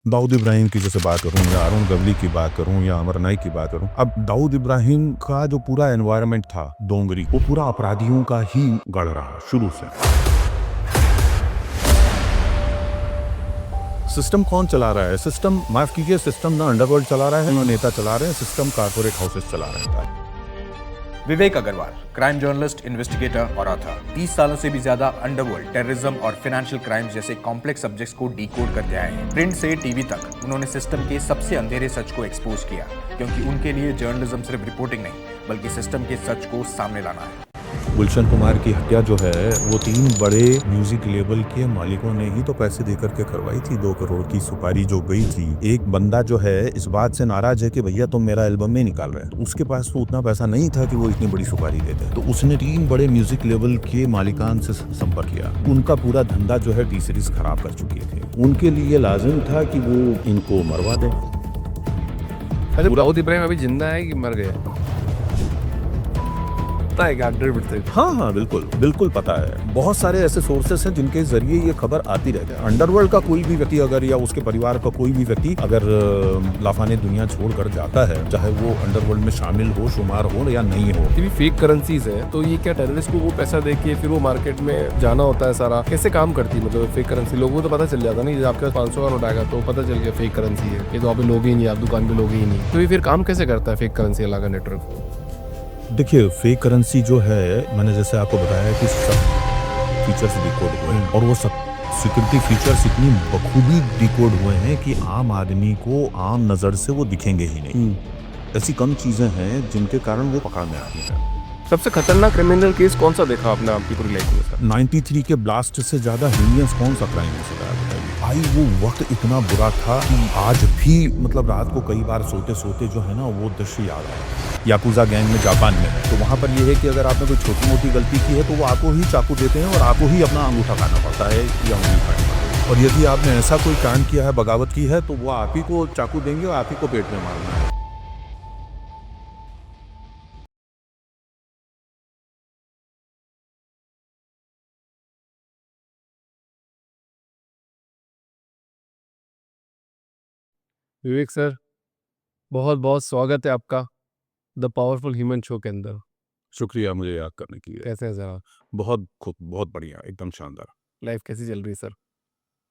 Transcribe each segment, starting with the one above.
दाऊद इब्राहिम की जैसे बात करूं या अरुण गवली की बात करूं या अमर नाइक की बात करूं, अब दाऊद इब्राहिम का जो पूरा एनवायरनमेंट था डोंगरी, वो पूरा अपराधियों का ही गढ़ रहा शुरू से। सिस्टम कौन चला रहा है? सिस्टम, माफ कीजिए, सिस्टम ना अंडरवर्ल्ड चला रहा है ना नेता चला रहे हैं, सिस्टम कारपोरेट हाउसेस चला रहा है। विवेक अग्रवाल, क्राइम जर्नलिस्ट, इन्वेस्टिगेटर और ऑथर, 30 सालों से भी ज्यादा अंडरवर्ल्ड, टेररिज्म और फाइनेंशियल क्राइम्स जैसे कॉम्प्लेक्स सब्जेक्ट्स को डिकोड करते आए हैं। प्रिंट से टीवी तक उन्होंने सिस्टम के सबसे अंधेरे सच को एक्सपोज किया, क्योंकि उनके लिए जर्नलिज्म सिर्फ रिपोर्टिंग नहीं, बल्कि सिस्टम के सच को सामने लाना है। गुलशन कुमार की हत्या जो है वो 3 बड़े म्यूजिक लेबल के मालिकों ने ही तो पैसे देकर के करवाई थी। 2 करोड़ की सुपारी जो गई थी। एक बंदा जो है इस बात से नाराज है कि भैया तुम मेरा एल्बम नहीं निकाल रहे, उसके पास तो उतना पैसा नहीं था कि वो इतनी बड़ी सुपारी देते, तो उसने 3 बड़े म्यूजिक लेबल के मालिकान से संपर्क किया। उनका पूरा धंधा जो है टी सीरीज खराब कर चुकी थे, उनके लिए लाजिम था कि वो इनको मरवा दें। दाऊद इब्राहिम अभी जिंदा है कि मर गया? पता है क्या? हाँ, बिल्कुल बिल्कुल पता है। बहुत सारे ऐसे सोर्सेस हैं जिनके जरिए ये खबर आती रहती है। अंडरवर्ल्ड का कोई भी व्यक्ति अगर, या उसके परिवार का कोई भी व्यक्ति अगर लाफाने दुनिया छोड़कर जाता है, चाहे वो अंडरवर्ल्ड में शामिल हो, शुमार हो या नहीं हो। ये भी फेक करेंसीज है, तो ये क्या टेररिस्ट को वो पैसा दे के फिर वो मार्केट में जाना होता है? सारा कैसे काम करती है? मतलब फेक करेंसी लोगों को तो पता चल जाता नहीं, आपके पास 500 का नोट आएगा तो पता चल गया फेक करेंसी है, ये तो आप लोग ही नहीं, आप दुकान पे लोग ही नहीं। तो ये फिर काम कैसे करता है फेक करेंसी वाला का नेटवर्क? देखिए, फेक करेंसी जो है, मैंने जैसे आपको बताया कि सब फीचर्स डिकोड हुए हैं, और वो सब सिक्योरिटी फीचर्स इतनी बखूबी डिकोड हुए हैं कि आम आदमी को आम नजर से वो दिखेंगे ही नहीं। ऐसी कम चीजें हैं जिनके कारण वो पकड़ में आती हैं। सबसे खतरनाक क्रिमिनल केस कौन सा देखा आपने आपकी पूरी लाइफ में सर? 93 के ब्लास्ट से ज्यादा हीनियस कौन सा क्राइम हो सकता है बताइए? भाई वो वक्त इतना बुरा था कि आज भी मतलब रात को कई बार सोते सोते जो है ना वो दृश्य याद आया। याकुजा गैंग में जापान में है, तो वहाँ पर ये है कि अगर आपने कोई छोटी मोटी गलती की है तो वो आपको ही चाकू देते हैं और आपको ही अपना अंगूठा खाना पड़ता है या उंगली काटना पड़ता है। और यदि आपने ऐसा कोई कांड किया है, बगावत की है, तो वो आप ही को चाकू देंगे और आप ही को पेट में मारना है। विवेक सर, बहुत बहुत स्वागत है आपका द पावरफुल ह्यूमन शो के अंदर। शुक्रिया मुझे याद करने के लिए। कैसे हैं सर आप? बहुत खूब, बहुत बढ़िया, एकदम शानदार। लाइफ कैसी चल रही है सर?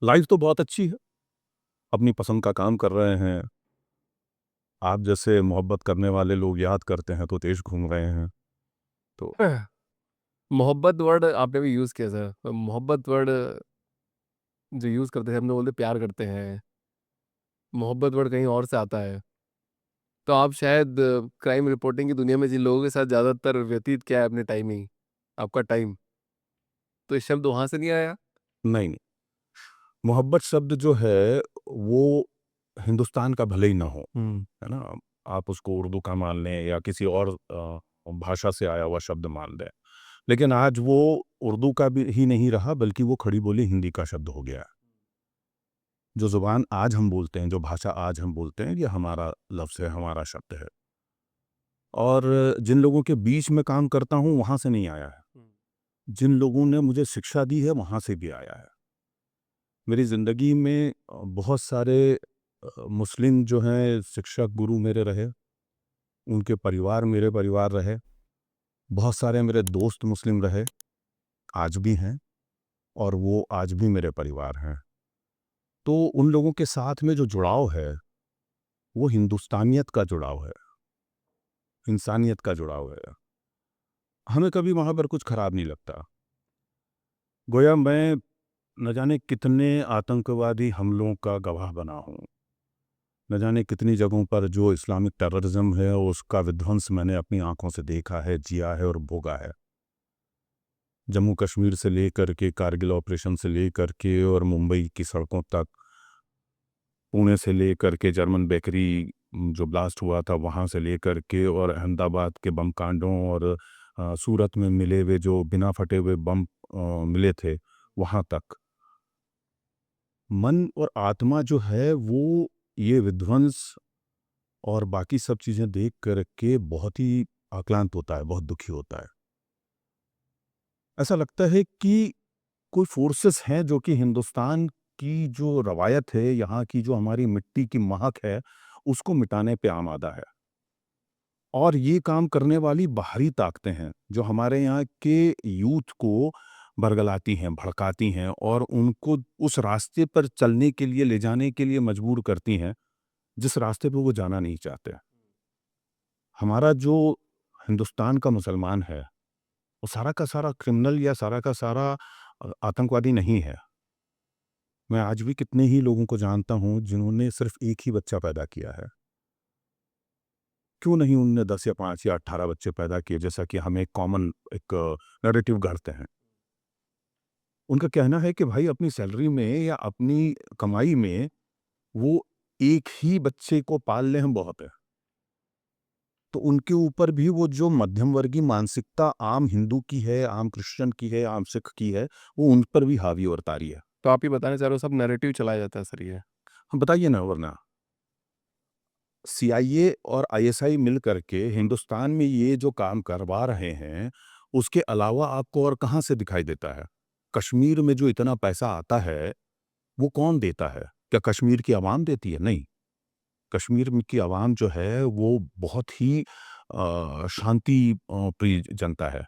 लाइफ तो बहुत अच्छी है, अपनी पसंद का काम कर रहे हैं। आप जैसे मोहब्बत करने वाले लोग याद करते हैं तो देश घूम रहे हैं। तो मोहब्बत वर्ड आपने भी यूज़ किया सर। तो मोहब्बत वर्ड जो यूज़ करते हैं, हम लोग बोलते प्यार करते हैं, मोहब्बत वर्ड कहीं और से आता है। तो आप शायद क्राइम रिपोर्टिंग की दुनिया में जिन लोगों के साथ ज़्यादातर व्यतीत किया है अपने टाइमिंग, आपका टाइम, तो ये शब्द वहाँ से नहीं आया? नहीं, नहीं, मोहब्बत शब्द जो है वो हिंदुस्तान का भले ही ना हो, हुँ। है ना? आप उसको उर्दू का मान लें या किसी और भाषा से आया हुआ शब्द मान लें। लेकिन आज वो उर्दू का भी ही नहीं रहा, बल्कि वो खड़ी बोली हिंदी का शब्द हो गया है। जो ज़ुबान आज हम बोलते हैं, जो भाषा आज हम बोलते हैं, ये हमारा लफ्ज़ है, हमारा शब्द है। और जिन लोगों के बीच में काम करता हूँ, वहाँ से नहीं आया है। हुँ। जिन लोगों ने मुझे शिक्षा दी है, वहाँ से भी आया है। मेरी ज़िंदगी में बहुत सारे मुस्लिम जो हैं शिक्षक गुरु मेरे रहे, उनके परिवार मेरे परिवार रहे। बहुत सारे मेरे दोस्त मुस्लिम रहे, आज भी हैं, और वो आज भी मेरे परिवार हैं। तो उन लोगों के साथ में जो जुड़ाव है, वो हिंदुस्तानियत का जुड़ाव है, इंसानियत का जुड़ाव है। हमें कभी वहाँ पर कुछ खराब नहीं लगता। गोया मैं न जाने कितने आतंकवादी हमलों का गवाह बना हूँ। न जाने कितनी जगहों पर जो इस्लामिक टेररिज्म है उसका विध्वंस मैंने अपनी आंखों से देखा है, जिया है और भोगा है। जम्मू कश्मीर से लेकर के, कारगिल ऑपरेशन से लेकर के, और मुंबई की सड़कों तक, पुणे से लेकर के जर्मन बेकरी जो ब्लास्ट हुआ था वहाँ से लेकर के, और अहमदाबाद के बम कांडों, और सूरत में मिले हुए जो बिना फटे हुए बम मिले थे, वहाँ तक। मन और आत्मा जो है वो ये विध्वंस और बाकी सब चीज़ें देख कर के बहुत ही आक्रांत होता है, बहुत दुखी होता है। ऐसा लगता है कि कोई फोर्सेस हैं जो कि हिंदुस्तान की जो रवायत है, यहाँ की जो हमारी मिट्टी की महक है, उसको मिटाने पे आमादा है। और ये काम करने वाली बाहरी ताकतें हैं, जो हमारे यहाँ के यूथ को बरगलाती हैं, भड़काती हैं और उनको उस रास्ते पर चलने के लिए, ले जाने के लिए मजबूर करती हैं, जिस रास्ते पे वो जाना नहीं चाहते। हमारा जो हिंदुस्तान का मुसलमान है, वो सारा का सारा क्रिमिनल या सारा का सारा आतंकवादी नहीं है। मैं आज भी कितने ही लोगों को जानता हूँ, जिन्होंने सिर्फ़ एक ही बच्चा पैदा किया है। क्यों नहीं उनने 10 या 5 या 18 बच्चे पैदा किए, जैसा कि हम एक कॉमन एक नैरेटिव गढ़ते हैं। उनका कहना है कि भाई अपनी सैलरी में या अपनी कमाई में वो एक ही बच्चे को पाल लें हम बहुत है। तो उनके ऊपर भी वो जो मध्यम वर्गीय मानसिकता आम हिंदू की है, आम क्रिश्चियन की है, आम सिख की है, वो उन पर भी हावी और तारी है। तो आप ये बताना चाह रहे हो सब नैरेटिव चलाया जाता है सर ये? हाँ, बताइए ना वरना सीआईए और आईएसआई मिल करके हिंदुस्तान में ये जो काम करवा रहे हैं, उसके अलावा आपको और कहाँ से दिखाई देता है? कश्मीर में जो इतना पैसा आता है, वो कौन देता है? क्या कश्मीर की आवाम देती है? नहीं। कश्मीर में की आवाम जो है, वो बहुत ही शांति प्रिय जनता है।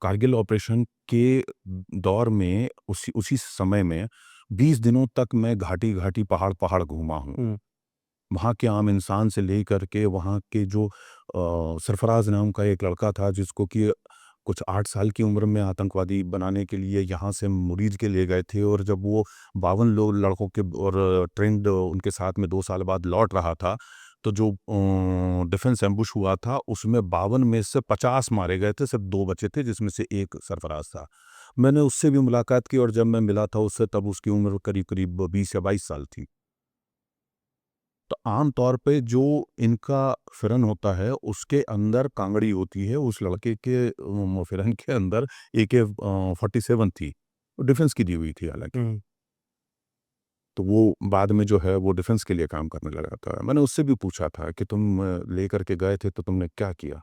कारगिल ऑपरेशन के दौर में उसी उसी समय में 20 दिनों तक मैं घाटी-घाटी, पहाड़-पहाड़ घूमा हूँ। हुँ। वहाँ के आम इंसान से लेकर के वहाँ के जो सरफराज नाम का एक लड़का था जिसको कि कुछ 8 साल की उम्र में आतंकवादी बनाने के लिए यहाँ से मुरीद के ले गए थे और जब वो 52 लोग लड़कों के और ट्रेंड उनके साथ में 2 साल बाद लौट रहा था, तो जो डिफेंस एम्बुश हुआ था उसमें 52 में से 50 मारे गए थे, सिर्फ 2 बचे थे जिसमें से एक सरफराज था। मैंने उससे भी मुलाकात की और जब मैं मिला था उससे तब उसकी उम्र करीब-करीब 20 या 22 साल थी। तो आम तौर पे जो इनका फिरन होता है, उसके अंदर कांगड़ी होती है, उस लड़के के फिरन के अंदर AK-47 थी। डिफेंस की दी हुई थी हालाँकि। हुँ। तो वो बाद में जो है वो डिफेंस के लिए काम करने लगा था। मैंने उससे भी पूछा था कि तुम लेकर के गए थे तो तुमने क्या किया?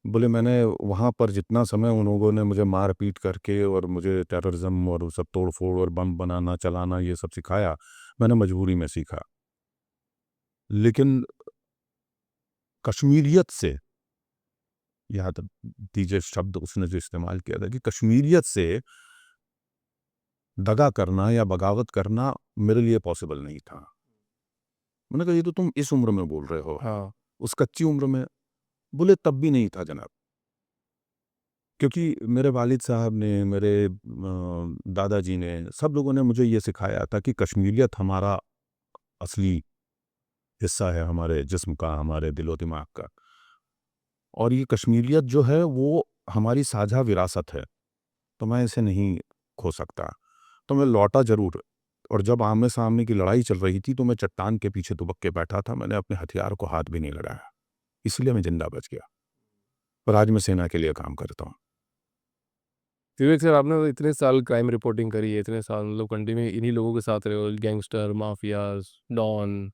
बोले मैंने वहाँ पर जितना समय उन लोगों ने मुझे मार-पीट करके और मुझे टेररिज़्म और वो सब तोड़-फोड़ और बम बनाना, चलाना ये सब सिखाया, मैंने मजबूरी में सीखा। लेकिन कश्मीरियत से यहाँ तक दीजिए शब्द उसने जो इस्तेमाल किया था कि कश्मीरियत से दगा करना या बगावत करना मेरे लिए पॉसिबल नहीं था। मैंने कहा ये तो तुम इस उम्र में बोल रहे हो, हाँ। उस कच्ची उम्र में? बोले तब भी नहीं था जनाब। क्योंकि मेरे वालिद साहब ने, मेरे दादाजी ने, सब लोगों ने मुझे ये सिखाया था कि कश्मीरियत हमारा असली हिस्सा है हमारे जिस्म का, हमारे दिलो-दिमाग का। और ये कश्मीरियत जो है वो हमारी साझा विरासत है, तो मैं इसे नहीं खो सकता। तो मैं लौटा ज़रूर और जब आमने-सामने की लड़ाई चल रही थी तो मैं चट्टान के पीछे दुबक के बैठा था, मैंने अपने हथियार को हाथ भी नहीं लगाया। इसलिए मैं ज़िंदा बच गया और आज मैं सेना के लिए काम करता हूँ। विवेक सर आपने तो इतने साल क्राइम रिपोर्टिंग करी है, इतने साल मतलब कंटिन्यू इन्हीं लोगों के साथ रहे हो, गैंगस्टर, माफियाज़, डॉन,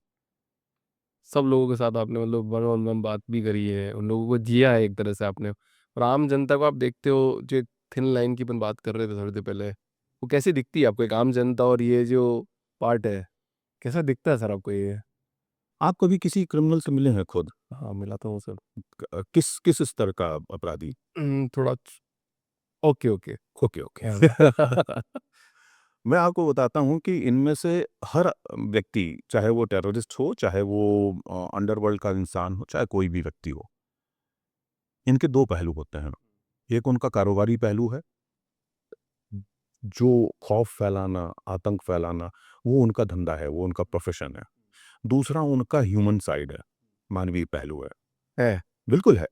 सब लोगों के साथ आपने मतलब वन ऑन वन बात भी करी है, उन लोगों को जिया है एक तरह से आपने। और आम जनता को आप देखते हो, जो थिन लाइन की अपन बात कर रहे थे थोड़ी देर पहले, वो कैसी दिखती है आपको? एक आम जनता और ये जो पार्ट है, कैसा दिखता है सर आपको ये? आप कभी किसी क्रिमिनल से मिले हैं खुद? हाँ, मिला तो हूँ सर। किस किस स्तर का अपराधी? थोड़ा ओके, ओके। Okay, okay. हाँ। मैं आपको बताता हूँ कि इनमें से हर व्यक्ति, चाहे वो टेररिस्ट हो, चाहे वो अंडरवर्ल्ड का इंसान हो, चाहे कोई भी व्यक्ति हो, इनके 2 पहलू होते हैं। एक उनका कारोबारी पहलू है, जो खौफ फैलाना, आतंक फैलाना, वो उनका धंधा है, वो उनका प्रोफ़ेशन है। दूसरा उनका ह्यूमन साइड है, मानवीय पहलू है। है। बिल्कुल है।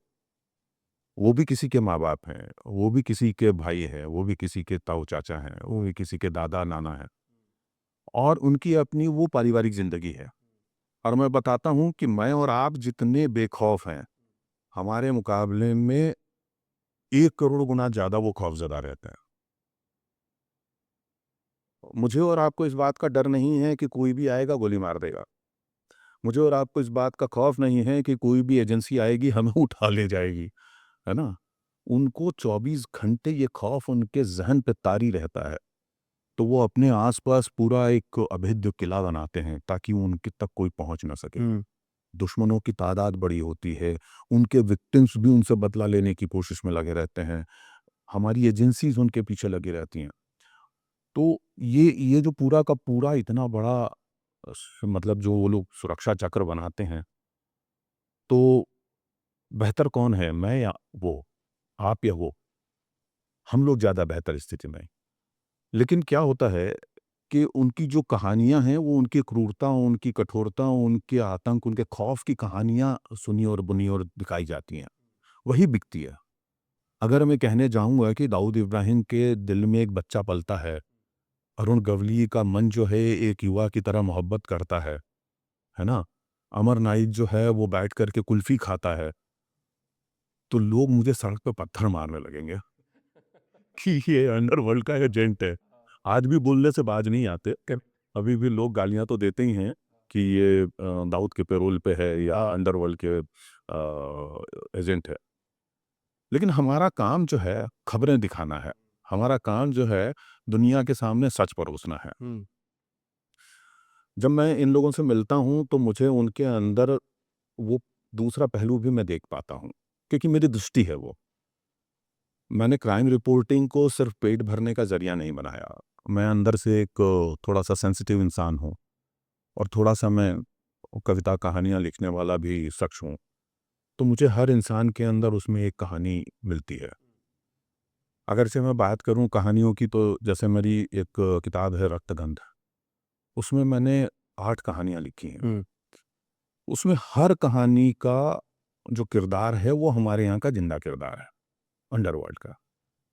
वो भी किसी के माँ-बाप हैं, वो भी किसी के भाई हैं, वो भी किसी के ताऊ-चाचा हैं, वो भी किसी के दादा-नाना हैं और उनकी अपनी वो पारिवारिक ज़िंदगी है। और मैं बताता हूँ कि मैं और आप जितने बेखौफ हैं, हमारे मुकाबले में 1 करोड़ गुना ज़्यादा वो खौफ़ज़दा रहते हैं। मुझे और आपको इस बात का डर नहीं है कि कोई भी आएगा गोली मार देगा। मुझे और आपको इस बात का खौफ़ नहीं है कि कोई भी एजेंसी आएगी हमें उठा ले जाएगी, है ना? उनको 24 घंटे ये खौफ़ उनके ज़हन पे तारी रहता है। तो वो अपने आस-पास पूरा एक अभेद्य किला बनाते हैं ताकि उनके तक कोई पहुँच ना सके। दुश्मनों की तादाद बड़ी होती है, उनके विक्टिम्स भी उनसे बदला लेने की कोशिश में लगे रहते हैं, हमारी एजेंसीज़ उनके पीछे लगी रहती हैं। तो ये जो पूरा का पूरा इतना बड़ा मतलब जो वो लोग सुरक्षा चक्र बनाते हैं, तो बेहतर कौन है, मैं या वो? आप या वो? हम लोग ज़्यादा बेहतर स्थिति में हैं। लेकिन क्या होता है कि उनकी जो कहानियाँ हैं, वो उनकी क्रूरता, उनकी कठोरता, उनके आतंक, उनके खौफ की कहानियाँ सुनी और बुनी और दिखाई जाती हैं, वही बिकती है। अगर मैं कहने जाऊँगा कि दाऊद इब्राहिम के दिल में एक बच्चा पलता है, अरुण गवली का मन जो है एक युवा की तरह मोहब्बत करता है ना? अमर नाइक जो है वो बैठ कर के कुल्फ़ी खाता है, तो लोग मुझे सड़क पे पत्थर मारने लगेंगे कि ये अंडरवर्ल्ड का एजेंट है। आज भी बोलने से बाज नहीं आते। अभी भी लोग गालियाँ तो देते ही हैं कि ये दाऊद के पैरोल पे है या अंडरवर्ल्ड के एजेंट है। लेकिन हमारा काम जो है खबरें दिखाना है। हमारा काम जो है दुनिया के सामने सच परोसना है। जब मैं इन लोगों से मिलता हूँ तो मुझे उनके अंदर वो दूसरा पहलू भी मैं देख पाता हूँ, क्योंकि मेरी दृष्टि है वो। मैंने क्राइम रिपोर्टिंग को सिर्फ़ पेट भरने का ज़रिया नहीं बनाया। मैं अंदर से एक थोड़ा-सा सेंसिटिव इंसान हूँ और थोड़ा-सा मैं कविता कहानियाँ लिखने वाला भी शख्स हूँ। तो मुझे हर इंसान के अंदर उसमें एक कहानी मिलती है। अगर से मैं बात करूँ कहानियों की, तो जैसे मेरी एक किताब है रक्तगंध, उसमें मैंने 8 कहानियाँ लिखी हैं। उसमें हर कहानी का जो किरदार है वो हमारे यहाँ का ज़िंदा किरदार है, अंडरवर्ल्ड का।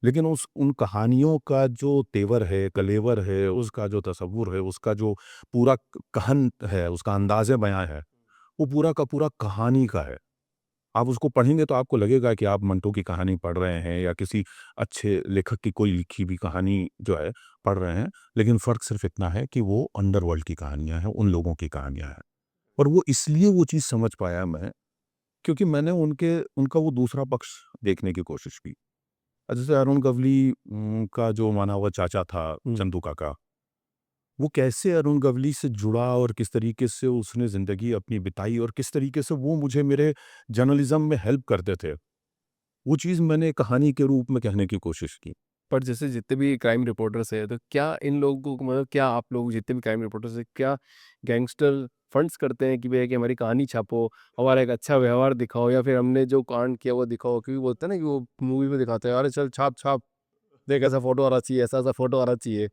लेकिन उन कहानियों का जो तेवर है, कलेवर है, उसका जो तसव्वुर है, उसका जो पूरा कहन है, उसका अंदाज़े बयाँ है, वो पूरा का पूरा कहानी का है। आप उसको पढ़ेंगे तो आपको लगेगा कि आप मंटो की कहानी पढ़ रहे हैं या किसी अच्छे लेखक की कोई लिखी हुई कहानी जो है पढ़ रहे हैं, लेकिन फ़र्क सिर्फ़ इतना है कि वो अंडरवर्ल्ड की कहानियाँ हैं, उन लोगों की कहानियाँ हैं। और वो इसलिए वो चीज़ समझ पाया मैं, क्योंकि मैंने उनका वो दूसरा पक्ष देखने की कोशिश की। जैसे अरुण गवली का जो माना हुआ चाचा था, चंदू काका, वो कैसे अरुण गवली से जुड़ा और किस तरीके से उसने ज़िंदगी अपनी बिताई और किस तरीके से वो मुझे मेरे जर्नलिज़्म में हेल्प करते थे, वो चीज़ मैंने कहानी के रूप में कहने की कोशिश की। पर जैसे जितने भी क्राइम रिपोर्टर्स हैं, तो क्या इन लोगों को मतलब क्या आप लोग जितने भी क्राइम रिपोर्टर्स हैं, क्या गैंगस्टर फंड्स करते हैं कि भैया कि हमारी कहानी छापो, हमारा एक अच्छा व्यवहार दिखाओ या फिर हमने जो कांड किया वो दिखाओ? क्योंकि बोलते हैं ना कि वो मूवी में दिखाते हैं, अरे चल छाप छाप, देख ऐसा फोटो आना चाहिए, ऐसा ऐसा फोटो आना चाहिए।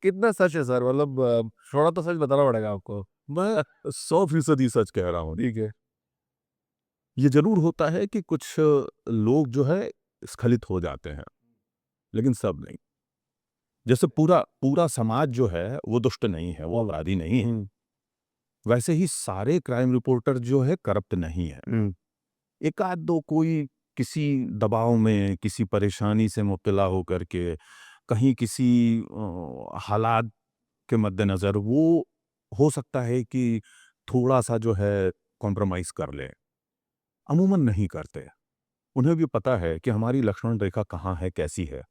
कितना सच है सर? मतलब थोड़ा तो सच बताना पड़ेगा आपको। मैं 100% सच कह रहा हूँ। ठीक है। ये ज़रूर होता है कि कुछ लोग जो है स्खलित हो जाते हैं, लेकिन सब नहीं। जैसे पूरा पूरा समाज जो है वो दुष्ट नहीं है, वो अपराधी नहीं है। वैसे ही सारे क्राइम रिपोर्टर जो है करप्ट नहीं है। एक आध दो कोई किसी दबाव में, किसी परेशानी से मुब्तला होकर के, कहीं किसी हालात के मद्देनज़र वो हो सकता है कि थोड़ा-सा जो है कॉम्प्रोमाइज़ कर लें। अमूमन नहीं करते। उन्हें भी पता है कि हमारी लक्ष्मण रेखा कहाँ है, कैसी है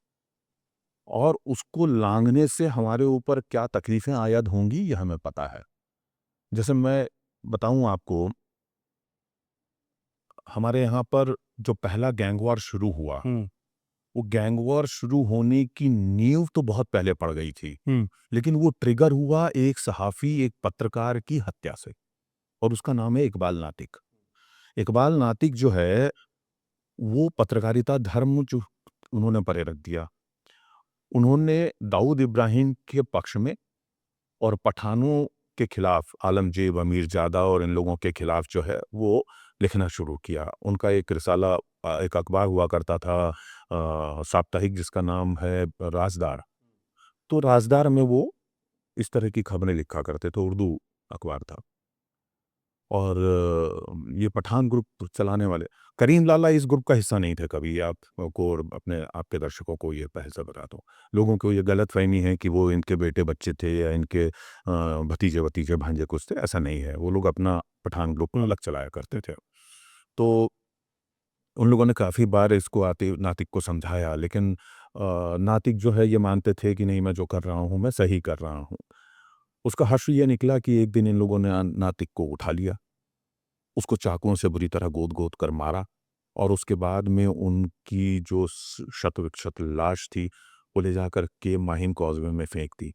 और उसको लाँघने से हमारे ऊपर क्या तकलीफ़ें आयद होंगी, ये हमें पता है। जैसे मैं बताऊँ आपको, हमारे यहाँ पर जो पहला गैंग वॉर शुरू हुआ, वो गैंग वॉर शुरू होने की नींव तो बहुत पहले पड़ गई थी, लेकिन वो ट्रिगर हुआ एक सहाफ़ी, एक पत्रकार की हत्या से, और उसका नाम है इकबाल नातिक। इकबाल नातिक जो है, वो पत्रकारिता धर्म जो उन्होंने परे रख दिया। उन्होंने दाऊद इब्राहिम के पक्ष में और पठानों के खिलाफ, आलमजेब, अमीरजादा और इन लोगों के खिलाफ जो है वो लिखना शुरू किया। उनका एक रिसाला एक अखबार हुआ करता था साप्ताहिक, जिसका नाम है राज़दार। तो राज़दार में वो इस तरह की खबरें लिखा करते थे, उर्दू अखबार था। और ये पठान ग्रुप चलाने वाले करीम लाला इस ग्रुप का हिस्सा नहीं थे कभी। आपको और अपने आपके दर्शकों को ये पहले से बता दूँ। लोगों को ये गलतफ़हमी है कि वो इनके बेटे-बच्चे थे या इनके भतीजे-वतीजे, भांजे कुछ थे, ऐसा नहीं है। वो लोग अपना पठान ग्रुप अलग चलाया करते थे। तो उन लोगों ने काफ़ी बार इसको नातिक को समझाया, लेकिन नातिक जो है ये मानते थे कि नहीं मैं जो कर रहा हूँ मैं सही कर रहा हूँ। उसका हश्र ये निकला कि एक दिन इन लोगों ने नातिक को उठा लिया, उसको चाकुओं से बुरी तरह गोद-गोद कर मारा और उसके बाद में उनकी जो शत-विक्षत लाश थी, वो ले जाकर के माहिम कॉज़वे में फेंक दी।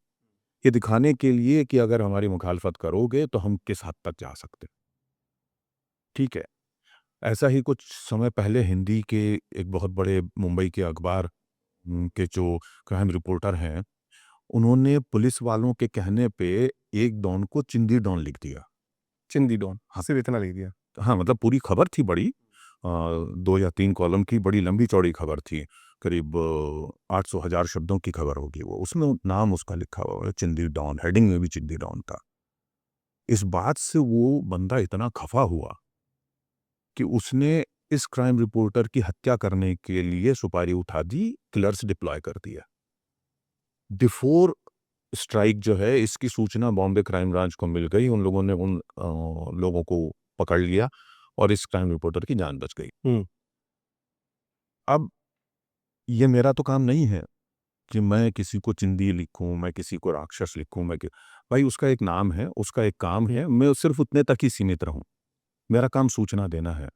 ये दिखाने के लिए कि अगर हमारी मुखालफत करोगे तो हम किस हद तक जा सकते हैं। ठीक है। ऐसा ही कुछ समय पहले हिंदी के एक बहुत बड़े मुंबई के अखबार के जो क्राइम रिपोर्टर हैं, उन्होंने पुलिस वालों के कहने पे एक डॉन को चिंदी डॉन लिख दिया। चिंदी डॉन, हाँ। सिर्फ इतना लिख दिया। हाँ, मतलब पूरी खबर थी बड़ी, 2 या 3 कॉलम की बड़ी लंबी-चौड़ी खबर थी। करीब 800,000 शब्दों की खबर होगी वो। उसमें नाम उसका लिखा हुआ है चिंदी डॉन, हेडिंग में भी चिंदी डॉन था। इस बात से वो बंदा इतना खफ़ा हुआ कि उसने इस क्राइम रिपोर्टर की हत्या करने के लिए सुपारी उठा दी, किलर्स डिप्लॉय कर दिया। बिफोर स्ट्राइक जो है इसकी सूचना बॉम्बे क्राइम ब्रांच को मिल गई। उन लोगों ने उन लोगों को पकड़ लिया और इस क्राइम रिपोर्टर की जान बच गई। हुँ। अब ये मेरा तो काम नहीं है कि मैं किसी को चिंदी लिखूँ, मैं किसी को राक्षस लिखूँ, भाई उसका एक नाम है, उसका एक काम है, मैं सिर्फ़ उतने तक ही सीमित रहूँ। मेरा काम सूचना देना है।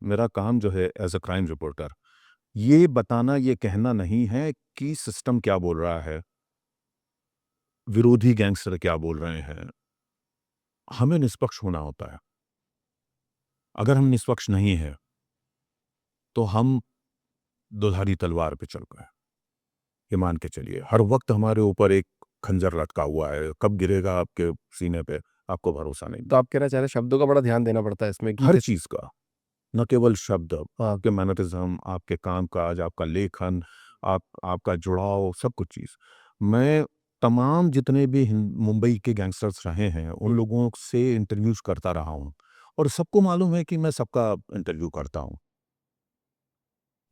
मेरा काम जो है एज़ अ क्राइम रिपोर्टर, ये बताना, ये कहना नहीं है कि सिस्टम क्या बोल रहा है, विरोधी गैंगस्टर क्या बोल रहे हैं। हमें निष्पक्ष होना होता है। अगर हम निष्पक्ष नहीं हैं, तो हम दुधारी तलवार पे चल गए। ये मान के चलिए, हर वक़्त हमारे ऊपर एक खंजर लटका हुआ है, कब गिरेगा आपके सीने पे, आपको भरोसा नहीं। तो आप कहना चाह रहे हैं शब्दों का बड़ा ध्यान देना पड़ता है इसमें कि हर किस चीज़ का, न केवल शब्द, हाँ। आपके मैनरिज़्म, आपके काम-काज, आपका लेखन, आपका जुड़ाव, सब कुछ चीज़। मैं तमाम जितने भी मुंबई के गैंगस्टर्स रहे हैं, उन लोगों से इंटरव्यूज़ करता रहा हूँ और सबको मालूम है कि मैं सबका इंटरव्यू करता हूँ।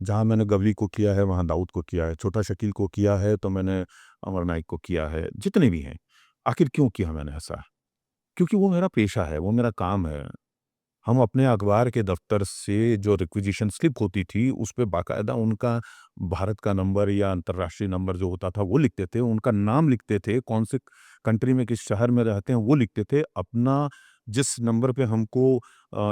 जहाँ मैंने गवली को किया है, वहाँ दाऊद को किया है, छोटा शकील को किया है, तो मैंने अमर नाइक को किया है, जितने भी हैं। आखिर क्यों किया मैंने ऐसा? क्योंकि वो मेरा पेशा है, वो मेरा काम है। हम अपने अखबार के दफ्तर से जो रिक्विजिशन स्लिप होती थी, उस पे बाकायदा उनका भारत का नंबर या अंतर्राष्ट्रीय नंबर जो होता था, वो लिखते थे, उनका नाम लिखते थे, कौन से कंट्री में, किस शहर में रहते हैं, वो लिखते थे। अपना जिस नंबर पे हमको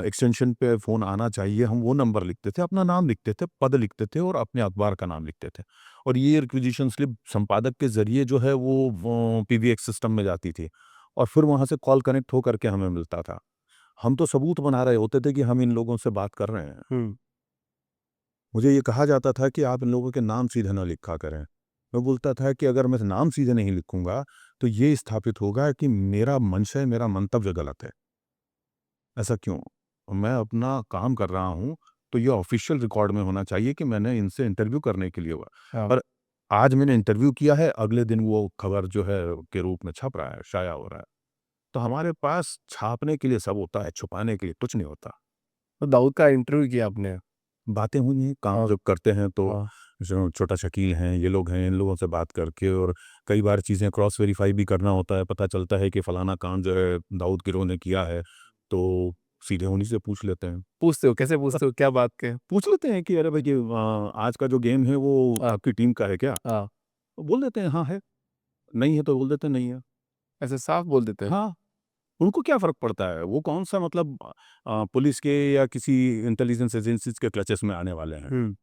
एक्सटेंशन पे फ़ोन आना चाहिए, हम वो नंबर लिखते थे, अपना नाम लिखते थे, पद लिखते थे और अपने अखबार का नाम लिखते थे। और ये रिक्विजिशन स्लिप संपादक के ज़रिए जो है वो पीबीएक्स सिस्टम में जाती थी और फिर वहाँ से कॉल कनेक्ट हो करके हमें मिलता था। हम तो सबूत बना रहे होते थे कि हम इन लोगों से बात कर रहे हैं। हुँ। मुझे ये कहा जाता था कि आप इन लोगों के नाम सीधे ना लिखा करें। मैं बोलता था कि अगर मैं नाम सीधे नहीं लिखूँगा, तो ये स्थापित होगा कि मेरा मंशय, मेरा मंतव्य गलत है। ऐसा क्यों? मैं अपना काम कर रहा हूँ, तो ये ऑफ़िशियल रिकॉर्ड में होना चाहिए कि मैंने इनसे इंटरव्यू करने के लिए हुआ। हाँ। और आज मैंने इंटरव्यू किया है, अगले दिन वो खबर जो है के रूप में छप रहा है, शाया हो रहा है। तो हमारे पास छापने के लिए सब होता है, छुपाने के लिए कुछ नहीं होता। तो दाऊद का इंटरव्यू किया आपने? बातें हुई हैं, काम हाँ। जब करते हैं तो हाँ। जो छोटा शकील हैं, ये लोग हैं, इन लोगों से बात करके और कई बार चीज़ें क्रॉस वेरीफ़ाई भी करना होता है। पता चलता है कि फलाना काम जो है दाऊद गिरोह ने किया है, तो सीधे उन्हीं से पूछ लेते हैं। पूछते हो, कैसे पूछते हो? क्या बात के? पूछ लेते हैं कि अरे भाई ये आज का जो गेम है वो हाँ। आपकी टीम का है क्या? हाँ। तो बोल देते हैं हाँ है, नहीं है तो बोल देते हैं नहीं है। ऐसे साफ बोल देते हैं? हाँ, उनको क्या फ़र्क पड़ता है? वो कौन-सा मतलब पुलिस के या किसी इंटेलिजेंस एजेंसीज़ के क्लचेस में आने वाले हैं। हुँ।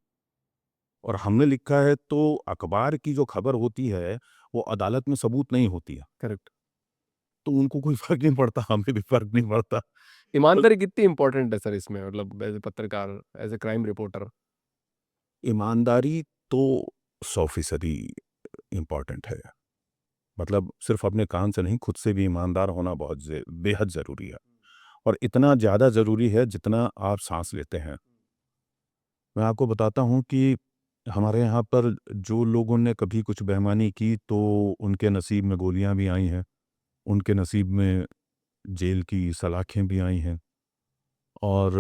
और हमने लिखा है तो अखबार की जो खबर होती है, वो अदालत में सबूत नहीं होती है। करेक्ट। तो उनको कोई फ़र्क नहीं पड़ता, हमें भी फ़र्क नहीं पड़ता। ईमानदारी कितनी इम्पोर्टेंट है सर इसमें, मतलब एज़ अ पत्रकार, एज़ अ क्राइम रिपोर्टर? ईमानदारी तो 100% इम्पोर्टेंट है। मतलब सिर्फ़ अपने काम से नहीं, खुद से भी ईमानदार होना बहुत बेहद ज़रूरी है। और इतना ज़्यादा ज़रूरी है जितना आप साँस लेते हैं। मैं आपको बताता हूँ कि हमारे यहाँ पर जो लोगों ने कभी कुछ बेईमानी की तो उनके नसीब में गोलियाँ भी आई हैं, उनके नसीब में जेल की सलाखें भी आई हैं और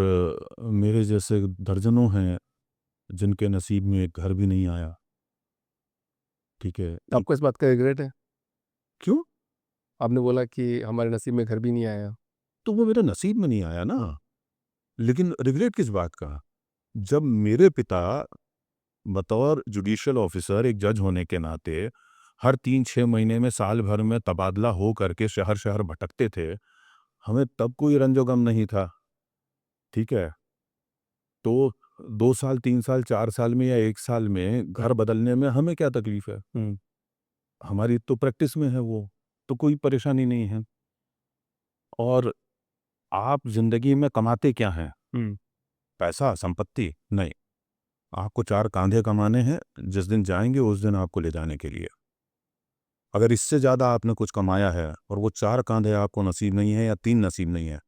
मेरे जैसे दर्जनों हैं जिनके नसीब में एक घर भी नहीं आया, ठीक है? आपको इस बात का रिग्रेट है? क्यों? आपने बोला कि हमारे नसीब में घर भी नहीं आया। तो वो मेरे नसीब में नहीं आया ना, लेकिन रिग्रेट किस बात का? जब मेरे पिता बतौर जुडिशियल ऑफिसर, एक जज होने के नाते हर 3-6 महीने में, साल भर में तबादला हो करके शहर-शहर भटकते थे। हमें तब कोई रंजो-गम नहीं था, ठीक है? तो 2 साल, 3 साल, 4 साल में या 1 साल में घर बदलने में हमें क्या तकलीफ है? हमारी तो प्रैक्टिस में है वो, तो कोई परेशानी नहीं है। और आप ज़िंदगी में कमाते क्या हैं? पैसा, संपत्ति? नहीं। आपको 4 कांधे कमाने हैं, जिस दिन जाएँगे उस दिन आपको ले जाने के लिए। अगर इससे ज़्यादा आपने कुछ कमाया है और वो 4 कांधे आपको नसीब नहीं है या 3 नसीब नहीं है,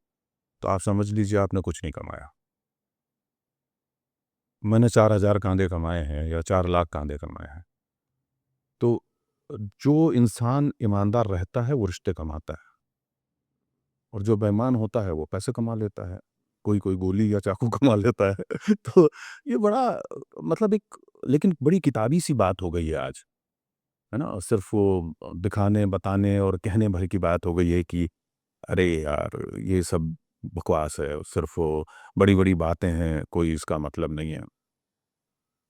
तो आप समझ लीजिए आपने कुछ नहीं कमाया। मैंने 4,000 कांधे कमाए हैं या 4 लाख कांधे कमाए हैं। तो जो इंसान ईमानदार रहता है वो रिश्ते कमाता है, और जो बेईमान होता है वो पैसे कमा लेता है। कोई गोली या चाकू कमा लेता है। तो ये बड़ा मतलब एक, लेकिन बड़ी किताबी सी बात हो गई है आज, है ना? सिर्फ़ वो दिखाने, बताने और कहने भर की बात हो गई है कि अरे यार, ये सब बकवास है, सिर्फ़ वो बड़ी-बड़ी बातें हैं, कोई इसका मतलब नहीं है।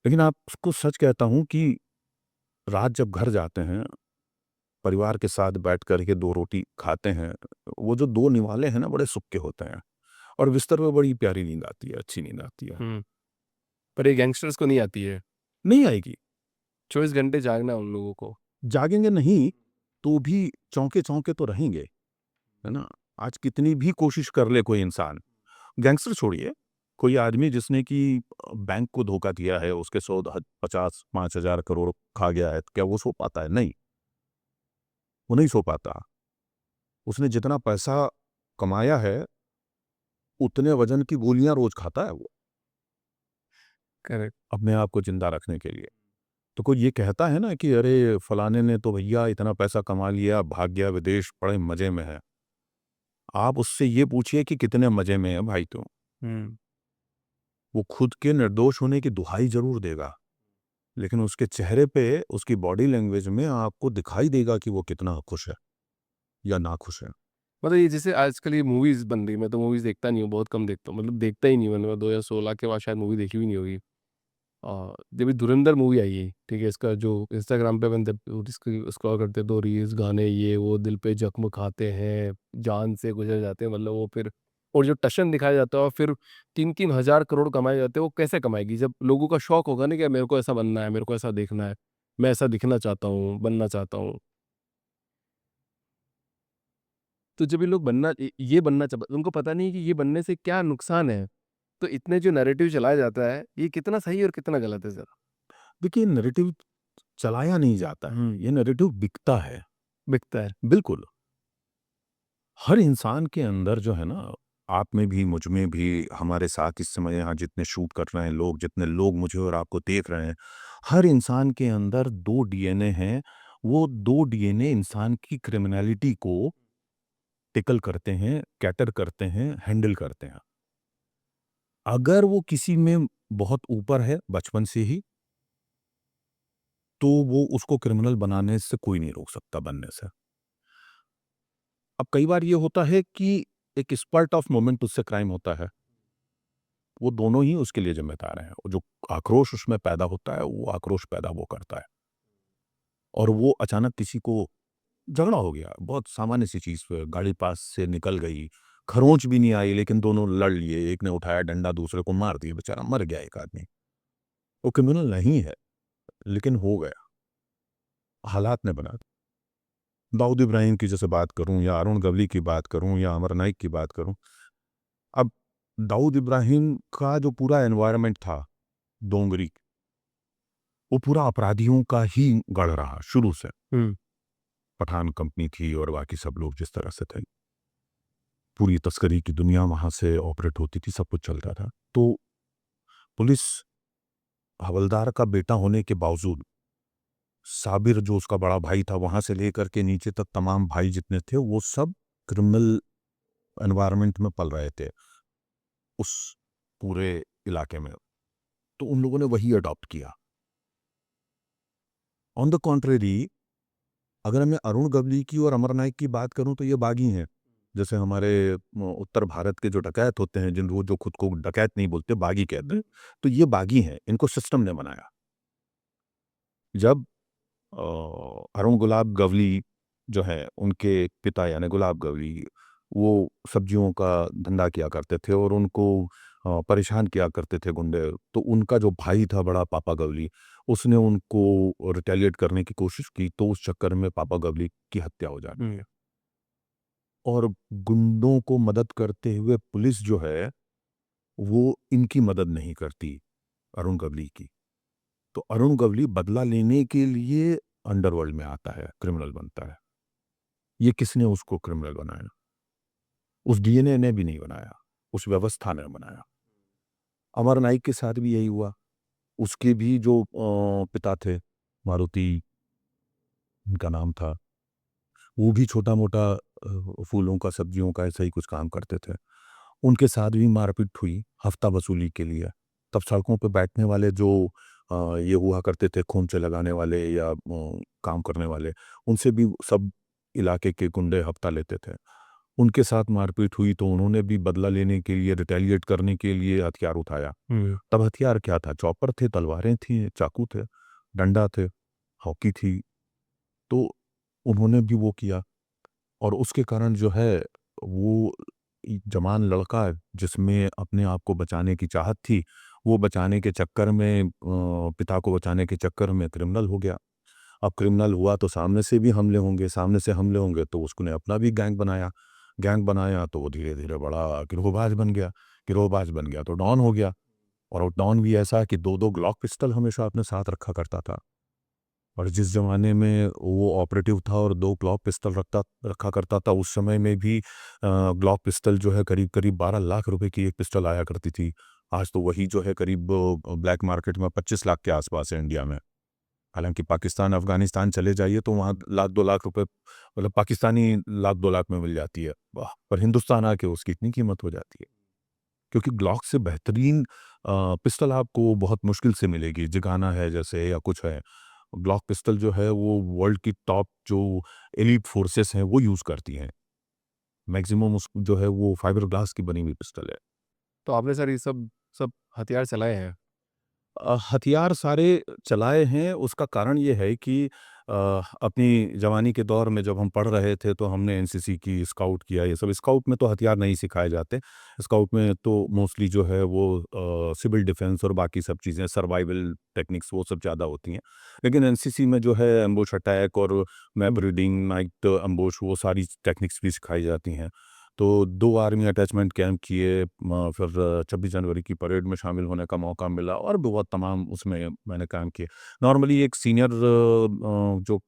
लेकिन आपको सच कहता हूँ कि रात जब घर जाते हैं, परिवार के साथ बैठ कर के 2 रोटी खाते हैं, वो जो 2 निवाले हैं ना, बड़े सुख के होते हैं, और बिस्तर पे बड़ी प्यारी नींद आती है, अच्छी नींद आती है। पर ये गैंगस्टर्स को नहीं आती है। नहीं आएगी, 24 घंटे जागना है उन लोगों को। जागेंगे नहीं, तो भी चौंके-चौंके तो रहेंगे, है ना? आज कितनी भी कोशिश कर ले कोई इंसान, गैंगस्टर छोड़िए, कोई आदमी जिसने कि बैंक को धोखा दिया है, उसके 100 50 5,000 करोड़ खा गया है, क्या वो सो पाता है? नहीं, वो नहीं सो पाता। उसने जितना पैसा कमाया है, उतने वज़न की गोलियाँ रोज़ खाता है वो, करेक्ट। अपने आप को ज़िंदा रखने के लिए। तो कोई ये कहता है ना कि अरे फलाने ने तो भैया इतना पैसा कमा लिया, भाग गया विदेश, बड़े मज़े में है। आप उससे ये पूछिए कि कितने मज़े में है भाई तू? वो खुद के निर्दोष होने की दुहाई ज़रूर देगा, लेकिन उसके चेहरे पे, उसकी बॉडी लैंग्वेज में आपको दिखाई देगा कि वो कितना खुश है या नाखुश है। मतलब ये जैसे आजकल ये मूवीज़ बन रही है, मैं तो मूवीज़ देखता नहीं हूँ, बहुत कम देखता हूँ, मतलब देखता ही नहीं हूँ, मैंने 2016 के बाद शायद मूवी देखी भी नहीं होगी। जब ये धुरंधर मूवी आई है, ठीक है, इसका जो इंस्टाग्राम पे अपन जब इसकी स्क्रॉल करते हैं तो रील्स, गाने, ये वो दिल पे जख्म खाते हैं, जान से गुजर जाते हैं, मतलब वो फिर, और जो टशन दिखाया जाता है और फिर 3-3 हज़ार करोड़ कमाए जाते हैं, वो कैसे कमाएगी? जब लोगों का शौक होगा ना कि मेरे को ऐसा बनना है, मेरे को ऐसा देखना है, मैं ऐसा दिखना चाहता हूँ, बनना चाहता हूँ। तो जब ये लोग ये बनना चाह, उनको पता नहीं है कि ये बनने से क्या नुकसान है। तो इतने जो नैरेटिव चलाया जाता है, ये कितना सही और कितना गलत है ज़रा? देखिए, नैरेटिव चलाया नहीं जाता है, ये नैरेटिव बिकता है। बिकता है। बिल्कुल, हर इंसान के अंदर जो है ना, आप में भी, मुझ में भी, हमारे साथ इस समय यहाँ जितने शूट कर रहे हैं लोग, जितने लोग मुझे और आपको देख रहे हैं, हर इंसान के अंदर 2 डीएनए हैं। वो 2 डीएनए इंसान की क्रिमिनैलिटी को टिकल करते हैं, कैटर करते हैं, हैंडल करते हैं। अगर वो किसी में बहुत ऊपर है बचपन से ही, तो वो उसको क्रिमिनल बनाने से कोई नहीं रोक सकता बनने से। अब कई बार ये होता है कि एक स्पर्ट ऑफ मोमेंट उससे क्राइम होता है। वो दोनों ही उसके लिए ज़िम्मेदार हैं। और जो आक्रोश उसमें पैदा होता है, वो आक्रोश पैदा वो करता है। और वो अचानक किसी को झगड़ा हो गया, बहुत सामान्य सी चीज़ पे, गाड़ी पास से निकल गई, खरोंच भी नहीं आई लेकिन दोनों लड़ लिए, एक ने उठाया डंडा, दूसरे को मार दिया, बेचारा मर गया एक आदमी। वो क्रिमिनल नहीं है, लेकिन हो गया, हालात ने बना दिया। दाऊद इब्राहिम की जैसे बात करूँ या अरुण गवली की बात करूँ या अमर नाइक की बात करूँ। अब दाऊद इब्राहिम का जो पूरा एनवायरनमेंट था, डोंगरी, वो पूरा अपराधियों का ही गढ़ रहा शुरू से। पठान कंपनी थी और बाकी सब लोग जिस तरह से थे, पूरी तस्करी की दुनिया वहाँ से ऑपरेट होती थी, सब कुछ चलता था। तो पुलिस हवलदार का बेटा होने के बावजूद, साबिर जो उसका बड़ा भाई था, वहाँ से लेकर के नीचे तक तमाम भाई जितने थे, वो सब क्रिमिनल एनवायरनमेंट में पल रहे थे, उस पूरे इलाके में। तो उन लोगों ने वही अडॉप्ट किया। ऑन द कॉन्ट्रेरी, अगर मैं अरुण गवली की और अमर नाइक की बात करूं तो ये बागी हैं। जैसे हमारे उत्तर भारत के जो डकैत होते हैं, जिन वो जो खुद को डकैत नहीं बोलते, बागी कहते हैं, तो ये बागी हैं, इनको सिस्टम ने बनाया। जब अरुण गुलाब गवली जो है, उनके पिता यानी गुलाब गवली, वो सब्जियों का धंधा किया करते थे और उनको परेशान किया करते थे गुंडे। तो उनका जो भाई था बड़ा, पापा गवली, उसने उनको रिटेलिएट करने की कोशिश की, तो उस चक्कर में पापा गवली की हत्या हो जाती है। और गुंडों को मदद करते हुए पुलिस जो है, वो इनकी मदद नहीं करती, अरुण गवली की। तो अरुण गवली बदला लेने के लिए अंडरवर्ल्ड में आता है, क्रिमिनल बनता है। ये किसने उसको क्रिमिनल बनाया? उस डीएनए ने भी नहीं बनाया, उस व्यवस्था ने बनाया। अमर नाइक के साथ भी यही हुआ। उसके भी जो पिता थे, मारुति उनका नाम था, वो भी छोटा-मोटा फूलों का, सब्जियों का ऐसा ही कुछ काम करते थे। उनके साथ भी मारपीट हुई हफ्ता वसूली के लिए। तब सड़कों पे बैठने वाले जो ये हुआ करते थे, खोमचे लगाने वाले या काम करने वाले, उनसे भी सब इलाके के गुंडे हफ्ता लेते थे। उनके साथ मारपीट हुई तो उन्होंने भी बदला लेने के लिए, रिटेलिएट करने के लिए हथियार उठाया। तब हथियार क्या था? चॉपर थे, तलवारें थीं, चाकू थे, डंडा थे, हॉकी थी। तो उन्होंने भी वो किया और उसके कारण जो है, वो जवान लड़का जिसमें अपने आप को बचाने की चाहत थी, वो बचाने के चक्कर में पिता को बचाने के चक्कर में क्रिमिनल हो गया। अब क्रिमिनल हुआ तो सामने से भी हमले होंगे, सामने से हमले होंगे तो उसने अपना भी गैंग बनाया। गैंग बनाया तो वो धीरे-धीरे बड़ा गिरोहबाज बन गया। गिरोहबाज बन गया तो डॉन हो गया और वो डॉन भी ऐसा कि 2-2 ग्लॉक पिस्टल हमेशा अपने साथ रखा करता था। और जिस ज़माने में वो ऑपरेटिव था और 2 ग्लॉक पिस्टल रखा करता था, उस समय में भी ग्लॉक पिस्टल जो है करीब-करीब 12 लाख रुपए की एक पिस्टल आया करती थी। आज तो वही जो है करीब ब्लैक मार्केट में 25 लाख के आस-पास है इंडिया में। हालाँकि पाकिस्तान, अफ़गानिस्तान चले जाइए तो वहाँ लाख 2 लाख रुपए, मतलब पाकिस्तानी लाख 2 लाख में मिल जाती है। वाह! पर हिंदुस्तान आके उसकी इतनी कीमत हो जाती है। क्योंकि ग्लॉक से बेहतरीन पिस्टल आपको बहुत मुश्किल से मिलेगी। जिगाना है जैसे या कुछ है। ग्लॉक पिस्टल जो है वो वर्ल्ड की टॉप जो एलीट फोर्सेस हैं वो यूज़ करती हैं। मैक्सिमम उस जो है वो फाइबर ग्लास की बनी हुई पिस्टल है। तो आपने सर ये सब सब हथियार चलाए हैं? हथियार सारे चलाए हैं, उसका कारण ये है कि अ, अपनी जवानी के दौर में जब हम पढ़ रहे थे तो हमने एनसीसी की, स्काउट किया, ये सब। स्काउट में तो हथियार नहीं सिखाए जाते। स्काउट में तो मोस्टली जो है वो सिविल डिफेंस और बाकी सब चीज़ें, सर्वाइवल टेक्निक्स, वो सब ज़्यादा होती हैं। लेकिन एनसीसी में जो है एम्बुश अटैक और मैप रीडिंग, नाइट एम्बुश, वो सारी टेक्निक्स भी सिखाई जाती हैं। तो 2 आर्मी अटैचमेंट कैंप किए, फिर 26 जनवरी की परेड में शामिल होने का मौका मिला और भी बहुत तमाम उसमें मैंने काम किए। नॉर्मली एक सीनियर जो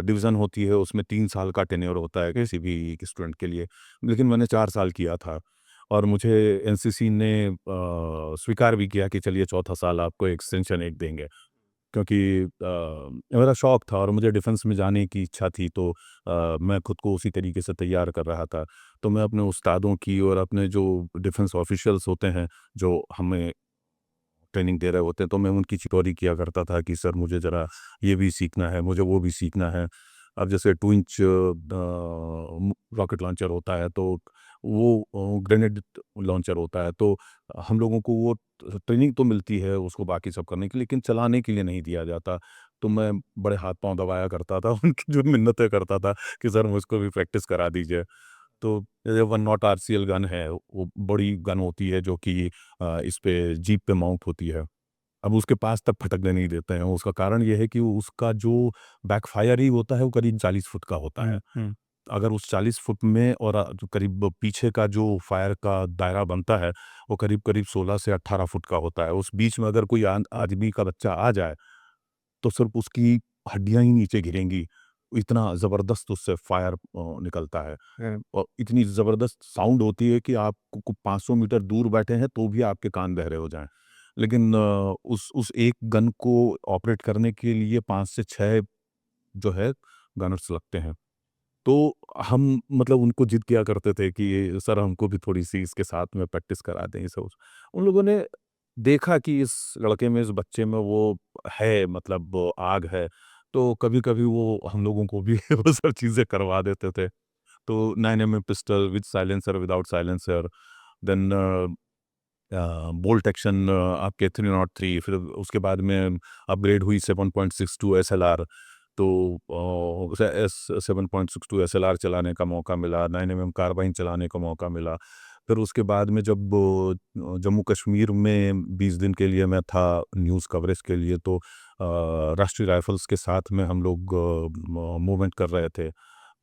डिवीज़न होती है उसमें 3 साल का टेन्योर होता है किसी भी स्टूडेंट के लिए, लेकिन मैंने 4 साल किया था और मुझे एनसीसी ने स्वीकार भी किया कि चलिए चौथा साल आपको एक्सटेंशन एक देंगे। क्योंकि मेरा शौक था और मुझे डिफेंस में जाने की इच्छा थी, तो मैं खुद को उसी तरीके से तैयार कर रहा था। तो मैं अपने उस्तादों की और अपने जो डिफेंस ऑफिशियल्स होते हैं, जो हमें ट्रेनिंग दे रहे होते हैं, तो मैं उनकी चिटौरी किया करता था कि सर मुझे ज़रा ये भी सीखना है, मुझे वो भी सीखना है। अब जैसे 2 इंच रॉकेट लॉन्चर होता है, तो वो ग्रेनेड लॉन्चर होता है, तो हम लोगों को वो ट्रेनिंग तो मिलती है उसको बाकी सब करने की, लेकिन चलाने के लिए नहीं दिया जाता। तो मैं बड़े हाथ-पाँव दबाया करता था, उनकी जो मिन्नतें करता था कि सर मुझको भी प्रैक्टिस करा दीजिए। तो ये 1 नॉट आरसीएल गन है, वो बड़ी गन होती है जो कि इस पे जीप पे माउंट होती है। अब उसके पास तक फटकने नहीं देते हैं, उसका कारण ये है कि उसका जो बैकफायर ही होता है वो करीब 40 फुट का होता है। अगर उस 40 फुट में और जो करीब पीछे का जो फायर का दायरा बनता है, वो करीब-करीब 16 से 18 फुट का होता है। उस बीच में अगर कोई आदमी का बच्चा आ जाए, तो सिर्फ़ उसकी हड्डियाँ ही नीचे गिरेंगी। इतना ज़बरदस्त उससे फायर निकलता है और इतनी ज़बरदस्त साउंड होती है कि आप को 500 मीटर दूर बैठे हैं, तो भी आपके कान बहरे हो जाएँ। लेकिन उस एक गन को ऑपरेट करने के लिए 5 से 6 जो है गनर्स लगते हैं। तो हम मतलब उनको जिद किया करते थे कि सर हमको भी थोड़ी-सी इसके साथ में प्रैक्टिस करा दें, ये सब। उन लोगों ने देखा कि इस लड़के में, इस बच्चे में वो है, मतलब वो आग है, तो कभी-कभी वो हम लोगों को भी वो सब चीज़ें करवा देते थे। तो 9 MM pistol with silencer, without silencer, then bolt action आपके 303, फिर उसके बाद में अपग्रेड हुई 7.62 SLR, तो उसे 7.62 SLR चलाने का मौका मिला, 9mm कार्बाइन चलाने का मौका मिला। फिर उसके बाद में जब जम्मू कश्मीर में 20 दिन के लिए मैं था न्यूज़ कवरेज के लिए, तो राष्ट्रीय राइफल्स के साथ में हम लोग मूवमेंट कर रहे थे,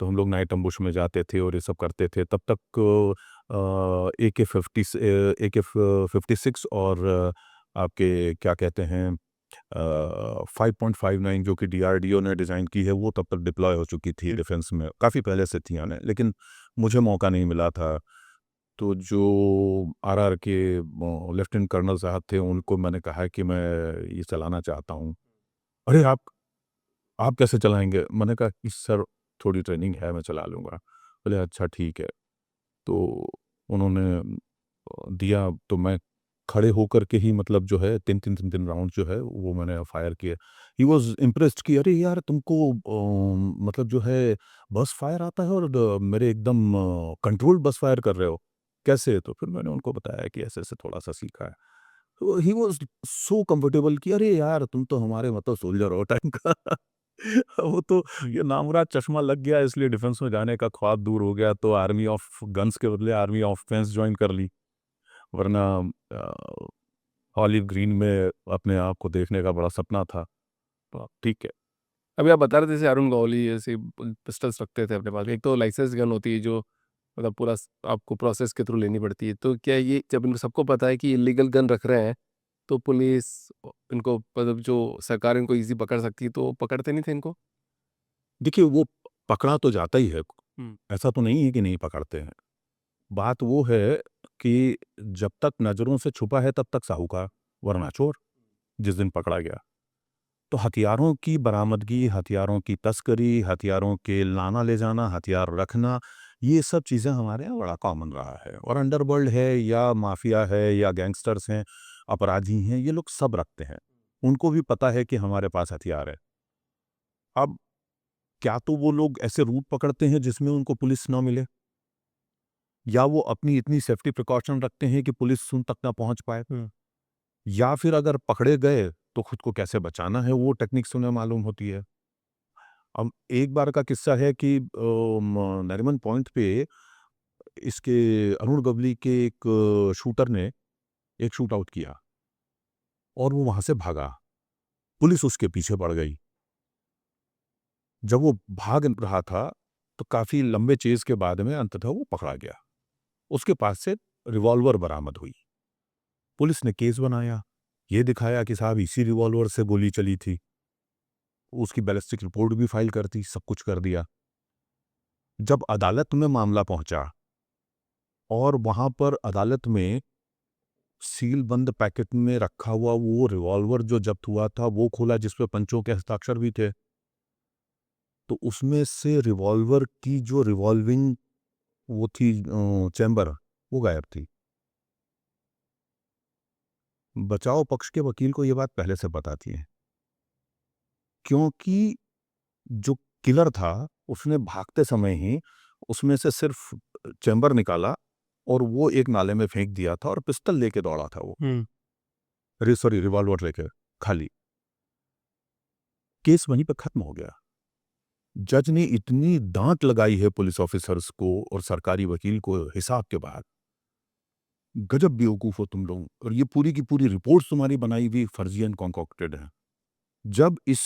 तो हम लोग नाइट एम्बुश में जाते थे और ये सब करते थे। तब तक AK-56 और आपके क्या कहते हैं 5.59 जो कि DRDO ने डिज़ाइन की है, वो तब तक डिप्लॉय हो चुकी थी डिफेंस में, काफ़ी पहले से थी आने, लेकिन मुझे मौका नहीं मिला था। तो जो RR के लेफ्टिनेंट कर्नल साहब थे, उनको मैंने कहा कि मैं ये चलाना चाहता हूँ। अरे आप कैसे चलाएँगे? मैंने कहा कि सर थोड़ी ट्रेनिंग है, मैं चला लूँगा। बोले अच्छा ठीक है। तो उन्होंने दिया, तो मैं खड़े होकर के ही मतलब जो है 3 राउंड जो है वो मैंने फायर किए। ही वाज़ इम्प्रेस्ड कि अरे यार तुमको मतलब जो है बस फायर आता है और मेरे एकदम कंट्रोल्ड बस फायर कर रहे हो, कैसे? तो फिर मैंने उनको बताया कि ऐसे-ऐसे थोड़ा-सा सीखा है। तो ही वाज़ सो कंफर्टेबल कि अरे यार तुम तो हमारे मतलब सोल्जर हो टाइप का। वो तो ये नामुराद चश्मा लग गया, इसलिए डिफेंस में जाने का ख्वाब दूर हो गया, तो आर्मी ऑफ गन्स के बदले आर्मी ऑफ फेंस जॉइन कर ली। वरना अ, ऑलिव ग्रीन में अपने आप को देखने का बड़ा सपना था। तो ठीक है। अभी आप बता रहे थे जैसे अरुण गौली ऐसे पिस्टल्स रखते थे अपने पास। एक तो लाइसेंस गन होती है जो मतलब पूरा आपको प्रोसेस के थ्रू लेनी पड़ती है। तो क्या ये जब इनको सबको पता है कि इलीगल गन रख रहे हैं, तो पुलिस इनको मतलब जो सरकार इनको इजी पकड़ सकती है, तो पकड़ते नहीं थे इनको? देखिए वो पकड़ा तो जाता ही है, हुँ। ऐसा तो नहीं है कि नहीं पकड़ते हैं। बात वो है कि जब तक नज़रों से छुपा है तब तक साहूकार, वरना चोर, जिस दिन पकड़ा गया। तो हथियारों की बरामदगी, हथियारों की तस्करी, हथियारों के लाना ले जाना, हथियार रखना, ये सब चीज़ें हमारे यहाँ बड़ा कॉमन रहा है। और अंडरवर्ल्ड है या माफिया है या गैंगस्टर्स हैं, अपराधी हैं, ये लोग सब रखते हैं। उनको भी पता है कि हमारे पास हथियार है। अब क्या तो वो लोग ऐसे रूट पकड़ते हैं जिसमें उनको पुलिस ना मिले, या वो अपनी इतनी सेफ्टी प्रिकॉशन रखते हैं कि पुलिस उन तक ना पहुँच पाए, या फिर अगर पकड़े गए तो खुद को कैसे बचाना है वो टेक्निक्स उन्हें मालूम होती है। अब एक बार का किस्सा है कि नरीमन पॉइंट पे इसके अरुण गवली के एक शूटर ने एक शूट आउट किया और वो वहां से भागा। पुलिस उसके पीछे पड़ गई। जब वो भाग रहा था तो काफी लंबे चेज के बाद में अंततः वो पकड़ा गया। उसके पास से रिवॉल्वर बरामद हुई। पुलिस ने केस बनाया, ये दिखाया कि साहब इसी रिवॉल्वर से गोली चली थी। उसकी बैलिस्टिक रिपोर्ट भी फाइल कर दी, सब कुछ कर दिया। जब अदालत में मामला पहुंचा और वहां पर अदालत में सील बंद पैकेट में रखा हुआ वो रिवॉल्वर जो जब्त हुआ था वो खोला, जिसपे पंचों के हस्ताक्षर भी थे, तो उसमें से रिवॉल्वर की जो रिवॉल्विंग वो थी चैम्बर, वो गायब थी। बचाव पक्ष के वकील को ये बात पहले से पता थी, क्योंकि जो किलर था उसने भागते समय ही उसमें से सिर्फ चैम्बर निकाला और वो एक नाले में फेंक दिया था और पिस्टल लेके दौड़ा था वो, सॉरी रिवॉल्वर लेके, खाली। केस वहीं पर खत्म हो गया। जज ने इतनी डांट लगाई है पुलिस ऑफिसर्स को और सरकारी वकील को हिसाब के बाद, गजब बेवकूफ हो तुम लोग, और ये पूरी की पूरी रिपोर्ट तुम्हारी बनाई हुई फर्जी एंड कॉन्कॉक्टेड है। जब इस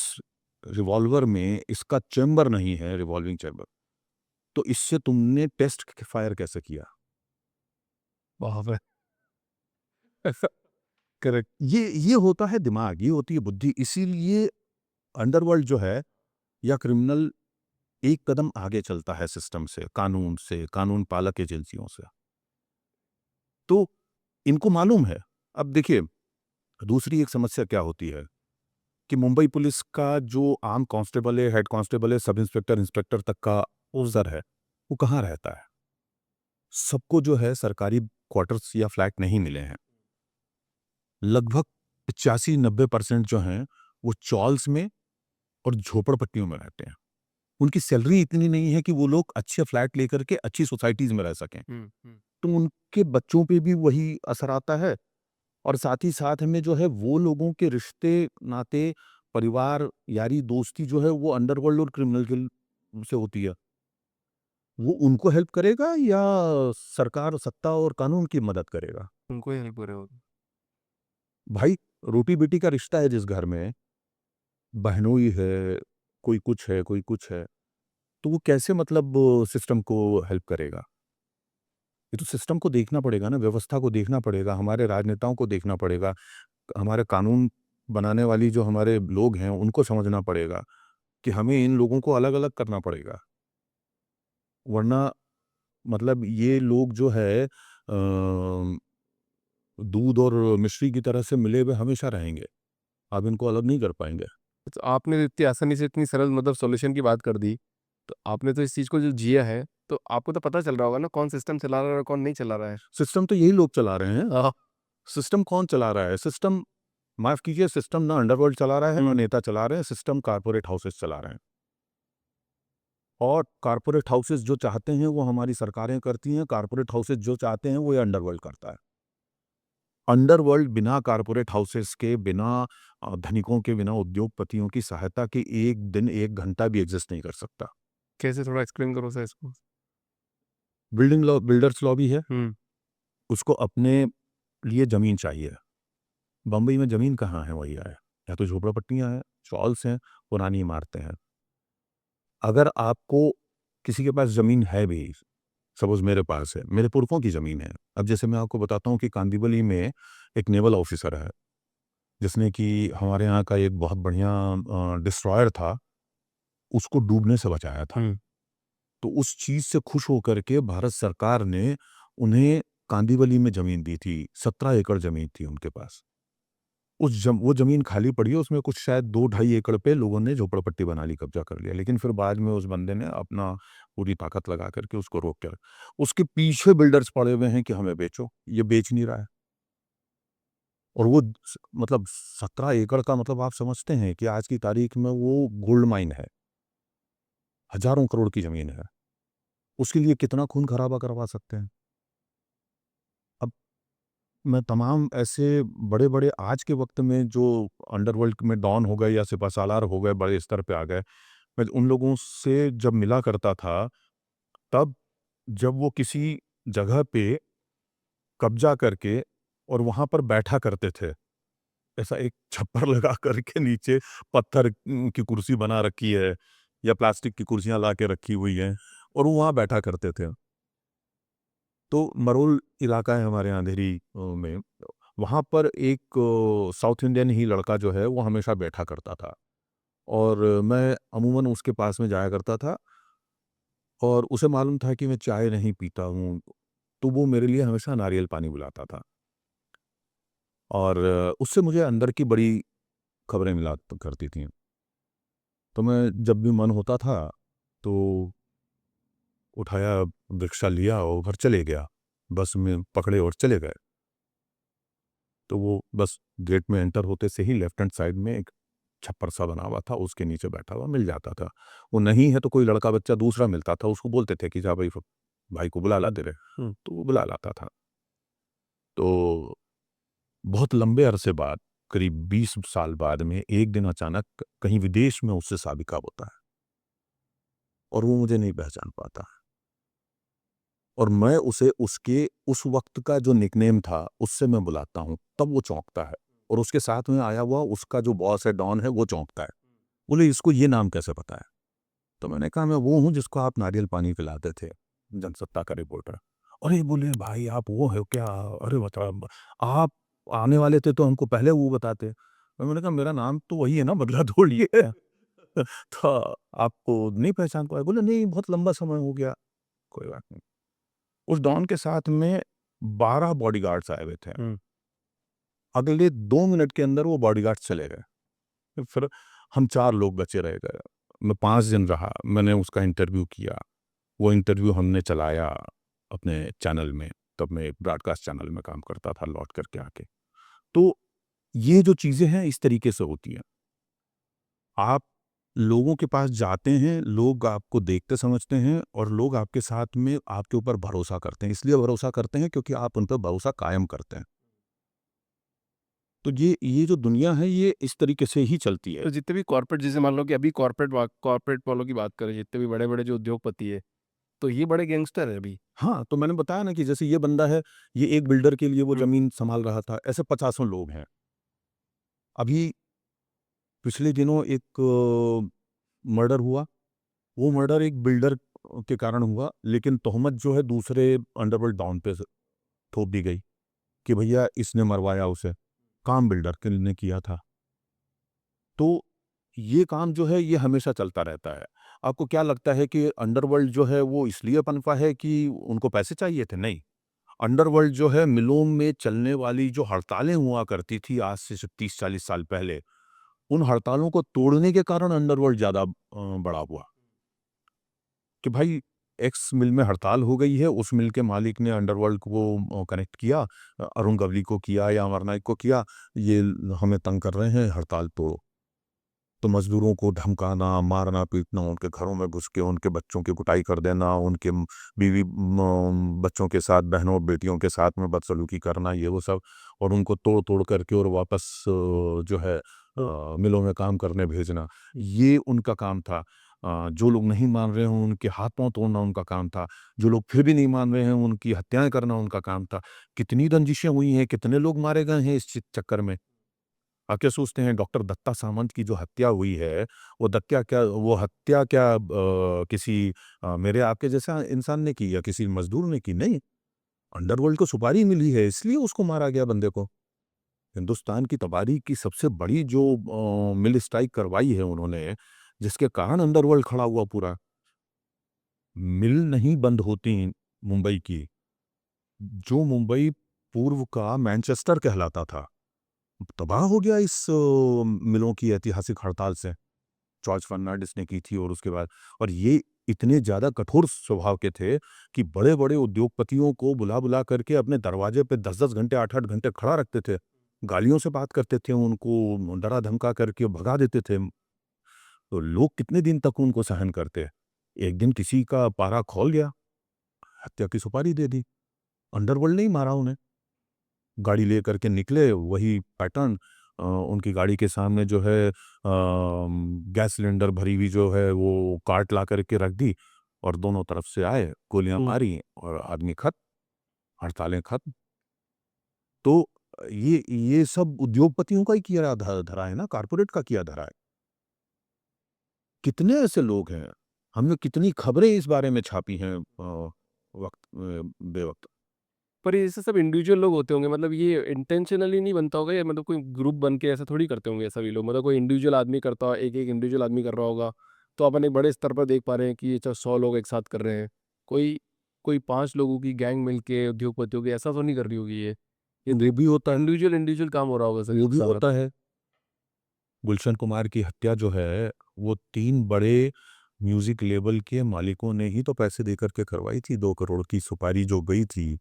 रिवॉल्वर में इसका चैम्बर नहीं है, रिवॉल्विंग चैम्बर, तो इससे तुमने टेस्ट फायर कैसे किया? बाप रे! करेक्ट। ये होता है दिमाग, ये होती है बुद्धि। इसीलिए अंडरवर्ल्ड जो है या क्रिमिनल एक कदम आगे चलता है सिस्टम से, कानून पालक एजेंसियों से। तो इनको मालूम है। अब देखिए, दूसरी एक समस्या क्या होती है कि मुंबई पुलिस का जो आम कांस्टेबल है, हेड कांस्टेबल है, सब इंस्पेक्टर, इंस्पेक्टर तक का अफसर है, वो कहाँ रहता है? सबको जो है सरकारी क्वार्टर्स या फ्लैट नहीं मिले हैं। लगभग 85-90% जो हैं वो चॉल्स में और झोपड़पट्टियों में रहते हैं। उनकी सैलरी इतनी नहीं है कि वो लोग अच्छे फ्लैट लेकर के अच्छी सोसाइटीज में रह सकें। तो उनके बच्चों पे भी वही असर आता है और साथ ही साथ में जो है वो लोगों के रिश्ते, नाते, परिवार, यारी, दोस्ती जो है वो अंडरवर्ल्ड और क्रिमिनल के से होती है। वो उनको हेल्प करेगा या सरकार, सत्ता और कानून की मदद करेगा? उनको ही हेल्प करे वो। भाई, रोटी-बेटी का रिश्ता है जिस घर में, बहनोई है, कोई कुछ है, कोई कुछ है, तो वो कैसे मतलब सिस्टम को हेल्प करेगा? ये तो सिस्टम को देखना पड़ेगा ना, व्यवस्था को देखना पड़ेगा, हमारे राजनेताओं को देखना पड़ेगा, हमारे कानून बनाने वाली जो हमारे लोग हैं, उनको समझना पड़ेगा कि हमें इन लोगों को अलग-अलग करना पड़ेगा। वरना मतलब ये लोग जो है दूध और मिश्री की तरह से मिले हुए हमेशा रहेंगे। आप इनको अलग नहीं कर पाएँगे। तो आपने तो इतनी आसानी से इतनी सरल मतलब सॉल्यूशन की बात कर दी, तो आपने तो इस चीज़ को जो जिया है, तो आपको तो पता चल रहा होगा ना कौन सिस्टम चला रहा है और कौन नहीं चला रहा है। सिस्टम तो यही लोग चला रहे हैं। सिस्टम कौन चला रहा है? सिस्टम, माफ़ कीजिए, सिस्टम ना अंडरवर्ल्ड चला रहा है, ना नेता चला रहे हैं, सिस्टम कॉर्पोरेट हाउसेस चला रहे हैं। और कॉर्पोरेट हाउसेस जो चाहते हैं वो हमारी सरकारें करती हैं, कॉर्पोरेट हाउसेस जो चाहते हैं वो ये अंडरवर्ल्ड करता है। अंडरवर्ल्ड बिना कॉर्पोरेट हाउसेस के, बिना धनिकों के, बिना उद्योगपतियों की सहायता के 1 दिन, 1 घंटा भी एग्ज़िस्ट नहीं कर सकता। कैसे थोड़ा एक्सप्लेन करो सर इसको? बिल्डर्स लॉबी है, हुँ, उसको अपने लिए ज़मीन चाहिए। बम्बई में ज़मीन कहाँ है भैया? या तो झोपड़पट्टियाँ हैं, चॉल्स हैं, पुरानी इमारतें हैं। अगर आपको किसी के पास ज़मीन है भी, सपोज़ मेरे पास है, मेरे पुरखों की ज़मीन है। अब जैसे मैं आपको बताता हूँ कि कांदिवली में एक नेवल ऑफ़िसर है, जिसने कि हमारे यहाँ का एक बहुत बढ़िया डिस्ट्रॉयर था, उसको डूबने से बचाया था। हुँ। तो उस चीज़ से खुश होकर के भारत सरकार ने उन्हें कांदिवली में ज़मीन दी थी, 17 एकड़ ज़मीन थी उनके पास। वो ज़मीन खाली पड़ी है, उसमें कुछ शायद 2 ढाई एकड़ पे लोगों ने झोपड़पट्टी बना ली, कब्ज़ा कर लिया। लेकिन फिर बाद में उस बंदे ने अपना पूरी ताकत लगा कर के उसको रोक के उसके पीछे बिल्डर्स पड़े हुए हैं कि हमें बेचो, ये बेच नहीं रहा है। और वो स मतलब 17 एकड़ का मतलब आप समझते हैं कि आज की तारीख में वो गोल्ड माइन है, हज़ारों करोड़ की ज़मीन है। उसके लिए कितना खून-खराबा करवा सकते हैं। अब मैं तमाम ऐसे बड़े-बड़े आज के वक़्त में जो अंडरवर्ल्ड में डॉन हो गए या सिपहसालार हो गए, बड़े स्तर पे आ गए, मैं उन लोगों से जब मिला करता था, तब जब वो किसी जगह पे कब्ज़ा करके और वहाँ पर बैठा करते थे, ऐसा एक छप्पर लगा कर के नीचे पत्थर की कुर्सी बना रखी है या प्लास्टिक की कुर्सियाँ ला के रखी हुई हैं और वो वहाँ बैठा करते थे। तो मरोल इलाका है हमारे यहाँ अंधेरी में, वहाँ पर एक साउथ इंडियन ही लड़का जो है वो हमेशा बैठा करता था और मैं अमूमन उसके पास में जाया करता था और उसे मालूम था कि मैं चाय नहीं पीता हूँ, तो वो मेरे लिए हमेशा नारियल पानी बुलाता था और उससे मुझे अंदर की बड़ी खबरें मिला करती थीं। तो मैं जब भी मन होता था, तो उठाया, रिक्शा लिया और घर चले गया। बस में पकड़े और चले गए। तो वो बस गेट में एंटर होते से ही लेफ्ट हैंड साइड में एक छप्पर सा बना हुआ था, उसके नीचे बैठा हुआ मिल जाता था। वो नहीं है तो कोई लड़का बच्चा दूसरा मिलता था, उसको बोलते थे कि जा भाई भाई को बुला ला तेरे। तो वो बुला लाता था। तो बहुत लंबे अरसे बाद, करीब 20 साल बाद में एक दिन अचानक कहीं विदेश में उससे साबिका होता है और वो मुझे नहीं पहचान पाता और मैं उसे उसके उस वक़्त का जो निकनेम था, उससे मैं बुलाता हूँ, तब वो चौंकता है और उसके साथ में आया हुआ उसका जो बॉस है, डॉन है, वो चौंकता है। बोले, "इसको ये नाम कैसे पता है?" तो मैंने कहा, "मैं वो हूँ जिसको आप नारियल पानी पिलाते थे, जनसत्ता का रिपोर्टर।" अरे! बोले, "भाई आप वो हो क्या? अरे मतलब आप आने वाले थे तो हमको पहले वो बताते।" तो मैंने कहा, "मेरा नाम तो वही है ना, बदला थोड़ी है।" तो आपको नहीं पहचान पाए? बोले, "नहीं, बहुत लंबा समय हो गया।" कोई बात नहीं। उस डॉन के साथ में 12 बॉडीगार्ड्स आए हुए थे। हुँ। अगले 2 मिनट के अंदर वो बॉडीगार्ड्स चले गए। फिर हम 4 लोग बचे रह गए। मैं 5 दिन रहा, मैंने उसका इंटरव्यू किया। वो इंटरव्यू हमने चलाया अपने चैनल में, तब मैं एक ब्रॉडकास्ट चैनल में काम करता था लौट कर के आके। तो ये जो चीज़ें हैं इस तरीके से होती हैं। आप लोगों के पास जाते हैं, लोग आपको देखते समझते हैं और लोग आपके साथ में आपके ऊपर भरोसा करते हैं। इसलिए भरोसा करते हैं क्योंकि आप उन पे भरोसा कायम करते हैं। तो ये जो दुनिया है ये इस तरीके से ही चलती है। तो जितने भी कॉर्पोरेट, जैसे मान लो कि अभी कॉर्पोरेट वालों की बात करें, जितने भी बड़े-बड़े जो उद्योगपति है, तो ये बड़े गैंगस्टर है अभी। हाँ, तो मैंने बताया ना कि जैसे ये बंदा है, ये एक बिल्डर के लिए वो ज़मीन सँभाल रहा था, ऐसे पचासों लोग हैं। अभी पिछले दिनों एक मर्डर हुआ, वो मर्डर एक बिल्डर के कारण हुआ, लेकिन तोहमत जो है दूसरे अंडरवर्ल्ड डॉन पे थोप दी गई कि भैया इसने मरवाया उसे, काम बिल्डर के ने किया था। तो ये काम जो है ये हमेशा चलता रहता है। आपको क्या लगता है कि अंडरवर्ल्ड जो है वो इसलिए पनपा है कि उनको पैसे चाहिए थे? नहीं। अंडरवर्ल्ड जो है मिलों में चलने वाली जो हड़तालें हुआ करती थी आज से 30-40 साल पहले, उन हड़तालों को तोड़ने के कारण अंडरवर्ल्ड ज़्यादा बड़ा हुआ। कि भाई एक्स मिल में हड़ताल हो गई है, उस मिल के मालिक ने अंडरवर्ल्ड को कनेक्ट किया, अरुण गवली को किया या अमर नाइक को किया, ये हमें तंग कर रहे हैं, हड़ताल तोड़ो। तो मज़दूरों को धमकाना, मारना, पीटना, उनके घरों में घुस के उनके बच्चों की कुटाई कर देना, उनके बीवी बच्चों के साथ, बहनों, बेटियों के साथ में बदसलूकी करना, ये वो सब, और उनको तोड़-तोड़ करके और वापस जो है मिलों में काम करने भेजना, ये उनका काम था। जो लोग नहीं मान रहे हों, उनके हाथ-पाँव तोड़ना उनका काम था। जो लोग फिर भी नहीं मान रहे हैं, उनकी हत्याएँ करना उनका काम था। कितनी रंजिशें हुई हैं, कितने लोग मारे गए हैं इस चक्कर में। आप क्या सोचते हैं डॉक्टर दत्ता सामंत की जो हत्या हुई है, वो हत्या क्या किसी मेरे आपके जैसा इंसान ने की या किसी मज़दूर ने की? नहीं, अंडरवर्ल्ड को सुपारी मिली है इसलिए उसको मारा गया बंदे को। हिंदुस्तान की तबाही की सबसे बड़ी जो मिल स्ट्राइक करवाई है उन्होंने, जिसके कारण अंडरवर्ल्ड खड़ा हुआ पूरा। मिल नहीं बंद होती मुंबई की, जो मुंबई पूर्व का मैनचेस्टर कहलाता था, तबाह हो गया इस मिलों की ऐतिहासिक हड़ताल से। जॉर्ज फर्नांडिस ने की थी और उसके बाद, और ये इतने ज़्यादा कठोर स्वभाव के थे कि बड़े-बड़े उद्योगपतियों को बुला-बुला करके अपने दरवाजे पे 10-10 घंटे, 8-8 घंटे खड़ा रखते थे। गालियों से बात करते थे, उनको डरा-धमका करके भगा देते थे। तो लोग कितने दिन तक उनको सहन करते? एक दिन किसी का पारा खौल गया, हत्या की सुपारी दे दी। अंडरवर्ल्ड ने ही मारा उन्हें। गाड़ी लेकर के निकले, वही पैटर्न, उनकी गाड़ी के सामने जो है गैस सिलेंडर भरी हुई जो है वो कार्ट ला करके रख दी और दोनों तरफ से आए, गोलियां मारी और आदमी खत्म, हड़तालें खत्म। तो ये सब उद्योगपतियों का ही किया धरा है ना, कारपोरेट का किया धरा है। कितने ऐसे लोग हैं, हमने कितनी खबरें इस बारे में छापी हैं बेवक्त। पर ये ऐसे सब इंडिविजुअल लोग होते होंगे, मतलब ये इंटेंशनली नहीं बनता होगा, या मतलब कोई ग्रुप बन के ऐसा थोड़ी करते होंगे सभी लोग, मतलब कोई इंडिविजुअल आदमी करता हो, एक एक इंडिविजुअल आदमी कर रहा होगा, तो अपन एक बड़े स्तर पर देख पा रहे हैं कि ये 100 लोग एक साथ कर रहे हैं। कोई कोई 5 लोगों की गैंग मिल के उद्योगपतियों की ऐसा तो नहीं कर रही होगी ये वो भी होता है, इंडिविजुअल इंडिविजुअल काम हो रहा होगा सर वो भी सारा। होता है। गुलशन कुमार की हत्या जो है, वो 3 बड़े म्यूज़िक लेबल के मालिकों ने ही तो पैसे देकर के करवाई थी, 2 करोड़ की सुपारी जो गई थी,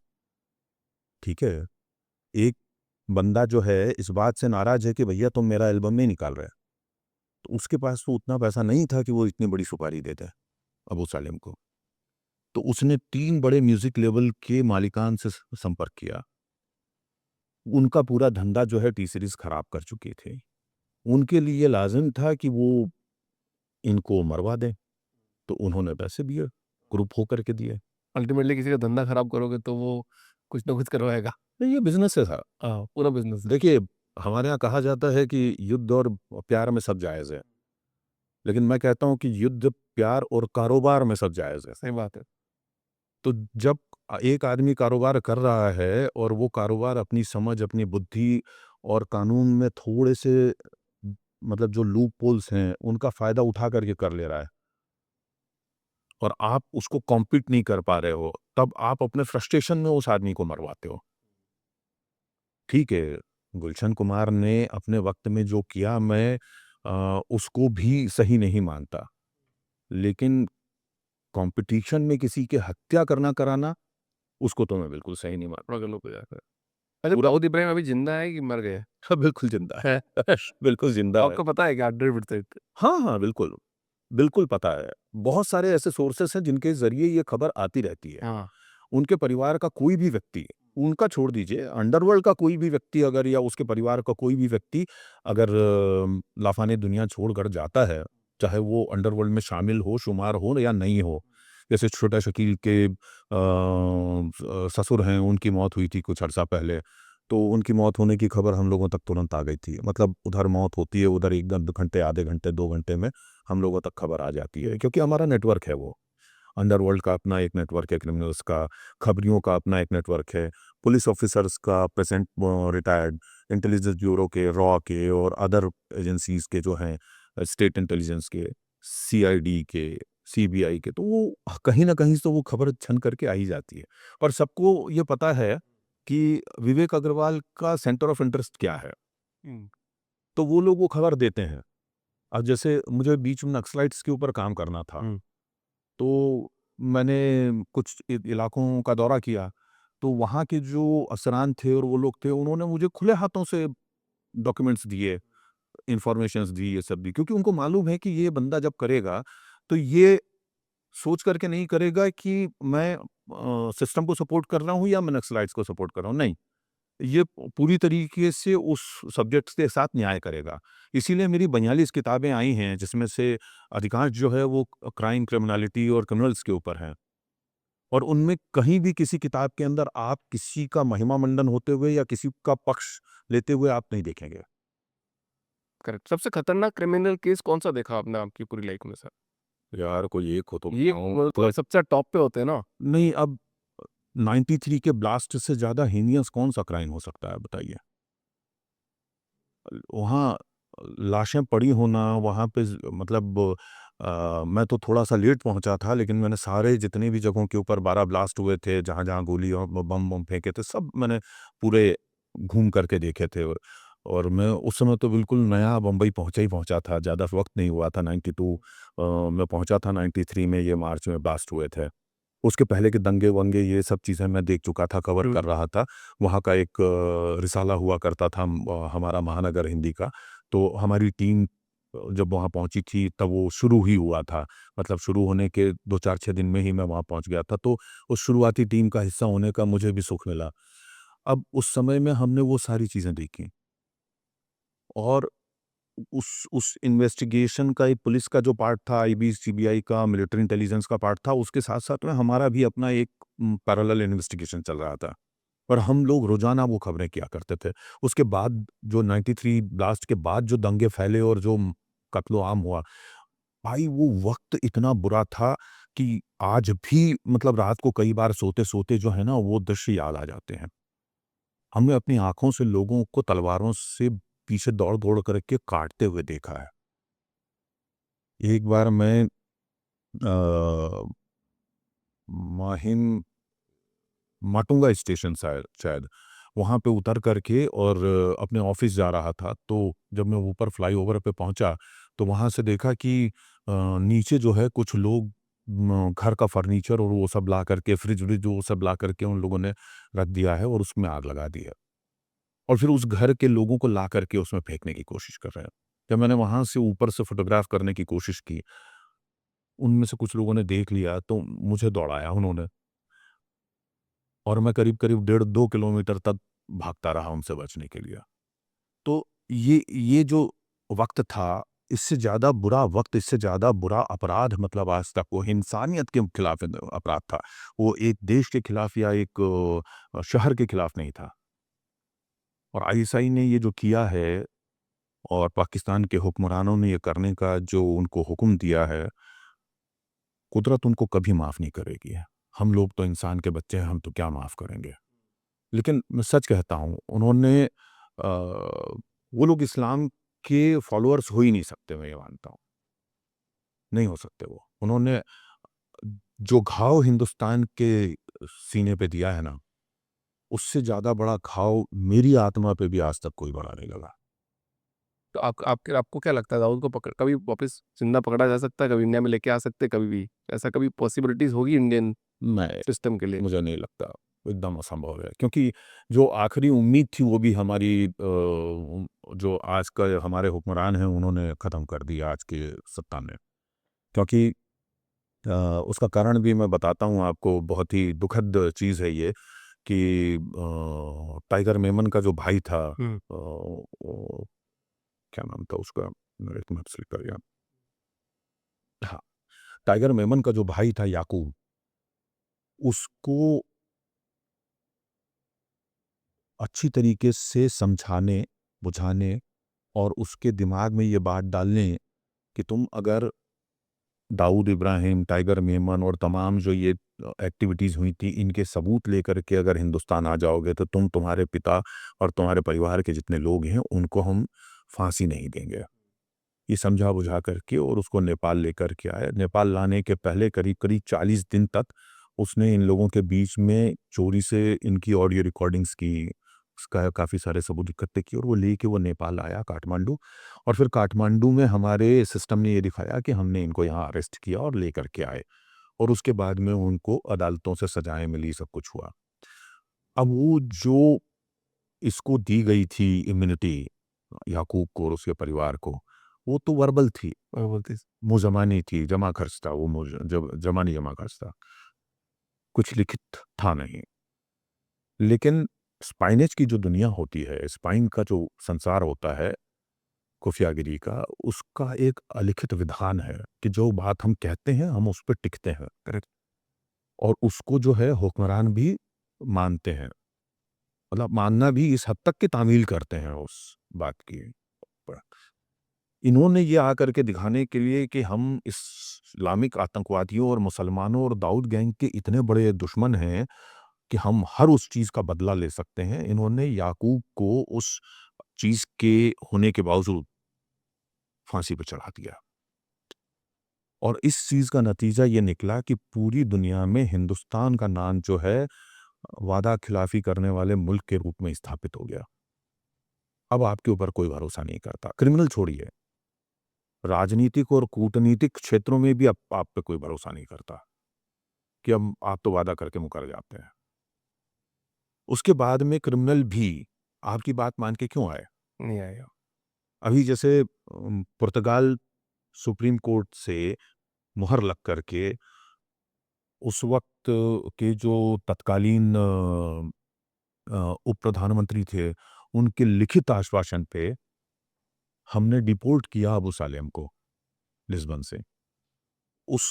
ठीक है? एक बंदा जो है इस बात से नाराज़ है कि भैया तुम मेरा एल्बम नहीं निकाल रहे, तो उसके पास तो उतना पैसा नहीं था कि वो इतनी बड़ी सुपारी दे दे, अबू सालेम को। तो उसने 3 बड़े म्यूज़िक लेबल के मालिकान से संपर्क किया। उनका पूरा धंधा जो है टी सीरीज़ खराब कर चुके थे। उनके लिए लाज़िम था कि वो इनको मरवा दें। तो उन्होंने पैसे दिए, ग्रुप होकर के दिए। अल्टीमेटली किसी का धंधा खराब करोगे तो वो कुछ ना कुछ करवाएगा। नहीं, ये बिज़नेस है साहब। हाँ, पूरा बिजनेस है। देखिए, हमारे यहाँ कहा जाता है कि युद्ध और प्यार में सब जायज़ है। लेकिन मैं कहता हूँ कि युद्ध, प्यार और कारोबार में सब जायज़ है। सही बात है। तो जब एक आदमी कारोबार कर रहा है और वो कारोबार अपनी समझ, अपनी बुद्धि और कानून में थोड़े से मतलब जो लूप होल्स हैं, उनका फ़ायदा उठा करके कर ले रहा है और आप उसको कॉम्पीट नहीं कर पा रहे हो, तब आप अपने फ्रस्ट्रेशन में उस आदमी को मरवाते हो। ठीक है, गुलशन कुमार ने अपने वक़्त में जो किया, मैं उसको भी सही नहीं मानता। लेकिन कॉम्पिटिशन में किसी की हत्या करना कराना, उसको तो मैं बिल्कुल सही नहीं मानता। थोड़ा गलत हो जाता है। अच्छा, पूरा दाऊद इब्राहिम अभी जिंदा है कि मर गए? हाँ, बिल्कुल ज़िंदा है। है। बिल्कुल ज़िंदा है। आपको पता है क्या 100%? हाँ, हाँ, बिल्कुल। बिल्कुल पता है। बहुत सारे ऐसे सोर्सेस हैं जिनके ज़रिए ये खबर आती रहती है। हाँ। उनके परिवार का कोई भी व्यक्ति उनका छोड़ दीजिए, अंडरवर्ल्ड का कोई भी व्यक्ति अगर या उसके परिवार का कोई भी व्यक्ति अगर लाफाने दुनिया छोड़कर जाता है, चाहे वो अंडरवर्ल्ड में शामिल हो, शुमार हो या नहीं हो। जैसे छोटा शकील के ससुर हैं, उनकी मौत हुई थी कुछ अर्सा पहले, तो उनकी मौत होने की खबर हम लोगों तक तुरंत आ गई थी। मतलब उधर मौत होती है, उधर 1 घंटे, आधे घंटे, 2 घंटे में हम लोगों तक खबर आ जाती है, क्योंकि हमारा नेटवर्क है वो। अंडरवर्ल्ड का अपना एक नेटवर्क है, क्रिमिनल्स का, खबरियों का अपना एक नेटवर्क है, पुलिस ऑफिसर्स का, प्रेजेंट रिटायर्ड इंटेलिजेंस ब्यूरो के, रॉ के और अदर एजेंसीज के जो हैं, स्टेट इंटेलिजेंस के, सीआईडी के, सीबीआई के, तो वो कहीं ना कहीं से वो खबर छन करके आ ही जाती है। और सबको ये पता है कि विवेक अग्रवाल का सेंटर ऑफ इंटरेस्ट क्या है, तो वो लोग वो खबर देते हैं। अब जैसे मुझे बीच में नक्सलाइट्स के ऊपर काम करना था, तो मैंने कुछ इलाकों का दौरा किया, तो वहाँ के जो अफसरान थे और वो लोग थे, उन्होंने मुझे खुले हाथों से डॉक्यूमेंट्स दिए, इन्फॉर्मेशंस दी, ये सब दी, क्योंकि उनको मालूम है कि ये बंदा जब करेगा, तो ये सोच करके नहीं करेगा कि मैं सिस्टम को सपोर्ट कर रहा हूँ या मैं नक्सलाइट्स को सपोर्ट कर रहा हूँ, नहीं। ये पूरी तरीके से उस सब्जेक्ट के साथ न्याय करेगा। इसीलिए मेरी 42 किताबें आई हैं, जिसमें से अधिकांश जो है वो क्राइम, क्रिमिनैलिटी और क्रिमिनल्स के ऊपर हैं। और उनमें कहीं भी किसी किताब के अंदर आप किसी का महिमा मंडन होते हुए या किसी का पक्ष लेते हुए आप नहीं देखेंगे। करेक्ट। सबसे खतरनाक क्रिमिनल केस कौन-सा देखा आपने आपकी पूरी लाइफ में सर? यार कोई एक हो तो ये बताऊँ, मतलब सबसे टॉप पे होते हैं ना? नहीं, अब 93 के ब्लास्ट से ज़्यादा हीनियस कौन-सा क्राइम हो सकता है बताइए? वहाँ लाशें पड़ी होना, वहाँ पे मतलब मैं तो थोड़ा-सा लेट पहुँचा था, लेकिन मैंने सारे जितने भी जगहों के ऊपर 12 ब्लास्ट हुए थे, जहाँ-जहाँ गोली और बम-वम फेंके थे, सब मैंने पूरे घूम करके देखे थे। और मैं उस समय तो बिल्कुल नया बम्बई पहुँचा ही पहुँचा था, ज़्यादा वक़्त नहीं हुआ था। 92 मैं पहुँचा था, 93 में ये मार्च में ब्लास्ट हुए थे। उसके पहले के दंगे-वंगे ये सब चीज़ें मैं देख चुका था, कवर कर रहा था। वहाँ का एक रिसाला हुआ करता था हमारा महानगर हिंदी का, तो हमारी टीम जब वहाँ पहुँची थी तब वो शुरू ही हुआ था। मतलब शुरू होने के 2, 4, 6 दिन में ही मैं वहाँ पहुँच गया था, तो उस शुरुआती टीम का हिस्सा होने का मुझे भी सुख मिला। अब उस समय में हमने वो सारी चीज़ें देखी और उस इन्वेस्टिगेशन का एक पुलिस का जो पार्ट था, आईबी, सीबीआई का, मिलिट्री इंटेलिजेंस का पार्ट था, उसके साथ-साथ में हमारा भी अपना एक पैरेलल इन्वेस्टिगेशन चल रहा था। और हम लोग रोज़ाना वो खबरें किया करते थे। उसके बाद जो 93 ब्लास्ट के बाद जो दंगे फैले और जो कत्लो-आम हुआ, भाई वो वक़्त इतना बुरा था कि आज भी मतलब रात को कई बार सोते-सोते जो है ना, वो दृश्य याद आ जाते हैं। हमने अपनी आँखों से लोगों को तलवारों से पीछे दौड़-दौड़ करके काटते हुए देखा है। एक बार मैं अ, माहिम माटुंगा स्टेशन शायद शायद, वहाँ पे उतर करके और अपने ऑफ़िस जा रहा था, तो जब मैं ऊपर फ्लाईओवर पे पहुँचा, तो वहाँ से देखा कि नीचे जो है कुछ लोग घर का फर्नीचर और वो सब ला करके फ्रिज-व्रिज वो सब ला करके उन लोगों ने रख दिया है और उसमें आग लगा दी है। और फिर उस घर के लोगों को ला करके उसमें फेंकने की कोशिश कर रहे हैं। जब मैंने वहाँ से ऊपर से फ़ोटोग्राफ करने की कोशिश की, उनमें से कुछ लोगों ने देख लिया तो मुझे दौड़ाया उन्होंने और मैं करीब-करीब 1.5-2 किलोमीटर तक भागता रहा उनसे बचने के लिए। तो ये जो वक़्त था, इससे ज़्यादा बुरा वक़्त, इससे ज़्यादा बुरा अपराध मतलब आज तक वो इंसानियत के खिलाफ अपराध था। वो एक देश के खिलाफ या एक शहर के खिलाफ नहीं था। और आईएसआई ने ये जो किया है और पाकिस्तान के हुक्मरानों ने ये करने का जो उनको हुक्म दिया है, कुदरत उनको कभी माफ़ नहीं करेगी। हम लोग तो इंसान के बच्चे हैं, हम तो क्या माफ़ करेंगे। लेकिन मैं सच कहता हूँ, उन्होंने वो लोग इस्लाम के फॉलोअर्स हो ही नहीं सकते, मैं ये मानता हूँ। नहीं हो सकते वो। उन्होंने जो घाव हिंदुस्तान के सीने पे दिया है ना, उससे ज़्यादा बड़ा घाव मेरी आत्मा पे भी आज तक कोई बड़ा नहीं लगा। तो आपको क्या लगता है दाऊद को पकड़ कभी वापस ज़िंदा पकड़ा जा सकता है? कभी इंडिया में लेके आ सकते हैं कभी भी? ऐसा कभी पॉसिबिलिटीज़ होगी इंडियन मैं सिस्टम के लिए? मुझे नहीं लगता, एकदम असंभव है। क्योंकि जो आखिरी उम्मीद थी वो भी हमारी जो आज का हमारे हुक्मरान हैं उन्होंने ख़त्म कर दी आज की सत्ता में। क्योंकि उसका कारण भी मैं बताता हूँ आपको, बहुत ही दुखद चीज़ है ये कि टाइगर मेमन का जो भाई था, क्या नाम था उसका, एक मिनट से कर यार, हाँ, टाइगर मेमन का जो भाई था याकूब, उसको अच्छी तरीके से समझाने, बुझाने और उसके दिमाग में ये बात डालने कि तुम अगर दाऊद इब्राहिम, टाइगर मेमन और तमाम जो ये एक्टिविटीज़ हुई थी, इनके सबूत लेकर के अगर हिंदुस्तान आ जाओगे तो तुम्हारे पिता और तुम्हारे परिवार के जितने लोग हैं उनको हम फांसी नहीं देंगे। ये समझा बुझा करके और उसको नेपाल लेकर के आए। नेपाल लाने के पहले करीब करीब 40 दिन तक उसने इन लोगों के बीच में चोरी से इनकी ऑडियो रिकॉर्डिंग्स की, उसका काफ़ी सारे सबूत इकट्ठे किए और वो लेके वो नेपाल आया, काठमांडू। और फिर काठमांडू में हमारे सिस्टम ने ये दिखाया कि हमने इनको यहाँ अरेस्ट किया और लेकर के आए और उसके बाद में उनको अदालतों से सजाएं मिली, सब कुछ हुआ। अब वो जो इसको दी गई थी इम्यूनिटी, याकूब को और उसके परिवार को, वो तो वर्बल थी, और बोलते मुँह ज़बानी थी, जमा खर्च था, वो मुँह ज़बानी जमा खर्च था, कुछ लिखित था नहीं। लेकिन स्पाइनेज की जो दुनिया होती है, स्पाइन का जो संसार होता है, खुफियागिरी का, उसका एक अलिखित विधान है कि जो बात हम कहते हैं, हम उस पे टिकते हैं। करेक्ट। और उसको जो है हुक्मरान भी मानते हैं, मतलब मानना भी इस हद तक कि तामील करते हैं उस बात की। इन्होंने ये आकर के दिखाने के लिए कि हम इस्लामिक आतंकवादियों और मुसलमानों और दाऊद गैंग के इतने बड़े दुश्मन हैं कि हम हर उस चीज़ का बदला ले सकते हैं, इन्होंने याकूब को उस चीज़ के होने के बावजूद फांसी पे चढ़ा दिया। और इस चीज़ का नतीजा ये निकला कि पूरी दुनिया में हिंदुस्तान का नाम जो है वादा खिलाफी करने वाले मुल्क के रूप में स्थापित हो गया। अब आपके ऊपर कोई भरोसा नहीं करता। क्रिमिनल छोड़िए, राजनीतिक और कूटनीतिक क्षेत्रों में भी अब आप पे कोई भरोसा नहीं करता कि अब आप तो वादा करके मुकर जाते हैं। उसके बाद में क्रिमिनल भी आपकी बात मान के क्यों आए? नहीं आएगा। अभी जैसे पुर्तगाल सुप्रीम कोर्ट से मुहर लग करके उस वक्त के जो तत्कालीन उप प्रधानमंत्री थे, उनके लिखित आश्वासन पे हमने डिपोर्ट किया अबू सालेम को लिस्बन से। उस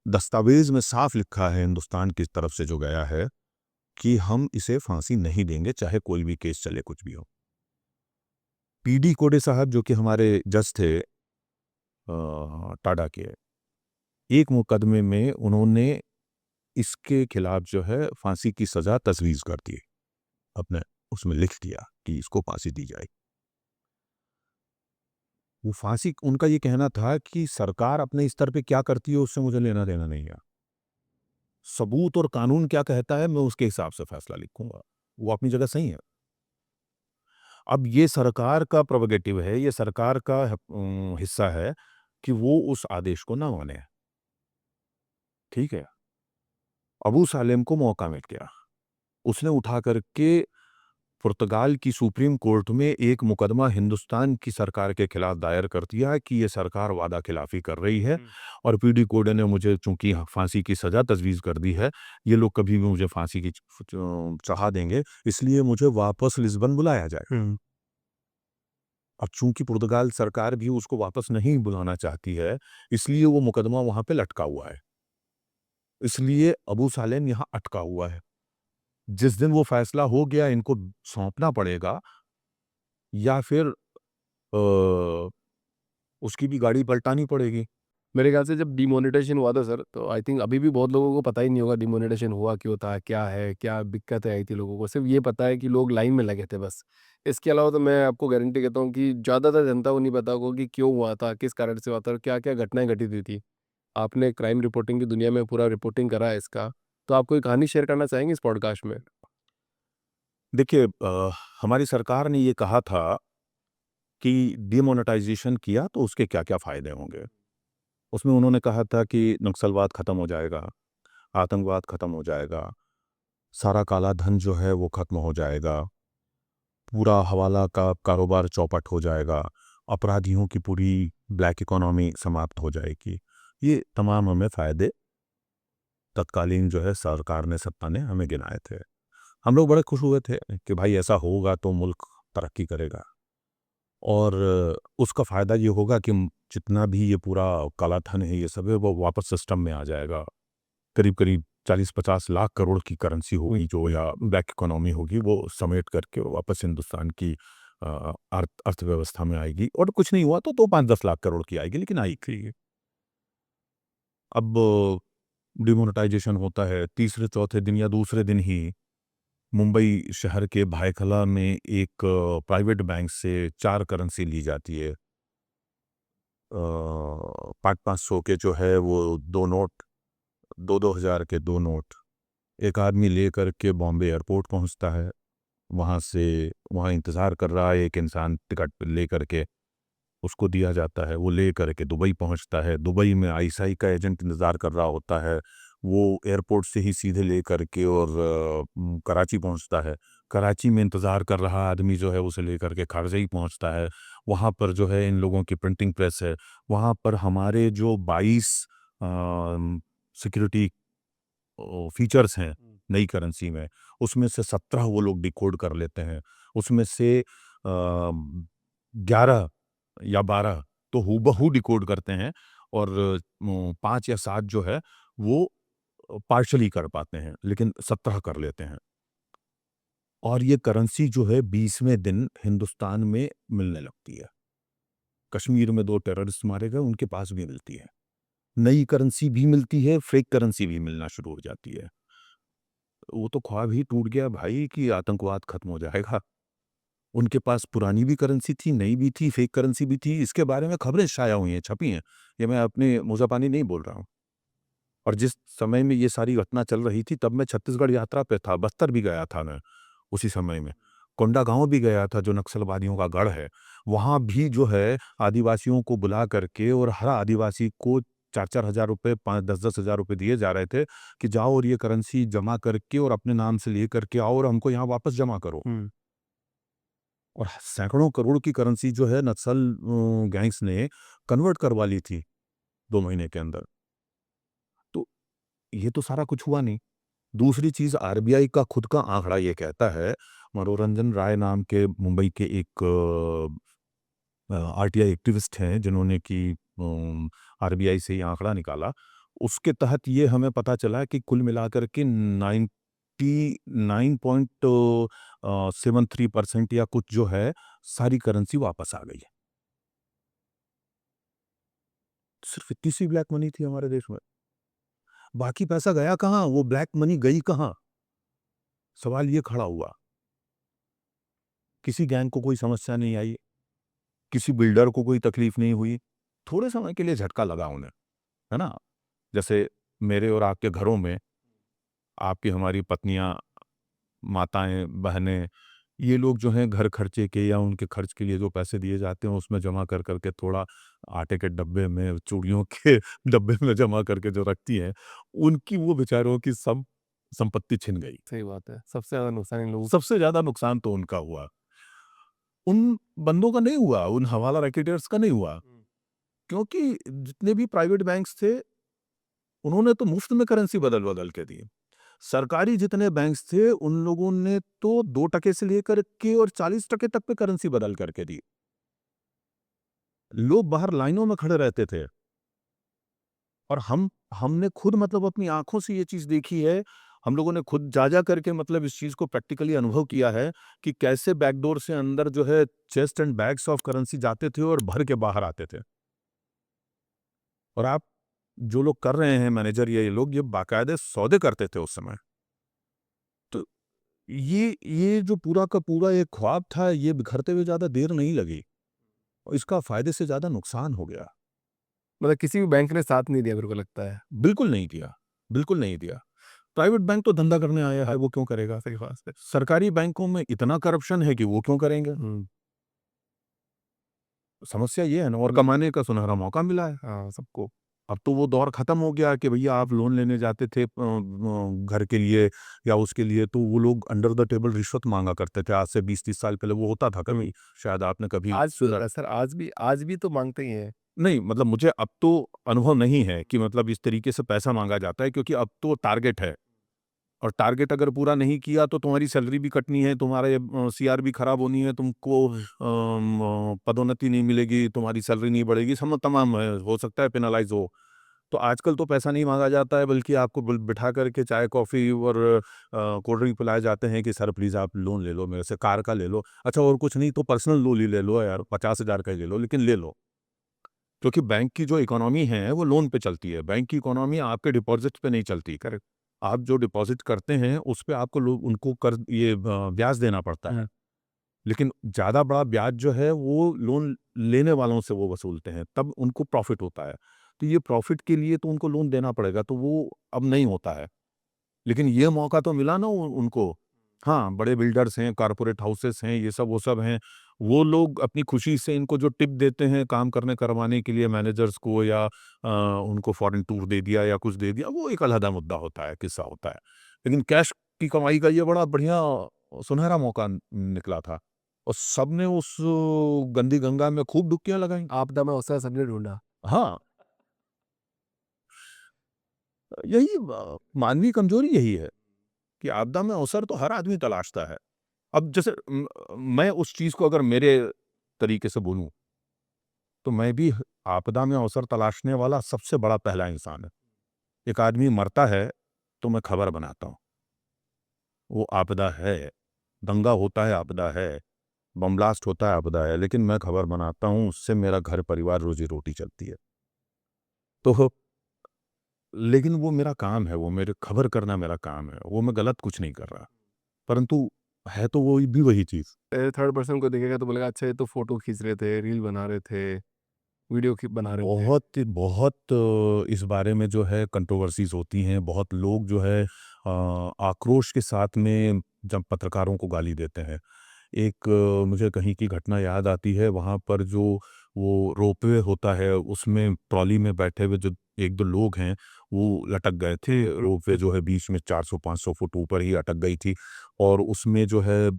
दस्तावेज में साफ लिखा है हिंदुस्तान की तरफ से जो गया है कि हम इसे फांसी नहीं देंगे, चाहे कोई भी केस चले, कुछ भी हो। पीडी कोडे साहब जो कि हमारे जज थे टाडा के, एक मुकदमे में उन्होंने इसके खिलाफ जो है फांसी की सजा तजवीज़ कर दी, अपने उसमें लिख दिया कि इसको फांसी दी जाए। वो फांसी, उनका ये कहना था कि सरकार अपने स्तर पे क्या करती है उससे मुझे लेना देना नहीं है, सबूत और कानून क्या कहता है मैं उसके हिसाब से फैसला लिखूंगा। वो अपनी जगह सही है। अब ये सरकार का प्रोवेगेटिव है, ये सरकार का हिस्सा है कि वो उस आदेश को ना माने। ठीक है, अबू सालेम को मौका मिल गया, उसने उठा करके पुर्तगाल की सुप्रीम कोर्ट में एक मुकदमा हिंदुस्तान की सरकार के खिलाफ दायर कर दिया कि ये सरकार वादा खिलाफी कर रही है और पीडी कोडे ने मुझे चूंकि फांसी की सजा तजवीज़ कर दी है, ये लोग कभी भी मुझे फांसी की चढ़ा देंगे, इसलिए मुझे वापस लिस्बन बुलाया जाए। अब चूंकि पुर्तगाल सरकार भी उसको वापस नहीं बुलाना चाहती है, इसलिए वो मुकदमा वहां पे लटका हुआ है, इसलिए अबू सालेम यहाँ अटका हुआ है। जिस दिन वो फैसला हो गया इनको सौंपना पड़ेगा या फिर उसकी भी गाड़ी पलटानी पड़ेगी। मेरे ख्याल से जब डिमोनेटाइजेशन हुआ था सर, तो आई थिंक अभी भी बहुत लोगों को पता ही नहीं होगा डिमोनेटाइजेशन हुआ क्यों था, क्या है, क्या दिक्कतें आई थी लोगों को। सिर्फ ये पता है कि लोग लाइन में लगे थे बस। इसके अलावा तो मैं आपको गारंटी देता हूँ कि ज़्यादातर जनता को नहीं पता होगा कि क्यों हुआ था, किस कारण से हुआ था और क्या-क्या घटनाएँ घटित हुई थी। आपने क्राइम रिपोर्टिंग की दुनिया में पूरा रिपोर्टिंग करा है इसका, तो आप कोई कहानी शेयर करना चाहेंगे इस पॉडकास्ट में? देखिए, हमारी सरकार ने ये कहा था कि डिमोनेटाइजेशन किया तो उसके क्या-क्या फ़ायदे होंगे। उसमें उन्होंने कहा था कि नक्सलवाद ख़त्म हो जाएगा, आतंकवाद ख़त्म हो जाएगा, सारा काला धन जो है वो ख़त्म हो जाएगा, पूरा हवाला का कारोबार चौपट हो जाएगा, अपराधियों की पूरी ब्लैक इकोनॉमी समाप्त हो जाएगी। ये तमाम हमें फ़ायदे तत्कालीन जो है सरकार ने, सत्ता ने हमें गिनाए थे। हम लोग बड़े खुश हुए थे कि भाई ऐसा होगा तो मुल्क तरक्की करेगा और उसका फ़ायदा ये होगा कि जितना भी ये पूरा काला धन है ये सब है वो वापस सिस्टम में आ जाएगा। करीब-करीब 40-50 लाख करोड़ की करेंसी होगी जो या बैक इकोनॉमी होगी वो समेट करके वापस हिंदुस्तान की अर्थव्यवस्था में आएगी और कुछ नहीं हुआ तो 5-10 लाख करोड़ की आएगी लेकिन आएगी। अब डिमोनेटाइजेशन होता है तीसरे चौथे दिन या दूसरे दिन ही मुंबई शहर के भायखला में एक प्राइवेट बैंक से 4 करेंसी ली जाती है। 500-500 के जो है वो 2 नोट, 2-2 हज़ार के 2 नोट एक आदमी लेकर के बॉम्बे एयरपोर्ट पहुंचता है। वहाँ से वहाँ इंतज़ार कर रहा है एक इंसान टिकट लेकर के, उसको दिया जाता है, वो ले करके दुबई पहुंचता है। दुबई में आईएसआई का एजेंट इंतज़ार कर रहा होता है, वो एयरपोर्ट से ही सीधे ले करके और कराची पहुंचता है। कराची में इंतज़ार कर रहा आदमी जो है उसे लेकर के खारजाई पहुंचता है। वहाँ पर जो है इन लोगों की प्रिंटिंग प्रेस है। वहाँ पर हमारे जो 22 सिक्योरिटी फीचर्स हैं नई करेंसी में, उसमें से 17 वो लोग डिकोड कर लेते हैं। उसमें से 11 या 12 तो हूबहू डिकोड करते हैं और 5 या 7 जो है वो पार्शियली कर पाते हैं, लेकिन 17 कर लेते हैं। और ये करेंसी जो है 20वें दिन हिंदुस्तान में मिलने लगती है। कश्मीर में 2 टेररिस्ट मारे गए, उनके पास भी मिलती है। नई करेंसी भी मिलती है, फेक करेंसी भी मिलना शुरू हो जाती है। वो तो ख्वाब ही टूट गया भाई कि आतंकवाद खत्म हो जाएगा। उनके पास पुरानी भी करेंसी थी, नई भी थी, फेक करेंसी भी थी। इसके बारे में खबरें शाया हुई हैं, छपी हैं। ये मैं अपने मुज़ापानी नहीं बोल रहा हूँ। और जिस समय में ये सारी घटना चल रही थी तब मैं छत्तीसगढ़ यात्रा पे था, बस्तर भी गया था मैं उसी समय में। कोंडागाँव भी गया था जो नक्सलवादियों का गढ़ है। वहाँ भी जो है आदिवासियों को बुला करके और हर आदिवासी को 4-4 हज़ार रुपए, 5-10-10 हज़ार रुपए दिए जा रहे थे कि जाओ और ये करेंसी जमा करके और अपने नाम से ले करके आओ और हमको यहाँ वापस जमा करो। और सैकड़ों करोड़ की करेंसी जो है नक्सल गैंग्स ने कन्वर्ट करवा ली थी 2 महीने के अंदर। तो ये तो सारा कुछ हुआ नहीं। दूसरी चीज़ आरबीआई का खुद का आंकड़ा ये कहता है, मनोरंजन राय नाम के मुंबई के एक आरटीआई एक्टिविस्ट हैं जिन्होंने कि आरबीआई से ये आंकड़ा निकाला। उसके तहत ये हमें पता चला कि कुल मिलाकर के 99.73% या कुछ जो है सारी करेंसी वापस आ गई है। सिर्फ इतनी सी ब्लैक मनी थी हमारे देश में। बाकी पैसा गया कहाँ? वो ब्लैक मनी गई कहाँ? सवाल ये खड़ा हुआ। किसी गैंग को कोई समस्या नहीं आई, किसी बिल्डर को कोई तकलीफ नहीं हुई। थोड़े समय के लिए झटका लगा उन्हें, है ना? जैसे मेरे और आपके घरों में आपकी हमारी पत्नियाँ, माताएँ, बहनें, ये लोग जो हैं घर खर्चे के या उनके खर्च के लिए जो पैसे दिए जाते हैं उसमें जमा कर के थोड़ा आटे के डब्बे में, चूड़ियों के डब्बे में जमा करके जो रखती हैं, उनकी वो बेचारों की सब संपत्ति छिन गई। सही बात है। सबसे ज़्यादा नुकसान इन लोगों सबसे ज़्यादा नुकसान तो उनका हुआ। उन बंदों का नहीं हुआ, उन हवाला रैकेटर्स का नहीं हुआ, क्योंकि जितने भी प्राइवेट बैंक्स थे, उन्होंने तो मुफ्त में करेंसी बदल-बदल के दी। सरकारी जितने बैंक्स थे, उन लोगों ने तो 2% से लेकर के और 40% तक पे करेंसी बदल करके दी। लोग बाहर लाइनों में खड़े रहते थे और हमने खुद मतलब अपनी आँखों से ये चीज़ देखी है। हम लोगों ने खुद जा करके मतलब इस चीज़ को प्रैक्टिकली अनुभव किया है कि कैसे बैकडोर से अंदर जो है chest and bags of currency जाते थे और भर के बाहर आते थे। और आप जो लोग कर रहे हैं मैनेजर या ये लोग ये बाकायदे सौदे करते थे उस समय। तो ये जो पूरा का पूरा एक ख्वाब था ये बिखरते हुए ज़्यादा देर नहीं लगी और इसका फ़ायदे से ज़्यादा नुकसान हो गया। मतलब किसी भी बैंक ने साथ नहीं दिया मेरे को लगता है। बिल्कुल नहीं दिया, बिल्कुल नहीं दिया। प्राइवेट बैंक तो धंधा करने आया है, वो क्यों करेगा? सही बात है। सरकारी बैंकों में इतना करप्शन है कि वो क्यों करेंगे? समस्या ये है ना और कमाने का सुनहरा मौका मिला है। हाँ, सबको। अब तो वो दौर खत्म हो गया कि भैया आप लोन लेने जाते थे घर के लिए या उसके लिए तो वो लोग अंडर द टेबल रिश्वत माँगा करते थे। आज से 20-30 साल पहले वो होता था कभी, शायद आपने कभी आज सुना सर आज भी तो माँगते ही हैं। नहीं मतलब मुझे अब तो अनुभव नहीं है कि मतलब इस तरीके से पैसा माँगा जाता है क्योंकि अब तो टारगेट है। और टारगेट अगर पूरा नहीं किया तो तुम्हारी सैलरी भी कटनी है, तुम्हारे सीआर भी खराब होनी है, तुमको पदोन्नति नहीं मिलेगी, तुम्हारी सैलरी नहीं बढ़ेगी, सब तमाम हो सकता है पेनलाइज हो। तो आजकल तो पैसा नहीं मांगा जाता है, बल्कि आपको बिठा करके चाय कॉफ़ी और कोल्ड ड्रिंक पिलाए जाते हैं कि सर प्लीज़ आप लोन ले लो मेरे से, कार का ले लो, अच्छा और कुछ नहीं तो पर्सनल लोन ही ले लो यार, 50,000 का ही ले लो, लेकिन ले लो। क्योंकि बैंक की जो इकोनॉमी है वो लोन पे चलती है, बैंक की इकोनॉमी आपके डिपॉजिट पे नहीं चलती। करेक्ट। आप जो डिपॉजिट करते हैं उस पे आपको लोग उनको ब्याज देना पड़ता है, लेकिन ज़्यादा बड़ा ब्याज जो है वो लोन लेने वालों से वो वसूलते हैं, तब उनको प्रॉफिट होता है। तो ये प्रॉफिट के लिए तो उनको लोन देना पड़ेगा, तो वो अब नहीं होता है। लेकिन ये मौका तो मिला ना उनको। हाँ, बड़े बिल्डर्स हैं, कॉर्पोरेट हाउसेस हैं, ये सब वो सब हैं। वो लोग अपनी खुशी से इनको जो टिप देते हैं काम करवाने के लिए मैनेजर्स को, या उनको फॉरेन टूर दे दिया या कुछ दे दिया, वो एक अलग मुद्दा होता है, किस्सा होता है। लेकिन कैश की कमाई का ये बड़ा बढ़िया सुनहरा मौका निकला था, और सबने उस गंदी गंगा में खूब डुबकियाँ लगाईं। आपदा में अवसर सबने ढूँढा। हाँ, यही मानवीय कमज़ोरी यही है कि आपदा में अवसर तो हर आदमी तलाशता है। अब जैसे मैं उस चीज़ को अगर मेरे तरीके से बोलूँ, तो मैं भी आपदा में अवसर तलाशने वाला सबसे बड़ा पहला इंसान है। एक आदमी मरता है, तो मैं खबर बनाता हूँ। वो आपदा है, दंगा होता है आपदा है, बम ब्लास्ट होता है आपदा है, लेकिन मैं खबर बनाता हूँ, उससे मेरा घर परिवार रोज़ी-रोटी चलती है। तो लेकिन वो मेरा काम है, वो मेरे खबर करना मेरा काम है, वो मैं गलत कुछ नहीं कर रहा। परंतु है तो वो भी वही चीज़। थर्ड पर्सन को देखेगा तो बोलेगा अच्छा ये तो फ़ोटो खींच रहे थे, रील बना रहे थे, वीडियो क्लिप बना रहे थे। बहुत बहुत इस बारे में जो है कंट्रोवर्सीज़ होती हैं, बहुत लोग जो है आक्रोश के साथ में जब पत्रकारों को गाली देते हैं। एक मुझे कहीं की घटना याद आती है, वहाँ पर जो वो रोपवे होता है, उसमें ट्रॉली में बैठे हुए जो 1-2 लोग हैं, वो लटक गए थे। रोपवे जो है बीच में 400-500 फुट ऊपर ही अटक गई थी, और उसमें जो है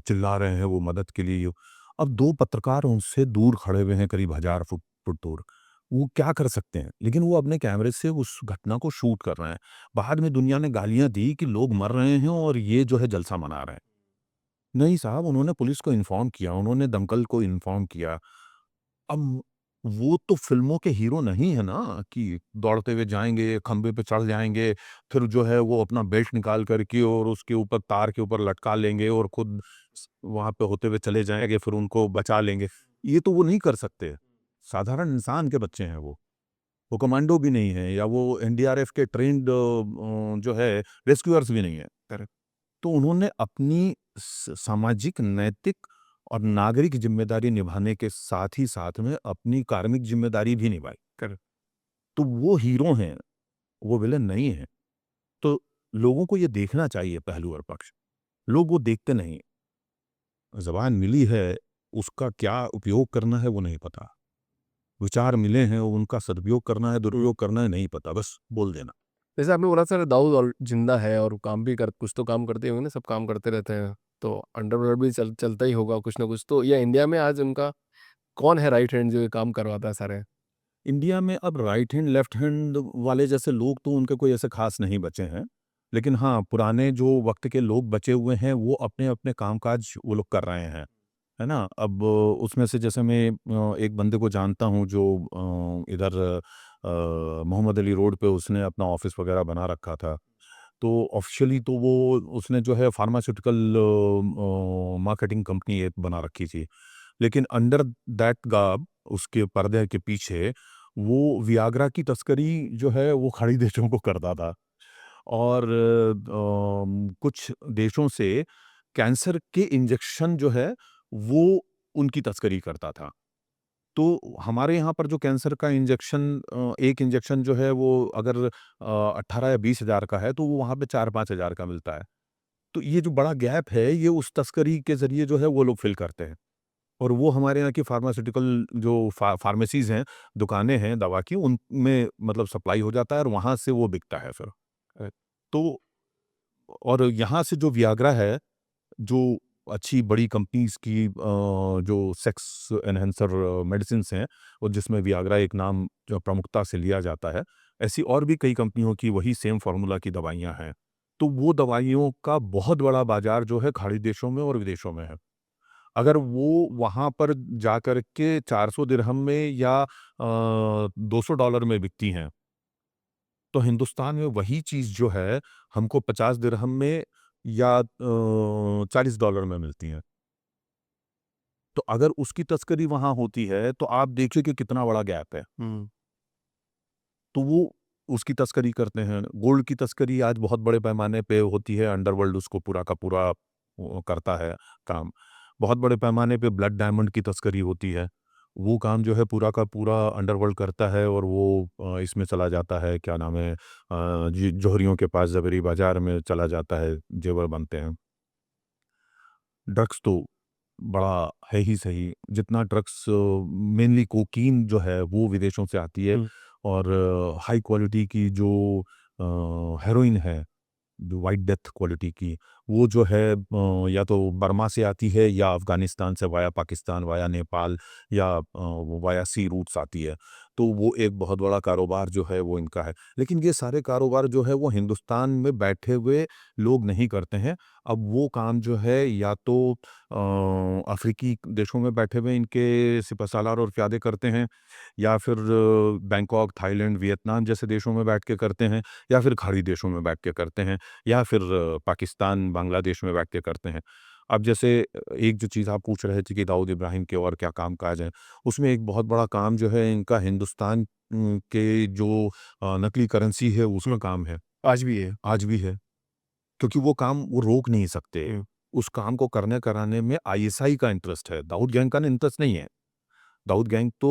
चिल्ला रहे हैं वो मदद के लिए। अब 2 पत्रकार उनसे दूर खड़े हुए हैं, करीब 1000 फुट दूर। वो क्या कर सकते हैं? लेकिन वो अपने कैमरे से उस घटना को शूट कर रहे हैं। बाद में दुनिया ने गालियाँ दी कि लोग मर रहे हैं और ये जो है जलसा मना रहे हैं। नहीं साहब, उन्होंने पुलिस को इन्फॉर्म किया, उन्होंने दमकल को इन्फॉर्म किया। अब वो तो फ़िल्मों के हीरो नहीं है ना कि दौड़ते हुए जाएँगे, खंभे पे चढ़ जाएँगे, फिर जो है वो अपना बेल्ट निकाल कर के और उसके ऊपर तार के ऊपर लटका लेंगे और खुद वहाँ पे होते हुए चले जाएँगे, फिर उनको बचा लेंगे। ये तो वो नहीं कर सकते। साधारण इंसान के बच्चे हैं वो। वो कमांडो भी नहीं है, या वो एनडीआरएफ के ट्रेन्ड जो है रेस्क्यूअर्स भी नहीं है। करेक्ट। तो उन्होंने अपनी सामाजिक, नैतिक और नागरिक ज़िम्मेदारी निभाने के साथ ही साथ में अपनी कार्मिक ज़िम्मेदारी भी निभाई। करेक्ट। तो वो हीरो हैं, वो विलेन नहीं हैं। तो लोगों को ये देखना चाहिए पहलू और पक्ष। लोग वो देखते नहीं। ज़बान मिली है, उसका क्या उपयोग करना है वो नहीं पता। विचार मिले हैं, उनका सदुपयोग करना है, दुरुपयोग करना है नहीं पता, बस बोल देना। जैसे आपने बोला सर दाऊद और जिंदा है और काम भी कर कुछ तो काम करते होंगे ना, सब काम करते रहते हैं। तो अंडरवर्ल्ड भी चलता ही होगा कुछ ना कुछ तो। या इंडिया में आज उनका कौन है राइट हैंड जो ये काम करवाता है सारे? इंडिया में अब राइट हैंड, लेफ्ट हैंड वाले जैसे लोग तो उनके कोई ऐसे खास नहीं बचे हैं। लेकिन हाँ, पुराने जो वक़्त के लोग बचे हुए हैं, वो अपने-अपने कामकाज वो लोग कर रहे हैं। है ना? अब उसमें से जैसे मैं एक बंदे को जानता हूँ जो इधर मोहम्मद अली रोड पे उसने अपना ऑफ़िस वग़ैरह बना रखा था। तो ऑफ़िशियली तो वो उसने जो है फ़ार्मास्यूटिकल मार्केटिंग कंपनी एक बना रखी थी। लेकिन अंडर दैट गार्ब, उसके पर्दे के पीछे, वो वियाग्रा की तस्करी जो है वो खाड़ी देशों को करता था। और कुछ देशों से कैंसर के इंजेक्शन जो है वो उनकी तस्करी करता था। तो हमारे यहाँ पर जो कैंसर का इंजेक्शन एक इंजेक्शन जो है वो अगर 18 या 20 हज़ार का है, तो वो वहाँ पे 4-5 हज़ार का मिलता है। तो ये जो बड़ा गैप है, ये उस तस्करी के ज़रिए जो है वो लोग फ़िल करते हैं। और वो हमारे यहाँ की फार्मास्यूटिकल जो फार्मेसीज़ हैं, दुकानें हैं दवा की, उनमें मतलब सप्लाई हो जाता है और वहाँ से वो बिकता है फिर। तो और यहाँ से जो वियाग्रा है, जो अच्छी बड़ी कंपनीज़ की जो सेक्स एनहांसर मेडिसिन्स हैं, और जिसमें वियाग्रा एक नाम जो प्रमुखता से लिया जाता है, ऐसी और भी कई कंपनियों की वही सेम फ़ॉर्मूला की दवाइयाँ हैं। तो वो दवाइयों का बहुत बड़ा बाज़ार जो है खाड़ी देशों में और विदेशों में है। अगर वो वहाँ पर जाकर के 400 दिरहम में या $200 में बिकती हैं, तो हिंदुस्तान में वही चीज़ जो है हमको 50 दिरहम में या $40 में मिलती हैं। तो अगर उसकी तस्करी वहाँ होती है, तो आप देखिए कि कितना बड़ा गैप है। हुँ। तो वो उसकी तस्करी करते हैं। गोल्ड की तस्करी आज बहुत बड़े पैमाने पे होती है, अंडरवर्ल्ड उसको पूरा का पूरा वो करता है काम। बहुत बड़े पैमाने पे ब्लड डायमंड की तस्करी होती है। वो काम जो है पूरा का पूरा अंडरवर्ल्ड करता है और वो इसमें चला जाता है, क्या नाम है जी जौहरियों के पास ज़वेरी बाज़ार में चला जाता है, जेवर बनते हैं। ड्रग्स तो बड़ा है ही सही, जितना ड्रग्स मेनली कोकीन जो है वो विदेशों से आती है हुँ। और हाई क्वालिटी की जो हेरोइन है, जो व्हाइट डेथ क्वालिटी की, वो जो है या तो बर्मा से आती है या अफ़गानिस्तान से वाया पाकिस्तान, वाया नेपाल या वाया सी रूट्स आती है। तो वो एक बहुत बड़ा कारोबार जो है वो इनका है। लेकिन ये सारे कारोबार जो है वो हिंदुस्तान में बैठे हुए लोग नहीं करते हैं। अब वो काम जो है या तो अफ़्रीकी देशों में बैठे हुए इनके सिपहसालार और फ़यादे करते हैं या फिर बैंकॉक, थाईलैंड, वियतनाम जैसे देशों में बैठ के करते हैं या फिर खाड़ी देशों में बैठ के करते हैं या फिर पाकिस्तान, बांग्लादेश में बैठ के करते हैं। अब जैसे एक जो चीज़ आप पूछ रहे थे कि दाऊद इब्राहिम के और क्या काम-काज हैं, उसमें एक बहुत बड़ा काम जो है इनका हिंदुस्तान के जो नकली करेंसी है उसमें काम है, आज भी है। आज भी है। क्योंकि वो काम वो रोक नहीं सकते। हुँ। उस काम को करने कराने में आईएसआई का इंटरेस्ट है, दाऊद गैंग का इंटरेस्ट नहीं है। दाऊद गैंग तो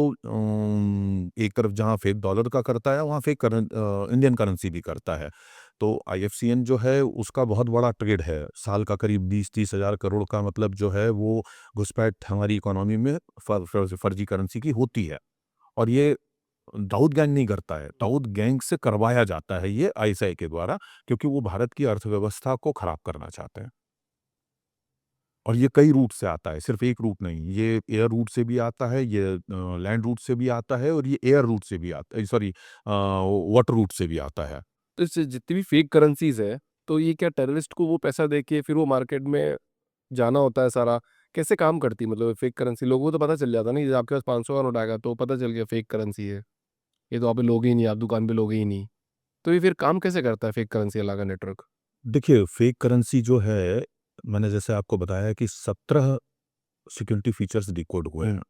एक तरफ जहाँ फेक डॉलर का करता है, वहाँ फेक इंडियन करेंसी भी करता है। तो आईएफसीएन जो है, उसका बहुत बड़ा ट्रेड है। साल का करीब 20-30 हज़ार करोड़ का मतलब जो है, वो घुसपैठ हमारी इकोनॉमी में फर्जी करेंसी की होती है। और ये दाऊद गैंग नहीं करता है, दाऊद गैंग से करवाया जाता है ये आईएसआई के द्वारा, क्योंकि वो भारत की अर्थव्यवस्था को खराब करना चाहते हैं। और ये कई रूट से आता है, सिर्फ़ एक रूट नहीं। ये एयर रूट से भी आता है, ये लैंड रूट से भी आता है और ये एयर रूट से भी आता है, सॉरी वाटर रूट से भी आता है। तो इससे जितनी भी फेक करेंसीज़ है, तो ये क्या टेररिस्ट को वो पैसा देके फिर वो मार्केट में जाना होता है सारा, कैसे काम करती है मतलब फेक करेंसी? लोगों को तो पता चल जाता है ना, जैसे आपके पास 500 का नोट आएगा तो पता चल गया फेक करेंसी है। ये तो वहाँ पे लोगे ही नहीं, आप दुकान पे लोगे ही नहीं। तो ये फिर काम कैसे करता है फेक करेंसी वाला का नेटवर्क? देखिए, फेक करेंसी जो है, मैंने जैसे आपको बताया कि 17 सिक्योरिटी फीचर्स डिकोड हुए हुँ। हैं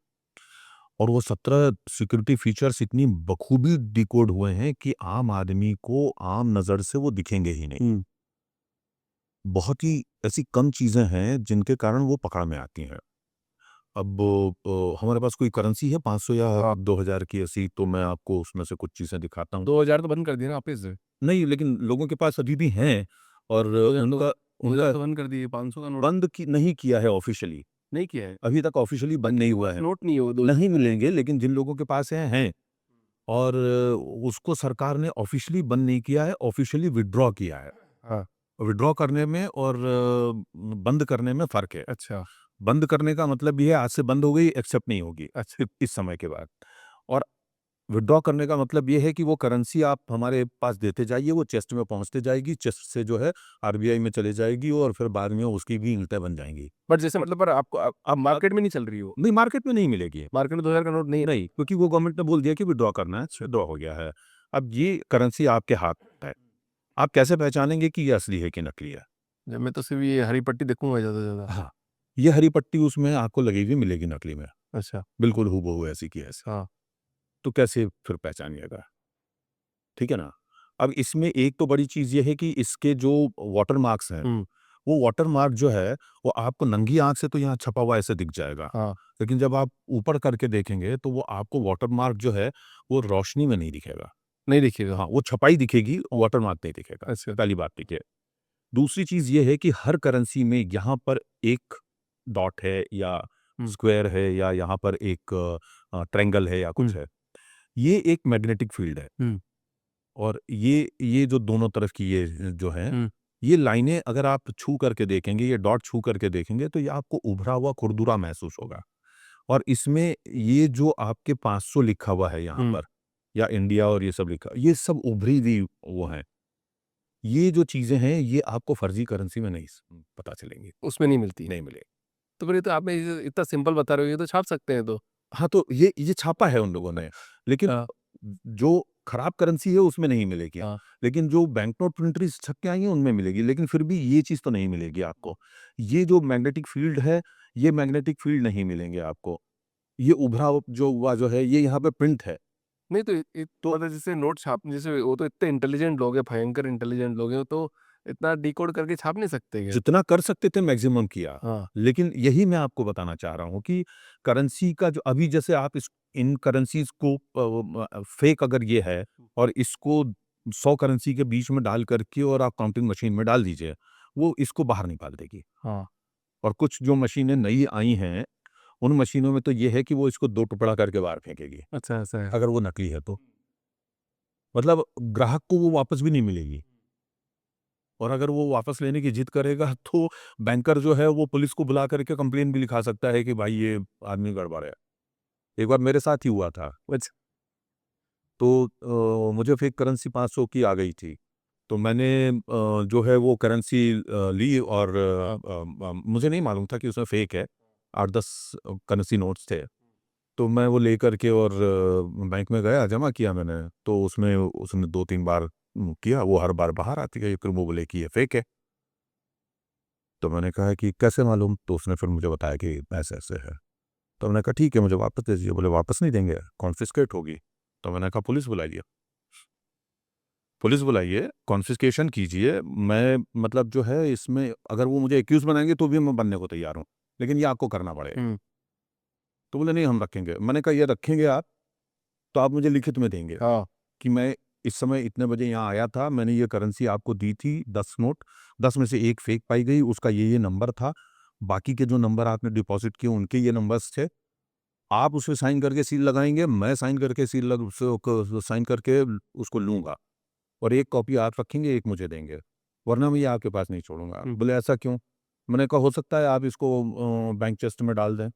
और वो 17 सिक्योरिटी फीचर्स इतनी बखूबी डिकोड हुए हैं कि आम आदमी को आम नज़र से वो दिखेंगे ही नहीं। हुँ। बहुत ही ऐसी कम चीज़ें हैं जिनके कारण वो पकड़ में आती हैं। अब हमारे पास कोई करेंसी है 500 या 2000 की ऐसी, तो मैं आपको उसमें से कुछ चीज़ें दिखाता हूँ। 2000 तो बंद कर दिया ना वापिस से। नहीं, लेकिन लोगों के पास अभी भी हैं और 2000 तो उनका 2000 उनका तो बंद कर दिए, 500 का नोट बंद की नहीं किया है ऑफ़िशियली। नहीं किया है। अभी तक ऑफ़िशियली बंद नहीं हुआ है। नोट नहीं है वो दो नहीं मिलेंगे, लेकिन जिन लोगों के पास हैं और उसको सरकार ने ऑफ़िशियली बंद नहीं किया है, ऑफ़िशियली विथड्रॉ किया है। हाँ, विथड्रॉ करने में और बंद करने में फ़र्क है। अच्छा, बंद करने का मतलब ये है आज से बंद हो गई, एक्सेप्ट नहीं होगी अच्छा। इस समय के बाद। और विथड्रॉ करने का मतलब ये है कि वो करेंसी आप हमारे पास देते जाइए, वो चेस्ट में पहुँचते जाएगी, चेस्ट से जो है आरबीआई में चले जाएगी और फिर बाद में उसकी भी ईंटें बन जाएँगी। बट जैसे मतलब पर आपको अब मार्केट में नहीं चल रही वो? नहीं, मार्केट में नहीं मिलेगी। मार्केट में 2000 का नोट नहीं है? नहीं, क्योंकि वो गवर्नमेंट ने बोल दिया कि विथड्रॉ करना है, विथड्रॉ हो गया है। अब ये करेंसी आपके हाथ में है। आप कैसे पहचानेंगे कि ये असली है कि नकली है? जब मैं तो सिर्फ़ ये हरी पट्टी देखूँगा ज़्यादा से ज़्यादा। हाँ, ये हरी पट्टी उसमें आपको लगी हुई मिलेगी नकली में, अच्छा, बिल्कुल हूबहू ऐसी की ऐसी। हाँ। तो कैसे फिर पहचानिएगा? ठीक है ना? अब इसमें एक तो बड़ी चीज़ ये है कि इसके जो वाटर मार्क्स हैं, हुँ, वो वाटर मार्क जो है, वो आपको नंगी आँख से तो यहाँ छपा हुआ ऐसे दिख जाएगा। हाँ, लेकिन जब आप ऊपर करके देखेंगे, तो वो आपको वाटर मार्क जो है, वो रोशनी में नहीं दिखेगा। नहीं दिखेगा। हाँ, वो छपाई दिखेगी, वाटर मार्क नहीं दिखेगा, अच्छा, पहली बात ठीक है। दूसरी चीज़ ये है कि हर करेंसी में यहाँ पर एक डॉट है या हुँ, स्क्वायर है या यहाँ पर एक ट्रायंगल है या हुँ, कुछ है। ये एक मैग्नेटिक फ़ील्ड है हुँ, और ये जो दोनों तरफ की ये जो हैं, हुँ, ये लाइनें अगर आप छू करके देखेंगे, ये डॉट छू करके देखेंगे, तो ये आपको उभरा हुआ खुरदुरा महसूस होगा। और इसमें ये जो आपके 500 लिखा हुआ है यहाँ हुँ, पर या इंडिया और ये सब लिखा, ये सब उभरी हुई वो हैं। ये जो चीज़ें हैं ये आपको फर्जी करेंसी में नहीं पता चलेंगी, उसमें नहीं मिलती। नहीं मिलेगी। तो फिर ये तो आपने ये इतना सिंपल बता रहे हो, ये तो छाप सकते हैं तो। हाँ, तो ये छापा है उन लोगों ने, लेकिन हाँ, जो खराब करेंसी है उसमें नहीं मिलेगी। हाँ। लेकिन जो बैंक नोट प्रिंटरीज़ छप के आई हैं उनमें मिलेगी, लेकिन फिर भी ये चीज़ तो नहीं मिलेगी आपको। ये जो मैग्नेटिक फ़ील्ड है, ये मैग्नेटिक फ़ील्ड नहीं मिलेंगे आपको। ये उभरा जो हुआ जो है ये यहाँ पे प्रिंट है। नहीं तो मतलब जैसे नोट छाप, जैसे वो तो इतने इंटेलिजेंट लोग हैं, भयंकर इंटेलिजेंट लोग हैं, तो इतना डिकोड करके छाप नहीं सकते क्या? जितना कर सकते थे मैक्सिमम किया। हाँ, लेकिन यही मैं आपको बताना चाह रहा हूँ कि करेंसी का जो अभी जैसे आप इस इन करेंसीज़ को फेक अगर ये है और इसको 100 करेंसी के बीच में डाल करके और आप काउंटिंग मशीन में डाल दीजिए, वो इसको बाहर निकाल देगी। हाँ। और कुछ जो मशीनें नई आई हैं, उन मशीनों में तो ये है कि वो इसको 2 टुकड़ा करके बाहर फेंकेगी, अच्छा ऐसा है। अगर वो नकली है तो। मतलब ग्राहक को वो वापस भी नहीं मिलेगी। और अगर वो वापस लेने की जिद करेगा तो बैंकर जो है वो पुलिस को बुला करके कंप्लेन भी लिखा सकता है कि भाई ये आदमी गड़बड़ है। एक बार मेरे साथ ही हुआ था। अच्छा। तो मुझे फेक करेंसी 500 की आ गई थी। तो मैंने जो है वो करेंसी ली और मुझे नहीं मालूम था कि उसमें फेक है। 8-10 करेंसी नोट्स थे। तो मैं वो लेकर के और बैंक में गया, जमा किया मैंने। तो उसमें उसने 2-3 बार किया, वो हर बार बाहर आती गई, फिर वो बोले कि ये फेक है। तो मैंने कहा कि कैसे मालूम? तो उसने फिर मुझे बताया कि ऐसे-ऐसे है। तो मैंने कहा ठीक है मुझे वापस दे दीजिए। बोले वापस नहीं देंगे, कॉन्फिस्केट होगी। तो मैंने कहा पुलिस बुलाइए। पुलिस बुलाइए, कॉन्फिस्केशन कीजिए। मैं मतलब जो है इसमें अगर वो मुझे एक्यूज़ बनाएँगे तो भी मैं बनने को तैयार हूँ। लेकिन ये आपको करना पड़ेगा। हुँ। तो बोले नहीं हम रखेंगे। मैंने कहा ये रखेंगे आप, तो आप मुझे लिखित में देंगे हाँ। कि मैं इस समय इतने बजे यहाँ आया था, मैंने ये करेंसी आपको दी थी 10 नोट, 10 में से 1 फेक पाई गई, उसका ये नंबर था। बाकी के जो नंबर आपने डिपॉज़िट किए उनके ये नंबर्स थे। आप उसपे साइन करके सील लगाएँगे, मैं साइन करके सील लग उसको क साइन करके उसको लूँगा और 1 कॉपी आप रखेंगे, 1 मुझे देंगे, वरना मैं ये आपके पास नहीं छोड़ूँगा। हुँ। बोले ऐसा क्यों? मैंने कहा हो सकता है आप इसको बैंक चेस्ट में डाल दें।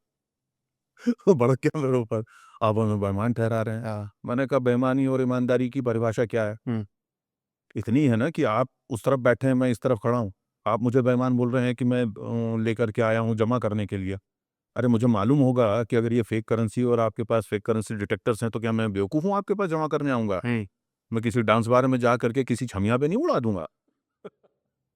वो भड़क गया मेरे ऊपर, आप हमें बेईमान ठहरा रहे हैं। हाँ। मैंने कहा बेईमानी और ईमानदारी की परिभाषा क्या है? हुँ। इतनी है ना कि आप उस तरफ बैठे हैं, मैं इस तरफ खड़ा हूँ। आप मुझे बेईमान बोल रहे हैं कि मैं लेकर के आया हूँ जमा करने के लिए। अरे मुझे मालूम होगा कि अगर ये फेक करेंसी और आपके पास फेक करेंसी डिटेक्टर्स हैं, तो क्या मैं बेवकूफ़ हूँ आपके पास जमा करने आऊँगा? हुँ। मैं किसी डांस बार में जा करके किसी छमिया पे नहीं उड़ा दूँगा।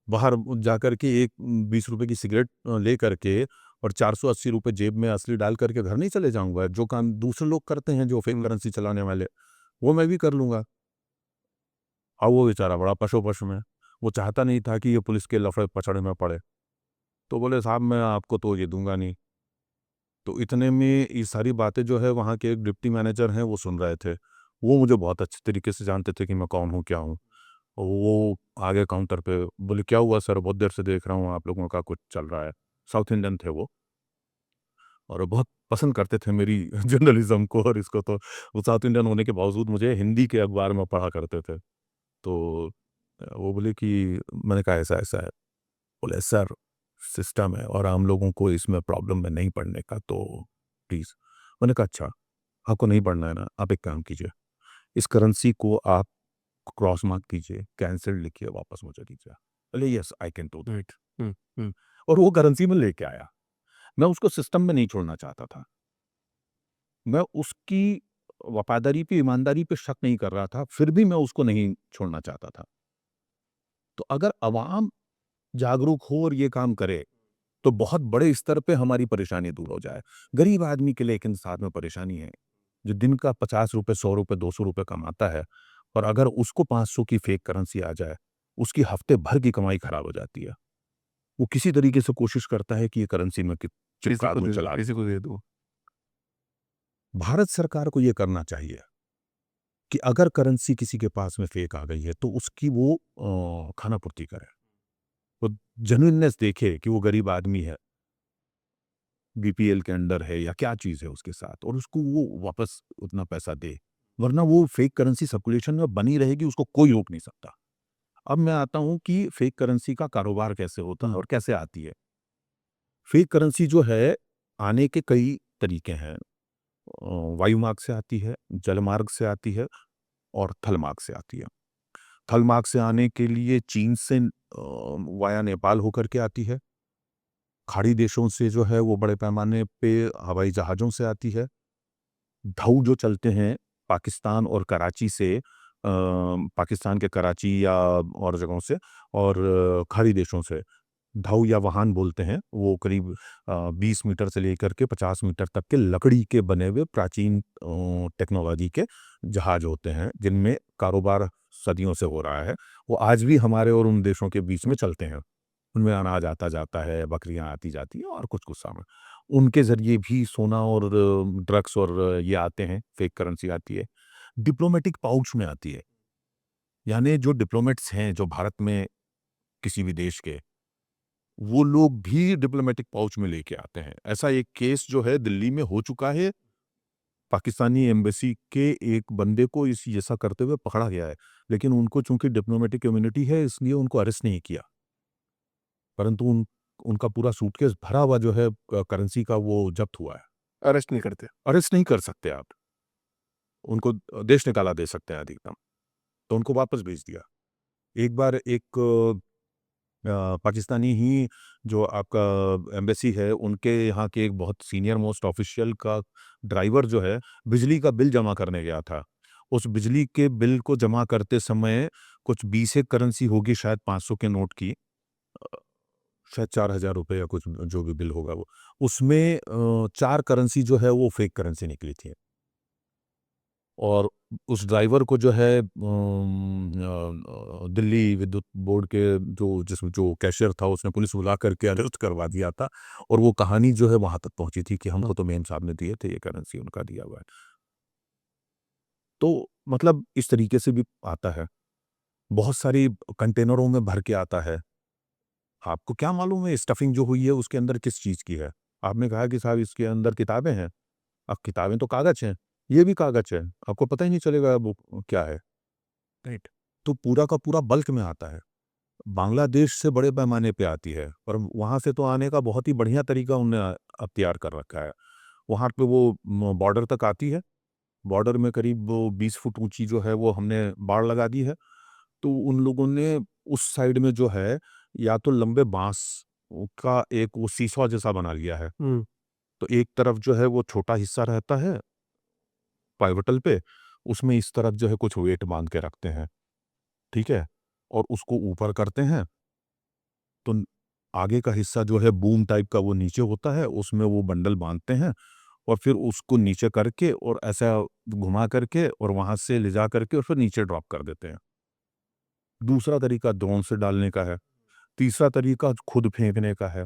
बाहर जाकर के एक ₹20 की सिगरेट ले करके और ₹480 जेब में असली डाल करके घर नहीं चले जाऊँगा। जो काम दूसरे लोग करते हैं, जो फेक हुँ। करेंसी चलाने वाले, वो मैं भी कर लूँगा। और वो बेचारा बड़ा पशो-पश में। वो चाहता नहीं था कि ये पुलिस के लफड़े-पचड़े में पड़े। तो बोले साहब मैं आपको तो ये दूँगा नहीं। तो इतने में ये सारी बातें जो है वहाँ के एक डिप्टी मैनेजर हैं वो सुन रहे थे। वो मुझे बहुत अच्छे तरीके से जानते थे कि मैं कौन हूँ, क्या हूँ। वो आ गए काउंटर पे, बोले क्या हुआ सर? बहुत देर से देख रहा हूँ आप लोगों का कुछ चल रहा है। साउथ इंडियन थे वो और वो बहुत पसंद करते थे मेरी जर्नलिज़्म को और इसको तो। वो साउथ इंडियन होने के बावजूद मुझे हिंदी के अखबार में पढ़ा करते थे। तो वो बोले कि मैंने कहा ऐसा-ऐसा है। बोले सर सिस्टम है और आम लोगों को इसमें प्रॉब्लम में नहीं पड़ने का तो प्लीज़। मैंने कहा अच्छा, आपको नहीं पढ़ना है ना, आप एक काम कीजिए, इस करेंसी को आप क्रॉस मार्क कीजिए, कैंसेल्ड लिखिए, वापस मुझे दीजिए। बोले yes I can do that. हुँ। हुँ। और वो करेंसी मैं लेके आया। मैं उसको सिस्टम में नहीं छोड़ना चाहता था। मैं उसकी वफ़ादारी पे, ईमानदारी पे शक नहीं कर रहा था, फिर भी मैं उसको नहीं छोड़ना चाहता था। तो अगर अवाम जागरूक हो और ये काम करे, तो बहुत बड़े स्तर पे हमारी परेशानी दूर हो जाए। गरीब आदमी के लिए लेकिन साथ में परेशानी है, जो दिन का ₹50, ₹100, ₹200 कमाता है और अगर उसको 500 की फेक करेंसी आ जाए, उसकी हफ्ते भर की कमाई खराब हो जाती है। वो किसी तरीके से कोशिश करता है कि ये करेंसी मैं किसी चिपका को दूँ, दे दो, चला दूँ। किसी को दे दो। भारत सरकार को ये करना चाहिए कि अगर करेंसी किसी के पास में फेक आ गई है, तो उसकी वो खाना-पूर्ति करे। वो जेन्युइननेस देखे कि वो गरीब आदमी है, बीपीएल के अंडर है या क्या चीज़ है उसके साथ और उसको वो वापस उतना पैसा दे। वरना वो फेक करेंसी सर्कुलेशन में बनी रहेगी, उसको कोई रोक नहीं सकता। अब मैं आता हूँ कि फेक करेंसी का कारोबार कैसे होता है और कैसे आती है। फेक करेंसी जो है, आने के कई तरीके हैं। वायु मार्ग से आती है, जल मार्ग से आती है और थल मार्ग से आती है। थल मार्ग से आने के लिए चीन से वाया नेपाल होकर के आती है। खाड़ी देशों से जो है वो बड़े पैमाने पे हवाई जहाज़ों से आती है। ढाऊ जो चलते हैं पाकिस्तान और कराची से, पाकिस्तान के कराची या और जगहों से, और खाड़ी देशों से ढाऊ या वाहन बोलते हैं, वो करीब 20 मीटर से लेकर के 50 मीटर तक के लकड़ी के बने हुए प्राचीन टेक्नोलॉजी के जहाज होते हैं, जिनमें कारोबार सदियों से हो रहा है। वो आज भी हमारे और उन देशों के बीच में चलते हैं। उनमें अनाज आता जाता है, बकरियां आती जाती हैं और कुछ सामान। उनके ज़रिए भी सोना और ड्रग्स और ये आते हैं, फेक करेंसी आती है। डिप्लोमेटिक पाउच में आती है। यानी जो डिप्लोमेट्स हैं, जो भारत में किसी भी देश के, वो लोग भी डिप्लोमेटिक पाउच में लेके आते हैं। ऐसा एक केस जो है दिल्ली में हो चुका है, पाकिस्तानी एम्बेसी के एक बंदे को इस ऐसा करते हुए पकड़ा गया है, लेकिन उनको चूंकि डिप्लोमेटिक इम्यूनिटी है इसलिए उनको अरेस्ट नहीं किया, परंतु उनका पूरा सूटकेस भरा हुआ जो है करेंसी का वो जब्त हुआ है। अरेस्ट नहीं करते। अरेस्ट नहीं कर सकते आप, उनको देश निकाला दे सकते हैं अधिकतम, तो उनको वापस भेज दिया। एक बार एक पाकिस्तानी ही जो आपका एम्बेसी है, उनके यहाँ के एक बहुत सीनियर मोस्ट ऑफिशियल का ड्राइवर जो है, बिजली का बिल जमा करने गया था। उस बिजली के बिल को जमा करते समय कुछ 20 एक करेंसी होगी, शायद 500 के नोट की, शायद 4000 रुपये या कुछ जो भी बिल होगा वो, उसमें 4 करेंसी जो है वो फेक करेंसी निकली थी। और उस ड्राइवर को जो है दिल्ली विद्युत बोर्ड के जो कैशियर था, उसने पुलिस बुला करके अरेस्ट करवा दिया था, और वो कहानी जो है वहां तक पहुंची थी कि हमको तो मेम साहब ने दिए थे, ये करेंसी उनका दिया हुआ है। तो मतलब इस तरीके से भी आता है, बहुत सारी कंटेनरों में भर के आता है। आपको क्या मालूम है स्टफिंग जो हुई है उसके अंदर किस चीज की है? आपने कहा कि साहब इसके अंदर किताबें हैं। अब किताबें तो कागज हैं, ये भी कागज है, आपको पता ही नहीं चलेगा वो क्या है। राइट। तो पूरा का पूरा बल्क में आता है, बांग्लादेश से बड़े पैमाने पे आती है, और वहां से तो आने का बहुत ही बढ़िया तरीका उन्होंने अख्तियार कर रखा है। वहां पे वो बॉर्डर तक आती है, बॉर्डर में करीब वो 20 फुट ऊंची जो है वो हमने बाड़ लगा दी है। तो उन लोगों ने उस साइड में जो है या तो लंबे बांस का एक वो सीसॉ जैसा बना लिया है। तो एक तरफ जो है वो छोटा हिस्सा रहता है पाइवटल पे, उसमें इस तरफ जो है कुछ वेट बांध के रखते हैं, ठीक है, और उसको ऊपर करते हैं। तो आगे का हिस्सा जो है बूम टाइप का वो नीचे होता है, उसमें वो बंडल बांधते हैं, और फिर उसको नीचे करके और ऐसा घुमा करके और वहां से ले जा करके और फिर नीचे ड्रॉप कर देते हैं। दूसरा तरीका ड्रोन से डालने का है। तीसरा तरीका खुद फेंकने का है।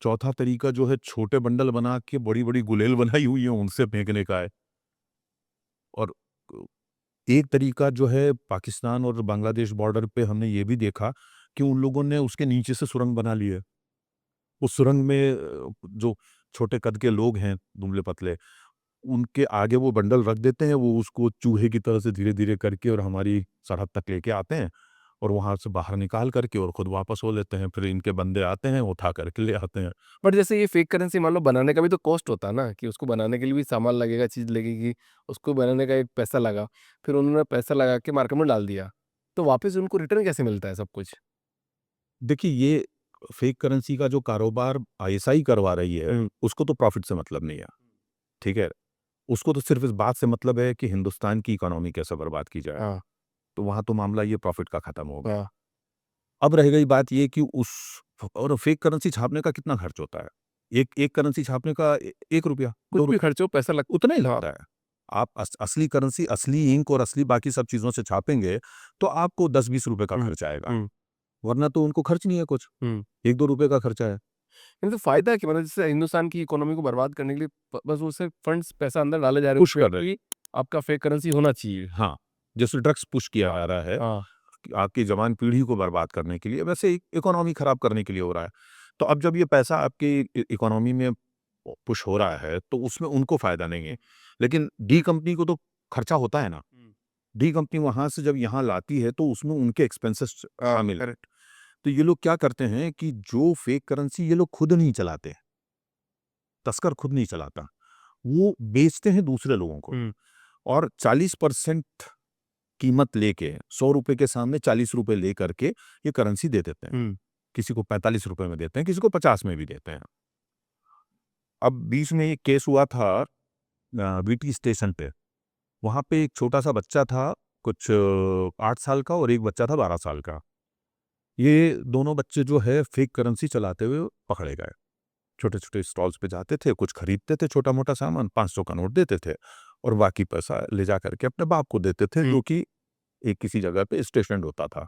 चौथा तरीका जो है छोटे बंडल बना के बड़ी बड़ी गुलेल बनाई हुई है उनसे फेंकने का है। और एक तरीका जो है पाकिस्तान और बांग्लादेश बॉर्डर पे हमने ये भी देखा कि उन लोगों ने उसके नीचे से सुरंग बना ली है। उस सुरंग में जो छोटे कद के लोग हैं, दुबले पतले, उनके आगे वो बंडल रख देते हैं, वो उसको चूहे की तरह से धीरे-धीरे करके और हमारी सरहद तक लेके आते हैं, और वहाँ से बाहर निकाल करके और खुद वापस हो लेते हैं। फिर इनके बंदे आते हैं, उठा करके ले आते हैं। बट जैसे ये फेक करेंसी मान लो बनाने का भी तो कॉस्ट होता है ना, कि उसको बनाने के लिए भी सामान लगेगा, चीज़ लगेगी, उसको बनाने का एक पैसा लगा, फिर उन्होंने पैसा लगा के मार्केट में डाल दिया, तो वापस उनको रिटर्न कैसे मिलता है सब कुछ? देखिए, ये फेक करेंसी का जो कारोबार आईएसआई करवा रही है, उसको तो प्रॉफ़िट से मतलब नहीं है, ठीक है? उसको तो सिर्फ़ इस बात से मतलब है कि हिंदुस्तान की इकोनॉमी कैसे बर्बाद की जाए। हाँ, तो वहाँ तो मामला ये प्रॉफ़िट का ख़त्म हो गया। हाँ। अब रह गई बात ये कि उस और फेक करेंसी छापने का कितना खर्च होता है? एक एक करेंसी छापने का ₹1, कुछ भी ₹2 खर्च हो पैसा लग उतना ही हाँ, लगता है। आप असली करेंसी, असली इंक और असली बाकी सब चीज़ों से छापेंगे, तो आपको ₹10-20 का हुँ, खर्च आएगा, हुँ, वरना तो उनको खर्च नहीं है कुछ, हुँ। ₹1-2 का खर्चा है। इनसे फ़ायदा है कि मतलब जैसे हिंदुस्तान की इकोनॉमी को बर्बाद करने के लिए बस उससे फंड्स पैसा अंदर डाले जा रहे पुश हो कर रहे हैं। कि आपका फेक करेंसी होना चाहिए। हाँ, जैसे ड्रग्स पुश किया जा रहा है, हाँ, कि आपकी जवान पीढ़ी को बर्बाद करने के लिए, वैसे इकोनॉमी खराब करने के लिए हो रहा है। तो अब जब ये पैसा आपकी इकोनॉमी में पुश हो रहा है, तो उसमें उनको फ़ायदा नहीं है। लेकिन डी कंपनी को तो खर्चा होता है ना। डी कंपनी वहाँ से जब यहाँ लाती है, तो उसमें उनके एक्सपेंसेस शामिल हैं। करेक्ट। तो ये लोग क्या करते हैं कि जो फेक करेंसी ये लोग खुद नहीं चलाते, तस्कर खुद नहीं चलाता, वो बेचते हैं दूसरे लोगों को, हुँ, और 40% कीमत लेके 100 रुपए के सामने 40 रुपए ले करके ये करेंसी दे देते हैं। किसी को 45 रुपए में देते हैं, किसी को 50 में भी देते हैं। अब बीच में एक केस हुआ था बीटी स्टेशन पे। वहाँ पे एक छोटा-सा बच्चा था, कुछ 8 साल का, और एक बच्चा था 12 साल का। ये दोनों बच्चे जो है फेक करेंसी चलाते हुए पकड़े गए। छोटे-छोटे स्टॉल्स पे जाते थे, कुछ खरीदते थे छोटा-मोटा सामान, 500 का नोट देते थे और बाकी पैसा ले जा करके अपने बाप को देते थे, जो कि एक किसी जगह पे स्टेशन्ड होता था,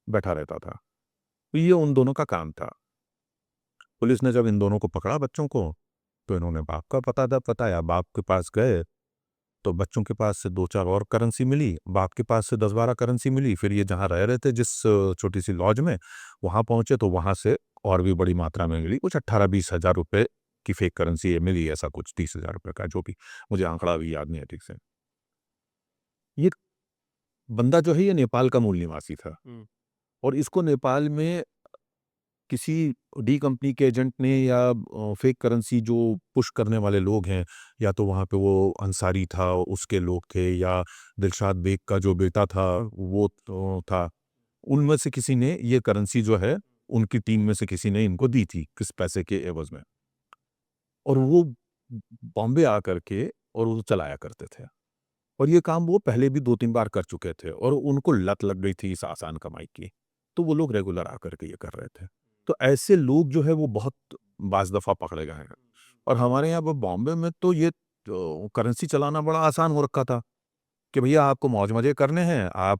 बैठा रहता था। तो ये उन दोनों का काम था। पुलिस ने जब इन दोनों को पकड़ा बच्चों को, तो इन्होंने बाप का बताया। बाप के पास गए तो बच्चों के पास से 2-4 और करेंसी मिली, बाप के पास से 10-12 करेंसी मिली। फिर ये जहाँ रह रहे थे जिस छोटी-सी लॉज में, वहाँ पहुँचे तो वहाँ से और भी बड़ी मात्रा में मिली। कुछ 18-20 हज़ार रुपए की फेक करेंसी ये मिली, ऐसा कुछ 30 हज़ार रुपए का, जो भी, मुझे आंकड़ा अभी याद नहीं है ठीक से। ये बंदा जो है ये नेपाल का मूल निवासी था और इसको नेपाल में किसी डी कंपनी के एजेंट ने या फेक करेंसी जो पुश करने वाले लोग हैं, या तो वहाँ पे वो अंसारी था, उसके लोग थे, या दिलशाद बेग का जो बेटा था वो तो था, उनमें से किसी ने ये करेंसी जो है, उनकी टीम में से किसी ने इनको दी थी किस पैसे के एवज में, और वो बॉम्बे आकर के और वो चलाया करते थे। और ये काम वो पहले भी 2-3 बार कर चुके थे और उनको लत लग गई थी इस आसान कमाई की, तो वो लोग रेगुलर आकर के ये कर रहे थे। तो ऐसे लोग जो है वो बहुत बाज़ दफ़ा पकड़े गए हैं। और हमारे यहाँ पे बॉम्बे में तो ये करेंसी चलाना बड़ा आसान हो रखा था कि भैया आपको मौज-मज़े करने हैं, आप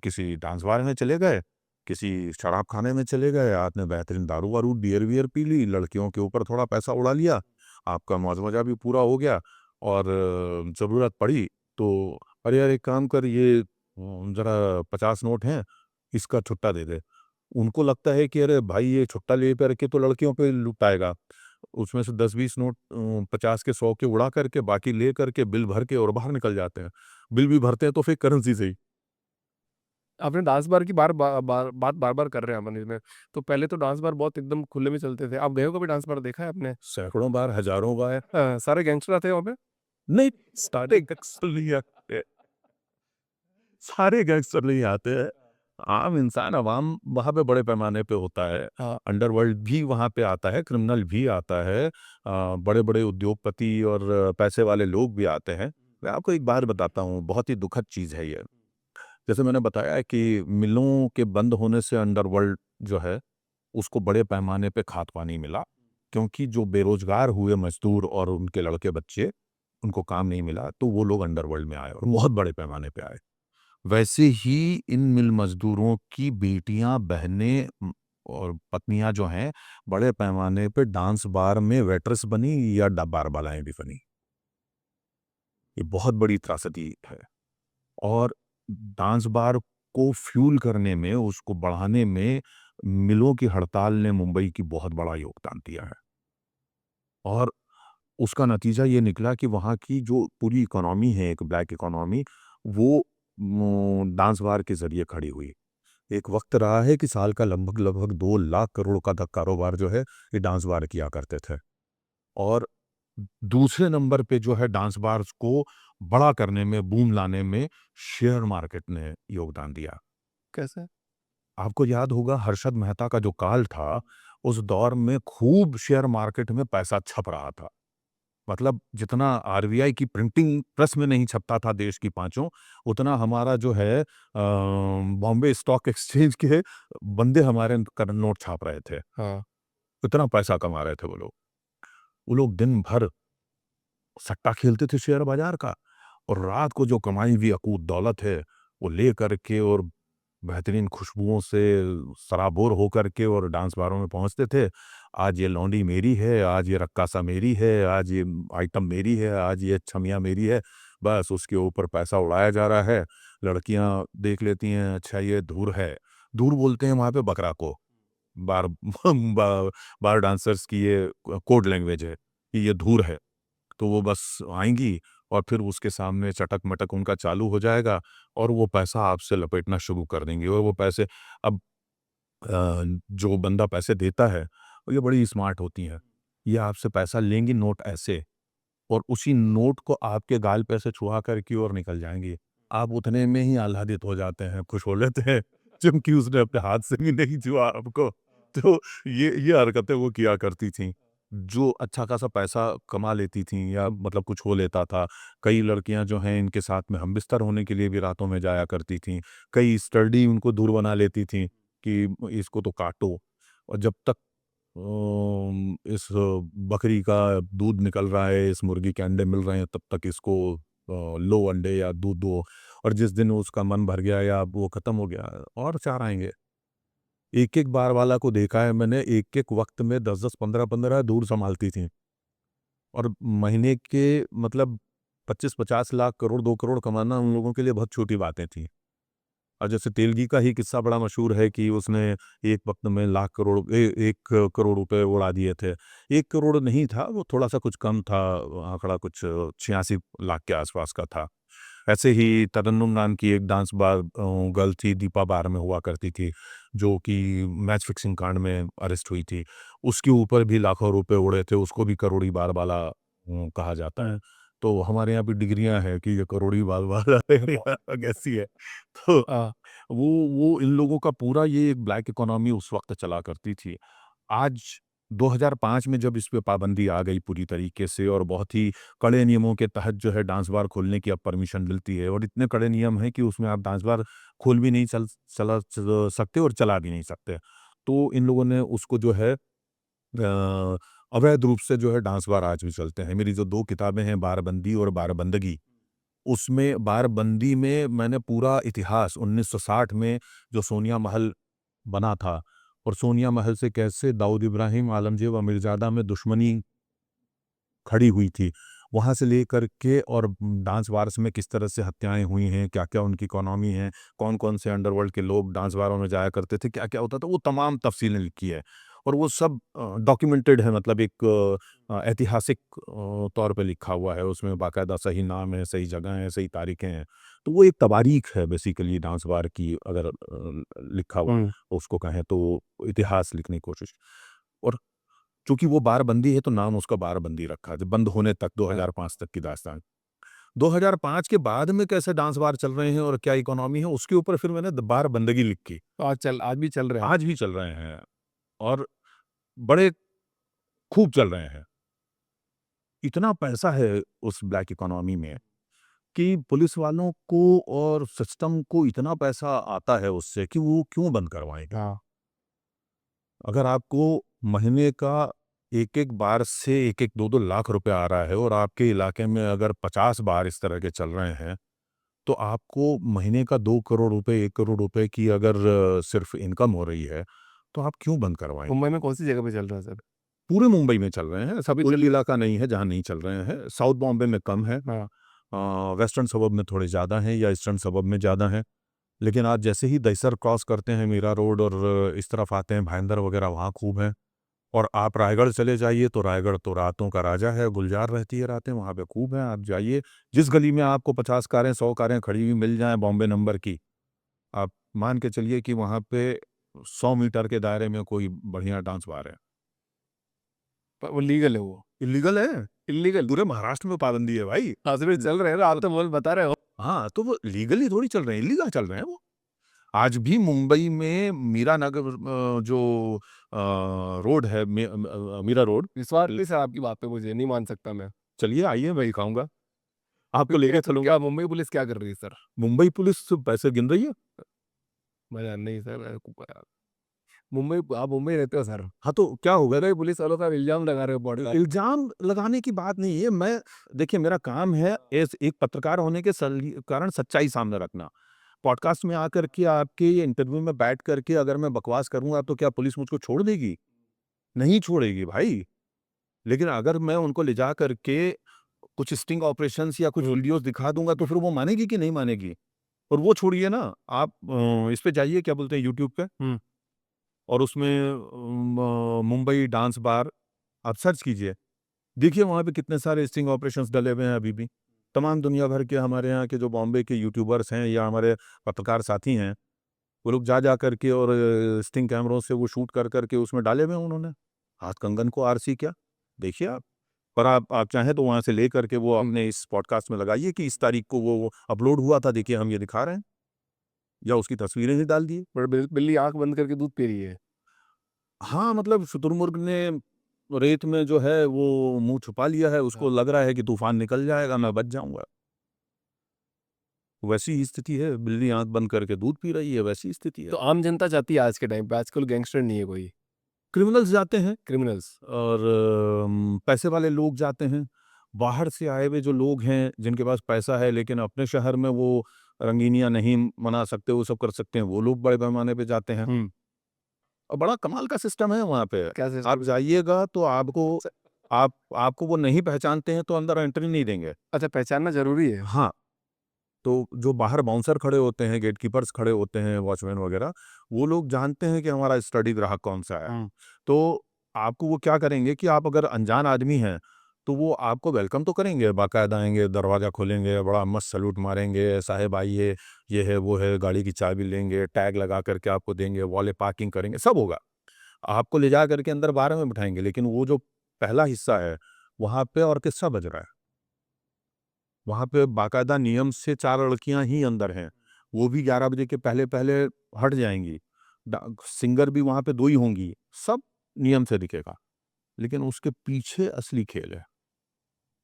किसी डांस बार में चले गए, किसी शराब खाने में चले गए, आपने बेहतरीन दारू-वारू, बियर-वियर पी ली, लड़कियों के ऊपर थोड़ा पैसा उड़ा लिया, आपका मौज-मज़ा भी पूरा हो गया, और ज़रूरत पड़ी तो, अरे यार एक काम कर, ये ज़रा 50 नोट हैं, इसका छुट्टा दे दे। उनको लगता है कि अरे भाई ये छुट्टा ले करके तो लड़कियों पे लुटाएगा। उसमें से 10-20 नोट 50 के 100 के उड़ा करके, बाकी ले करके बिल भर के और बाहर निकल जाते हैं। बिल भी भरते हैं तो फेक करेंसी से ही। आपने डांस बार की बात बार-बार कर रहे हैं अपन इसमें। तो पहले तो डांस बार बहुत एकदम खुले में चलते थे। आप गए हो कभी डांस बार देखा है आपने? सैकड़ों बार, हज़ारों बार। सारे गैंगस्टर आते हैं वहाँ पे? नहीं, सारे गैंगस्टर नहीं आते। सारे गैंगस्टर नहीं आते हैं। आम इंसान, अवाम वहाँ पे बड़े पैमाने पे होता है। अंडरवर्ल्ड भी वहाँ पे आता है, क्रिमिनल भी आता है, बड़े-बड़े उद्योगपति और पैसे वाले लोग भी आते हैं। मैं आपको एक बात बताता हूँ, बहुत ही दुखद चीज़ है ये। जैसे मैंने बताया कि मिलों के बंद होने से अंडरवर्ल्ड जो है, उसको बड़े पैमाने पे खाद-पानी मिला, क्योंकि जो बेरोज़गार हुए मज़दूर और उनके लड़के-बच्चे, उनको काम नहीं मिला, तो वो लोग अंडरवर्ल्ड में आए और बहुत बड़े पैमाने पे आए। वैसे ही इन मिल मज़दूरों की बेटियाँ, बहनें और पत्नियाँ जो हैं, बड़े पैमाने पे डांस बार में वेट्रेस बनी या बारबालाएँ भी बनी। ये बहुत बड़ी त्रासदी है। और डांस बार को फ्यूल करने में, उसको बढ़ाने में मिलों की हड़ताल ने मुंबई की बहुत बड़ा योगदान दिया है। और उसका नतीजा ये निकला कि वहाँ की जो पूरी इकोनॉमी है, एक ब्लैक इकोनॉमी, वो डांस बार के ज़रिए खड़ी हुई। एक वक़्त रहा है कि साल का लगभग 2 लाख करोड़ का तक कारोबार जो है, ये डांस बार किया करते थे। और दूसरे नंबर पे जो है डांस बार्स को बड़ा करने में, बूम लाने में शेयर मार्केट ने योगदान दिया। कैसे? आपको याद होगा हर्षद मेहता का जो काल था, उस दौर में खूब शेयर मार्केट में पैसा छप रहा था। मतलब जितना आरबीआई की प्रिंटिंग प्रेस में नहीं छपता था देश की पाँचों, उतना हमारा जो है बॉम्बे स्टॉक एक्सचेंज के बंदे हमारे नोट छाप रहे थे। हाँ। इतना पैसा कमा रहे थे वो लोग। वो लोग दिन भर सट्टा खेलते थे शेयर बाजार का, और रात को जो कमाई हुई अकूत दौलत है, वो ले करके और बेहतरीन खुशबुओं से सराबोर होकर के और डांस बारों में पहुँचते थे। आज ये लौंडी मेरी है, आज ये रक्कासा मेरी है, आज ये आइटम मेरी है, आज ये छमिया मेरी है। बस उसके ऊपर पैसा उड़ाया जा रहा है। लड़कियाँ देख लेती हैं, अच्छा ये धूर है। धूर बोलते हैं वहाँ पे बकरा को। बार बा बार डांसर्स की ये कोड लैंग्वेज है कि ये धूर है। तो वो बस आएँगी और फिर उसके सामने चटक-मटक उनका चालू हो जाएगा और वो पैसा आपसे लपेटना शुरू कर देंगी। और वो पैसे अब जो बंदा पैसे देता है, ये बड़ी स्मार्ट होती हैं। ये आपसे पैसा लेंगी नोट ऐसे, और उसी नोट को आपके गाल पे ऐसे छुआ कर की ओर निकल जाएँगी। आप उतने में ही आह्लादित हो जाते हैं, खुश हो लेते हैं, जबकि उसने अपने हाथ से भी नहीं छुआ आपको। तो ये हरकतें वो किया करती थीं, जो अच्छा खासा पैसा कमा लेती थीं या मतलब कुछ हो लेता था। कई लड़कियाँ जो हैं इनके साथ में हमबिस्तर होने के लिए भी रातों में जाया करती थीं। कई स्टडी उनको दूर बना लेती थीं कि इसको तो काटो, और जब तक इस बकरी का दूध निकल रहा है, इस मुर्गी के अंडे मिल रहे हैं, तब तक इसको लो अंडे या दूध दो, और जिस दिन उसका मन भर गया या वो खत्म हो गया और चार आएँगे। एक-एक बार वाला को देखा है मैंने, एक-एक वक़्त में 10-10, 15-15 दूध सँभालती थीं, और महीने के मतलब 25-50 लाख, करोड़, 2 करोड़ कमाना उन लोगों के लिए बहुत छोटी बातें थीं। और जैसे तेलगी का ही किस्सा बड़ा मशहूर है कि उसने एक वक़्त में लाख करोड़ 1 करोड़ रुपए उड़ा दिए थे। 1 करोड़ नहीं था, वो थोड़ा-सा कुछ कम था, आंकड़ा कुछ 86 लाख के आसपास का था। ऐसे ही तरन्नुम नाम की एक डांस गर्ल थी, दीपा बार में हुआ करती थी, जो कि मैच फिक्सिंग कांड में अरेस्ट हुई थी। उसके ऊपर भी लाखों रुपए उड़े थे, उसको भी करोड़ी बार वाला कहा जाता है। तो हमारे यहाँ भी डिग्रियाँ हैं कि ये करोड़ी बार वाला कैसी है। तो हाँ। वो इन लोगों का पूरा ये एक ब्लैक इकोनॉमी उस वक़्त चला करती थी। आज 2005 में जब इस पे पाबंदी आ गई पूरी तरीके से, और बहुत ही कड़े नियमों के तहत जो है डांस बार खोलने की अब परमिशन मिलती है, और इतने कड़े नियम हैं कि उसमें आप डांस बार खोल भी नहीं सकते और चला भी नहीं सकते। तो इन लोगों ने उसको जो है अवैध रूप से जो है डांस बार आज भी चलते हैं। मेरी जो 2 किताबें हैं, बारबंदी और बारबंदगी, उसमें बारबंदी में मैंने पूरा इतिहास 1960 में जो सोनिया महल बना था, और सोनिया महल से कैसे दाऊद इब्राहिम, आलमगीर व मिर्ज़ादा में दुश्मनी खड़ी हुई थी, वहाँ से लेकर के, और डांस बार्स में किस तरह से हत्याएँ हुई हैं, क्या-क्या उनकी इकोनॉमी है, कौन-कौन से अंडरवर्ल्ड के लोग डांस बारों में जाया करते थे, क्या-क्या होता था, वो तमाम तफ़सीलें लिखी है। और वो सब डॉक्यूमेंटेड है, मतलब एक ऐतिहासिक तौर पे लिखा हुआ है, उसमें बाकायदा सही नाम है, सही जगह है, सही तारीखें हैं। तो वो एक तवारीख है बेसिकली डांस बार की, अगर लिखा हुआ हुँ। उसको कहें तो, इतिहास लिखने की कोशिश। और चूँकि वो बारबंदी है तो नाम उसका बारबंदी रखा है, बंद होने तक हाँ। 2005 तक की दास्तान। 2005 के बाद में कैसे डांस बार चल रहे हैं और क्या इकोनॉमी है, उसके ऊपर फिर मैंने द बारबंदगी लिखी। तो आज भी चल रहे हैं। आज भी चल रहे हैं, और बड़े खूब चल रहे हैं। इतना पैसा है उस ब्लैक इकोनॉमी में कि पुलिस वालों को और सिस्टम को इतना पैसा आता है उससे कि वो क्यों बंद करवाएँगे? हाँ। अगर आपको महीने का एक-एक बार से 1-1, 2-2 लाख रुपए आ रहा है, और आपके इलाके में अगर 50 बार इस तरह के चल रहे हैं, तो आपको महीने का 2 करोड़ रुपए, 1 करोड़ रुपए की अगर सिर्फ़ इनकम हो रही है, तो आप क्यों बंद करवाएँगे? मुंबई में कौन-सी जगह पे चल रहा है सर? पूरे मुंबई में चल रहे हैं, ऐसा अभी कोई चल इलाका नहीं है जहाँ नहीं चल रहे हैं। साउथ बॉम्बे में कम है, हाँ। वेस्टर्न सबर्ब में थोड़े ज़्यादा हैं, या ईस्टर्न सबर्ब में ज़्यादा हैं। लेकिन आप जैसे ही दहिसर क्रॉस करते हैं, मीरा रोड, और इस तरफ आते हैं भाईंदर वगैरह, वहाँ खूब हैं। और आप रायगढ़ चले जाइए तो रायगढ़ तो रातों का राजा है, गुलजार रहती है रातें, वहाँ पे खूब हैं। आप जाइए, जिस गली में आपको 50 कारें, 100 कारें खड़ी हुई मिल जाएँ बॉम्बे नंबर की, आप मान के चलिए कि वहाँ पे 100 मीटर के दायरे में कोई बढ़िया डांस बार है। पर वो लीगल है वो। इल्लीगल है, इल्लीगल। पूरे महाराष्ट्र में पाबंदी है भाई। हाँ, तो फिर चल रहे हैं ना, आप तो बोल बता रहे हो। हाँ, तो वो लीगली थोड़ी चल रहे हैं, इल्लीगल चल रहे हैं वो। आज भी मुंबई में मीरा नगर जो रोड है, मीरा रोड, विश्वास नहीं सर आपकी बात पे, मुझे नहीं मान सकता मैं। चलिए आइए मैं दिखाऊँगा, आपको क्यों लेके क्या चलूँगा। क्या मुंबई पुलिस क्या कर रही है सर? मुंबई पुलिस पैसे गिन रही है। मैं नहीं सर, मुंबई आप मुंबई रहते हो सर। हाँ, तो क्या हो गया? मुंबई पुलिस वालों का इल्ज़ाम लगा रहे हो बॉडी। इल्ज़ाम लगाने की बात नहीं है। मैं देखिए, मेरा काम है एज़ एक पत्रकार होने के कारण सच्चाई सामने रखना। पॉडकास्ट में आकर के आपके ये इंटरव्यू में बैठ कर के अगर मैं बकवास करूँगा तो क्या पुलिस मुझको छोड़ देगी? नहीं छोड़ेगी भाई। लेकिन अगर मैं उनको ले जा कर के कुछ स्टिंग ऑपरेशंस या कुछ वीडियोज़ दिखा दूँगा तो फिर वो मानेगी कि नहीं मानेगी? और वो छोड़िए ना, आप इस पे जाइए, क्या बोलते हैं, यूट्यूब पे, हुँ। और उसमें मुंबई डांस बार आप सर्च कीजिए। देखिए वहाँ पे कितने सारे स्टिंग ऑपरेशंस डले हुए हैं अभी भी। तमाम दुनिया भर के हमारे यहाँ के जो बॉम्बे के यूट्यूबर्स हैं या हमारे पत्रकार साथी हैं, वो लोग जा कर के और स्टिंग कैमरों से वो शूट कर के उसमें डाले हुए हैं उन्होंने। हाथ कंगन को आरसी क्या, देखिए आप। पर आप चाहें तो वहाँ से ले करके वो हमने इस पॉडकास्ट में लगाइए कि इस तारीख को वो अपलोड हुआ था, देखिए हम ये दिखा रहे हैं, या उसकी तस्वीरें ही डाल दिए। पर बिल्ली आँख बंद करके दूध पी रही है। हाँ, मतलब शुतुरमुर्ग ने रेत में जो है वो मुँह छुपा लिया है, उसको लग रहा है कि तूफ़ान निकल जाएगा, मैं बच जाऊँगा। वैसी ही स्थिति है, बिल्ली आँख बंद करके दूध पी रही है, वैसी स्थिति है। तो आम जनता चाहती है आज के टाइम पे, आजकल गैंगस्टर नहीं है कोई, क्रिमिनल्स जाते हैं क्रिमिनल्स। और पैसे वाले लोग जाते हैं। बाहर से आए हुए जो लोग हैं, जिनके पास पैसा है लेकिन अपने शहर में वो रंगीनियाँ नहीं मना सकते, वो सब कर सकते हैं, वो लोग बड़े पैमाने पे जाते हैं। हुँ, और बड़ा कमाल का सिस्टम है वहाँ पे। क्या आप सिस्टम? जाइएगा तो आपको वो नहीं पहचानते हैं तो अंदर एंट्री नहीं देंगे। अच्छा, पहचानना ज़रूरी है। हाँ, तो जो बाहर बाउंसर खड़े होते हैं, गेटकीपर्स खड़े होते हैं, वॉचमैन वगैरह, वो लोग जानते हैं कि हमारा स्टडी ग्राहक कौन-सा है। हुँ, तो आपको वो क्या करेंगे कि आप अगर अनजान आदमी हैं, तो वो आपको वेलकम तो करेंगे, बाकायदा आएँगे, दरवाज़ा खोलेंगे, बड़ा मस्त सैल्यूट मारेंगे, साहब आइए, ये है, वो है, गाड़ी की चाबी लेंगे, टैग लगा कर के आपको देंगे, वॉले पार्किंग करेंगे, सब होगा। आपको ले जा कर के अंदर बार में बिठाएँगे, लेकिन वो जो पहला हिस्सा है, वहाँ पे ऑर्केस्ट्रा बज रहा है। वहाँ पे बाकायदा नियम से 4 लड़कियाँ ही अंदर हैं। वो भी 11 बजे के पहले-पहले हट जाएँगी। सिंगर भी वहाँ पे 2 ही होंगी। सब नियम से दिखेगा। लेकिन उसके पीछे असली खेल है।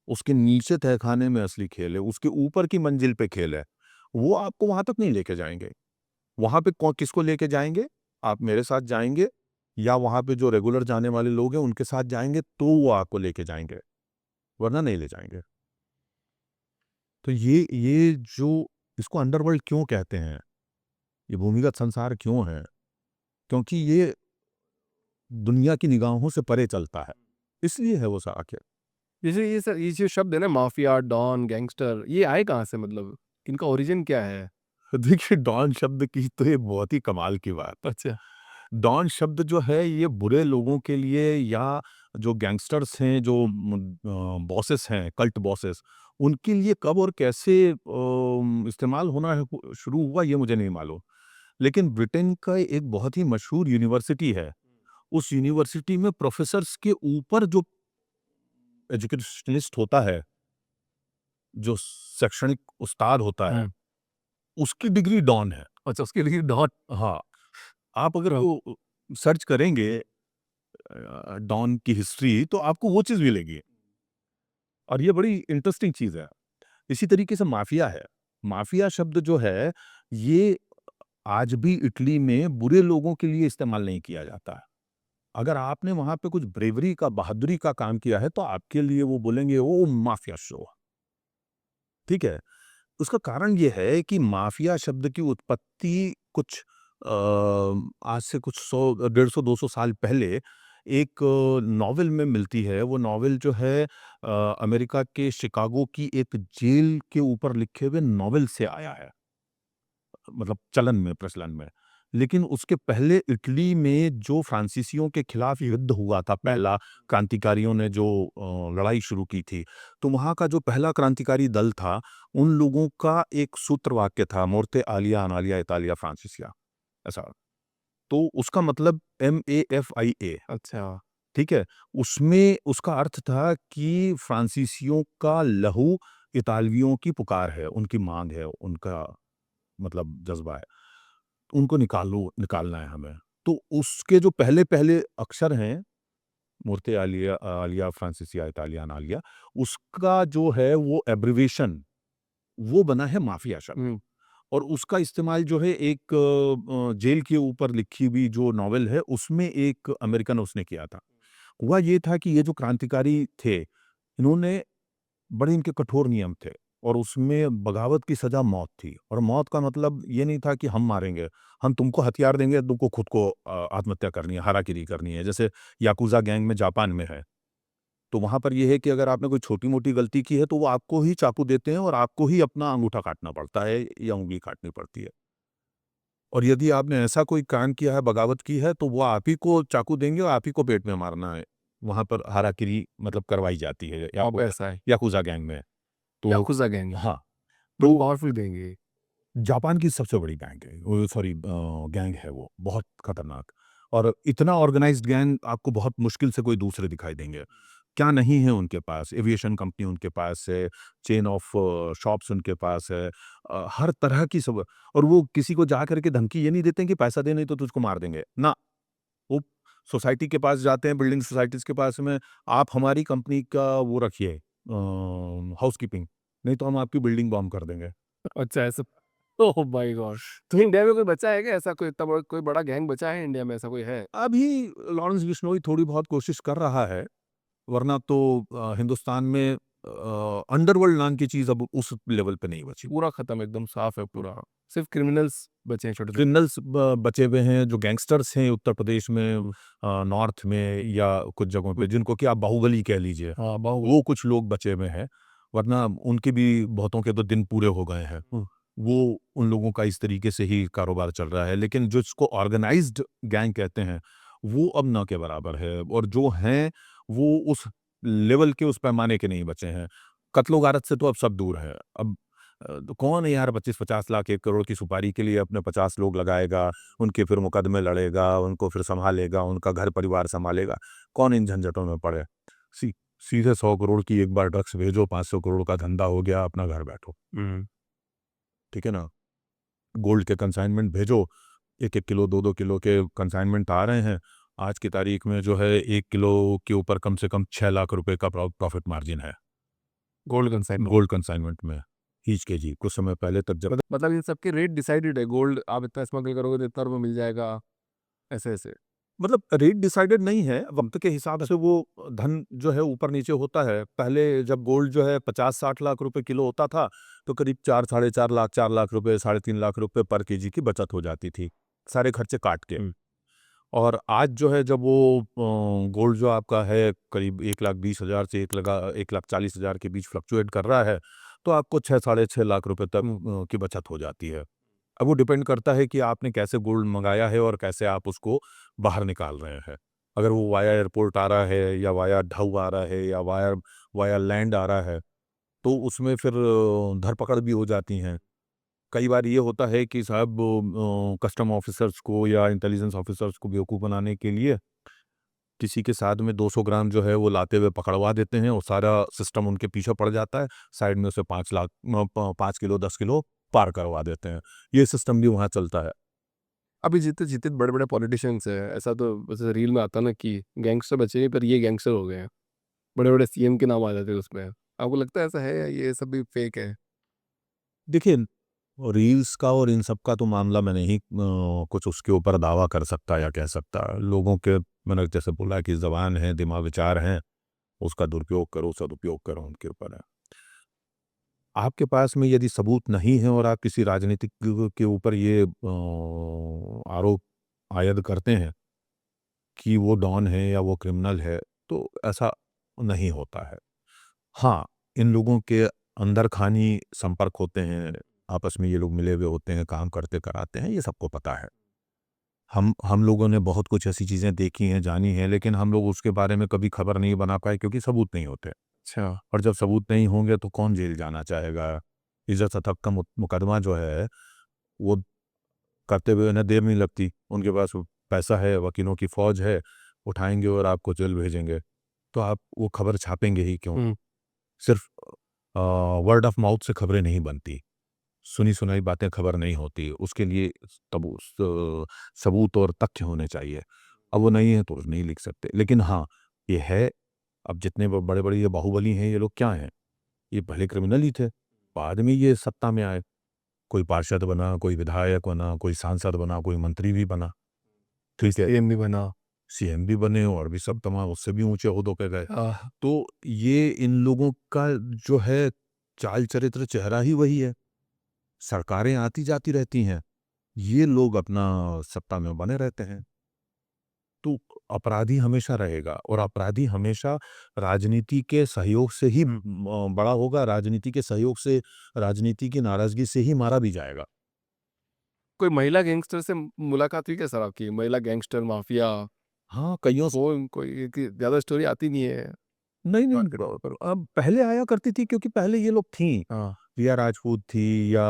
उसके नीचे तहखाने में असली खेल है। उसके ऊपर की मंजिल पे खेल है। वो आपको वहाँ तक नहीं लेके जाएँगे। वहाँ पे किसको लेके जाएँगे? आप मेरे साथ जाएँगे या वहाँ पे जो रेगुलर जाने वाले लोग हैं उनके साथ जाएँगे तो वो आपको लेके जाएँगे, वरना नहीं ले जाएँगे। तो ये जो इसको अंडरवर्ल्ड क्यों कहते हैं? ये भूमिगत संसार क्यों है? क्योंकि ये दुनिया की निगाहों से परे चलता है। इसलिए है वो आखिर। जैसे ये जो शब्द है ना माफिया, डॉन, गैंगस्टर, ये आए कहाँ से मतलब? इनका ओरिजिन क्या है? देखिए डॉन शब्द की तो ये बहुत ही कमाल की बात है। अच्छा। डॉन शब्द जो है ये बुरे लोगों के लिए या जो गैंगस्टर्स हैं, जो बॉसेस हैं, कल्ट बॉसेस, उनके लिए कब और कैसे इस्तेमाल होना है शुरू हुआ ये मुझे नहीं मालूम। लेकिन ब्रिटेन का एक बहुत ही मशहूर यूनिवर्सिटी है। उस यूनिवर्सिटी में प्रोफ़ेसर्स के ऊपर जो एजुकेशनिस्ट होता है, जो शैक्षणिक उस्ताद होता है, हुँ, उसकी डिग्री डॉन है। अच्छा उसके लिए डॉन। हाँ, आप अगर वो सर्च करेंगे डॉन की हिस्ट्री तो आपको वो चीज़ मिलेगी और ये बड़ी इंटरेस्टिंग चीज़ है। इसी तरीके से माफ़िया है। माफ़िया शब्द जो है, ये आज भी इटली में बुरे लोगों के लिए इस्तेमाल नहीं किया जाता है। अगर आपने वहाँ पे कुछ ब्रेवरी का, बहादुरी का काम किया है, तो आपके लिए वो बोलेंगे, "ओह! Mafia show." ठीक है? उसका कारण ये है कि माफ़िया शब्द की उत्पत्ति कुछ आज से कुछ 100 150-200 साल पहले एक नॉवेल में मिलती है। वो नॉवेल जो है अमेरिका के शिकागो की एक जेल के ऊपर लिखे हुए नॉवेल से आया है। मतलब चलन में, प्रचलन में। लेकिन उसके पहले इटली में जो फ्रांसीसियों के खिलाफ युद्ध हुआ था, पहला क्रांतिकारियों ने जो लड़ाई शुरू की थी, तो वहाँ का जो पहला क्रांतिकारी दल था, उन लोगों का एक सूत्रवाक्य था, मोर्टे आलिया अनालिया इतालिया फ्रांसिसिया, ऐसा। तो उसका मतलब MAFIA, अच्छा, ठीक है? उसमें उसका अर्थ था कि फ्रांसीसियों का लहू इतालवियों की पुकार है, उनकी माँग है, उनका मतलब जज़्बा है। उनको निकालना है हमें। तो उसके जो पहले-पहले अक्षर हैं, मूर्ते आलिया आलिया फ्रांसिसिया इटालियाना आलिया, उसका जो है वो एब्रिविएशन वो बना है माफिया शब्द हुँ, और उसका इस्तेमाल जो है एक जेल के ऊपर लिखी हुई जो नॉवेल है, उसमें एक अमेरिकन उसने किया था। हुआ ये था कि ये जो क्रांतिकारी थे, इन्होंने बड़े इनके कठोर नियम थे और उसमें बगावत की सज़ा मौत थी और मौत का मतलब ये नहीं था कि हम मारेंगे, हम तुमको हथियार देंगे, तुमको खुद को आत्महत्या करनी है, हाराकिरी करनी है। जैसे याकुज़ा गैंग में जापान में है, तो वहाँ पर ये है कि अगर आपने कोई छोटी-मोटी गलती की है, तो वो आपको ही चाकू देते हैं और आपको ही अपना अंगूठा काटना पड़ता है या उँगली काटनी पड़ती है। और यदि आपने ऐसा कोई कांड किया है, बगावत की है, तो वो आप ही को चाकू देंगे और आप ही को पेट में मारना है। वहाँ पर हाराकिरी मतलब करवाई जाती है अब ऐसा है। याकुज़ा गैंग में। तो याकुज़ा गैंग, हाँ, बड़ी तो पावरफुल गैंग है ये। जापान की सबसे बड़ी गैंग है वो सॉरी गैंग है वो, बहुत खतरनाक और इतना ऑर्गेनाइज़्ड गैंग आपको बहुत मुश्किल से कोई दूसरे दिखाई देंगे। क्या नहीं है उनके पास। एविएशन कंपनी उनके पास है, चेन ऑफ शॉप्स उनके पास है, हर तरह की सब। और वो किसी को जा करके धमकी ये नहीं देते हैं कि पैसा दे नहीं तो तुझको मार देंगे, ना। वो सोसाइटी के पास जाते हैं, बिल्डिंग सोसाइटीज़ के पास में, आप हमारी कंपनी का वो रखिए हाउसकीपिंग, नहीं तो हम आपकी बिल्डिंग बॉम्ब कर देंगे। अच्छा ऐसा। Oh my God! तो इंडिया में कोई बचा है क्या ऐसा, कोई इतना बड़ा कोई बड़ा गैंग बचा है इंडिया में, ऐसा कोई है? अभी लॉरेंस बिश्नोई थोड़ी बहुत कोशिश कर रहा है, वरना तो हिंदुस्तान में अंडरवर्ल्ड नाम की चीज़ अब उस लेवल पे नहीं बची। पूरा खत्म, एकदम साफ है पूरा। सिर्फ क्रिमिनल्स बचे हैं छोटे-छोटे। क्रिमिनल्स बचे हुए हैं, जो गैंगस्टर्स हैं उत्तर प्रदेश में, नॉर्थ में या कुछ जगहों पे, जिनको कि आप बाहुबली कह लीजिए, हाँ, बाहुबली। वो कुछ लोग बचे हुए हैं, वरना उनके भी बहुतों के तो दिन पूरे हो गए हैं। वो उन लोगों का इस तरीके से ही कारोबार चल रहा है, लेकिन जो इसको ऑर्गेनाइज्ड गैंग कहते हैं, वो अब ना के बराबर है, और जो हैं, वो उस लेवल के, उस पैमाने के नहीं बचे हैं। कत्लो-गारत से तो अब सब दूर है। अब तो कौन है यार 25-50 लाख, 1 करोड़ की सुपारी के लिए अपने 50 लोग लगाएगा, उनके फिर मुकदमे लड़ेगा, उनको फिर सँभालेगा, उनका घर-परिवार सँभालेगा। कौन इन झंझटों में पड़े? सी सीधे 100 करोड़ की एक बार ड्रग्स भेजो, 500 करोड़ का धंधा हो गया, अपना घर बैठो। ठीक है ना? गोल्ड के कंसाइनमेंट भेजो, 1-1 किलो, 2-2 किलो के कंसाइनमेंट आ रहे हैं। आज की तारीख में जो है 1 किलो के ऊपर कम से कम 6 लाख रुपए का प्रॉफ़िट मार्जिन है, गोल्ड कंसाइनमेंट। गोल्ड कंसाइनमेंट में, ईच केजी। कुछ समय पहले तक जब मतलब इन सब के रेट डिसाइडेड है, गोल्ड आप इतना स्मगल करोगे तो इतना रुपए मिल जाएगा, ऐसे-ऐसे। मतलब रेट डिसाइडेड नहीं है, वक़्त के हिसाब से वो धन जो है ऊपर-नीचे होता है। पहले जब गोल्ड जो है 50-60 लाख रुपए किलो होता था, तो करीब 4 साढ़े 4 लाख, 4 लाख रुपए, साढ़े 3 लाख रुपए पर केजी की बचत हो जाती थी, सारे खर्चे काट के। और आज जो है जब वो गोल्ड जो आपका है करीब 1,20,000 से 1,40,000 के बीच फ्लक्चुएट कर रहा है, तो आपको 6 साढ़े 6 लाख रुपए तक की बचत हो जाती है। अब वो डिपेंड करता है कि आपने कैसे गोल्ड मँगाया है और कैसे आप उसको बाहर निकाल रहे हैं। अगर वो वाया एयरपोर्ट आ रहा है या वाया ढाऊ आ रहा है या वाया वाया लैंड आ रहा है, तो उसमें फिर धरपकड़ भी हो जाती हैं। कई बार ये होता है कि साहब कस्टम ऑफ़िसर्स को या इंटेलिजेंस ऑफ़िसर्स को बेवकूफ़ बनाने के लिए किसी के साथ में 200 ग्राम जो है वो लाते हुए पकड़वा देते हैं और सारा सिस्टम उनके पीछे पड़ जाता है। साइड में उसे 5 लाख 5 किलो 10 किलो पार करवा देते हैं। ये सिस्टम भी वहाँ चलता है। अभी जितने जितने बड़े-बड़े पॉलिटिशियंस हैं, ऐसा तो जैसे रील में आता है ना कि गैंगस्टर बचे नहीं पर ये गैंगस्टर हो गए हैं। बड़े-बड़े सीएम के नाम आ जाते हैं उसमें। आपको लगता है ऐसा है या ये सब भी फेक है? देखिए, रील्स का और इन सब का तो मामला मैं नहीं कुछ उसके ऊपर दावा कर सकता या कह सकता। लोगों के, मैंने जैसे बोला कि ज़बान है, दिमाग विचार हैं, उसका दुरुपयोग करो, सदुपयोग करो, उनके ऊपर है। आपके पास में यदि सबूत नहीं है और आप किसी राजनीतिक के ऊपर ये आरोप आयद करते हैं कि वो डॉन है या वो क्रिमिनल है, तो ऐसा नहीं होता है। हाँ, इन लोगों के अंदर-खानी संपर्क होते हैं, आपस में ये लोग मिले हुए होते हैं, काम करते कराते हैं, ये सबको पता है। हम लोगों ने बहुत कुछ ऐसी चीज़ें देखी हैं, जानी हैं, लेकिन हम लोग उसके बारे में कभी खबर नहीं बना पाए क्योंकि सबूत नहीं होते। अच्छा। और जब सबूत नहीं होंगे तो कौन जेल जाना चाहेगा? इज़्ज़त हतक का मुकदमा जो है, वो करते हुए उन्हें देर नहीं लगती। उनके पास वो पैसा है, वकीलों की फ़ौज है, उठाएँगे और आपको जेल भेजेंगे। तो आप वो खबर छापेंगे ही क्यों? हुँ। सिर्फ़ वर्ड ऑफ माउथ से खबरें नहीं बनती। सुनी-सुनाई बातें खबर नहीं होती। उसके लिए सबूत और तथ्य होने चाहिए। अब वो नहीं है तो नहीं लिख सकते। लेकिन हाँ, ये है, अब जितने बड़े-बड़े ये बाहुबली हैं, ये लोग क्या हैं? ये पहले क्रिमिनल ही थे। बाद में ये सत्ता में आए। कोई पार्षद बना, कोई विधायक बना, कोई सांसद बना, कोई मंत्री भी बना। ठीक है? सीएम भी बना। सीएम भी बने और भी सब तमाम उससे भी ऊँचे ओहदों पे गए। आह! तो ये इन लोगों का जो है चाल चरित्र चेहरा ही वही है। सरकारें आती-जाती रहती हैं। ये लोग अपना सत्ता में बने रहते हैं। तो अपराधी हमेशा रहेगा और अपराधी हमेशा राजनीति के सहयोग से ही बड़ा होगा, राजनीति के सहयोग से, राजनीति की नाराज़गी से ही मारा भी जाएगा। कोई महिला गैंगस्टर से मुलाकात हुई क्या सर आपकी? महिला गैंगस्टर, माफिया, हाँ, कइयों स वो कोई कि ज़्यादा स्टोरी आती नहीं है नहीं, नहीं मार्केट में। अब पहले आया करती थी क्योंकि पहले ये लोग थीं। हाँ। रिया राजपूत थी या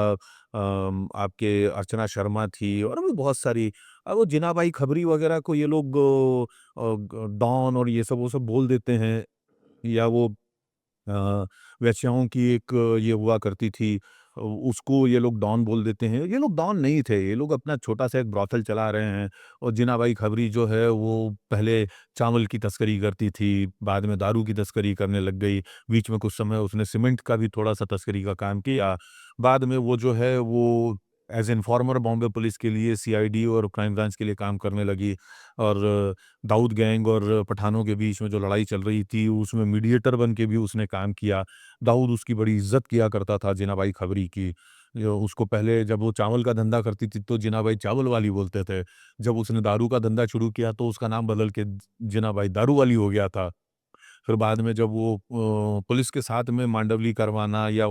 आपके अर्चना शर्मा थी और भी बहुत सारी। अब वो जिनाबाई खबरी वगैरह को ये लोग डॉन और ये सब वो सब बोल देते हैं। या वो वेश्याओं की एक ये हुआ करती थी, उसको ये लोग डॉन बोल देते हैं। ये लोग डॉन नहीं थे, ये लोग अपना छोटा-सा एक ब्रॉथल चला रहे हैं। और जीनाबाई खबरी जो है वो पहले चावल की तस्करी करती थी, बाद में दारू की तस्करी करने लग गई। बीच में कुछ समय उसने सीमेंट का भी थोड़ा-सा तस्करी का काम किया। बाद में वो जो है वो एज़ इन्फॉर्मर बॉम्बे पुलिस के लिए सीआईडी और क्राइम ब्रांच के लिए काम करने लगी। और दाऊद गैंग और पठानों के बीच में जो लड़ाई चल रही थी, उसमें मीडिएटर बन के भी उसने काम किया। दाऊद उसकी बड़ी इज़्ज़त किया करता था जिनाबाई खबरी की। जो उसको पहले जब वो चावल का धंधा करती थी तो जिनाबाई चावल वाली बोलते थे। जब उसने दारू का धंधा शुरू किया तो उसका नाम बदल के जिनाबाई दारू वाली हो गया था। फिर बाद में जब वो पुलिस के साथ में मांडवली करवाना या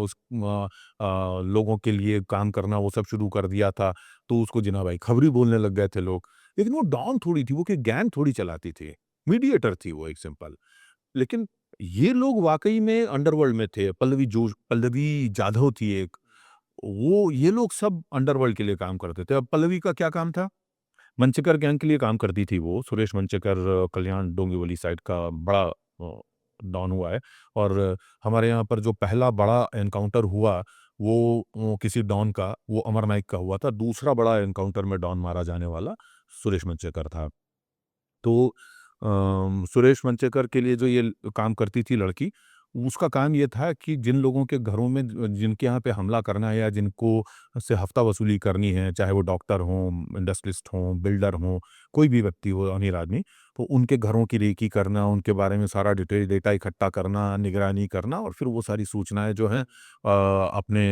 लोगों के लिए काम करना वो सब शुरू कर दिया था, तो उसको जिनाबाई खबरी बोलने लग गए थे लोग। लेकिन वो डॉन थोड़ी थी, वो कोई गैंग थोड़ी चलाती थी। मीडिएटर थी वो एक सिंपल। लेकिन ये लोग वाक़ई में अंडरवर्ल्ड में थे। पल्लवी जाधव थी एक, वो ये लोग सब अंडरवर्ल्ड के लिए काम करते थे। अब पल्लवी का क्या काम था? मंचेकर गैंग के लिए काम करती थी वो। सुरेश मंचेकर कल्याण डोंबिवली साइड का बड़ा डॉन हुआ है। और हमारे यहाँ पर जो पहला बड़ा एनकाउंटर हुआ वो किसी डॉन का, वो अमर नाइक का हुआ था। दूसरा बड़ा एनकाउंटर में डॉन मारा जाने वाला सुरेश मंचेकर था। तो सुरेश मंचेकर के लिए जो ये काम करती थी लड़की, उसका काम ये था कि जिन लोगों के घरों में जिनके यहाँ पे हमला करना है या जिनको से हफ्ता वसूली करनी है, चाहे वो डॉक्टर हों, इंडस्ट्रियलिस्ट हों, बिल्डर हों, कोई भी व्यक्ति हो, अमीर आदमी, तो उनके घरों की रेकी करना, उनके बारे में सारा डिटेल डेटा इकट्ठा करना, निगरानी करना और फिर वो सारी सूचनाएँ जो हैं अपने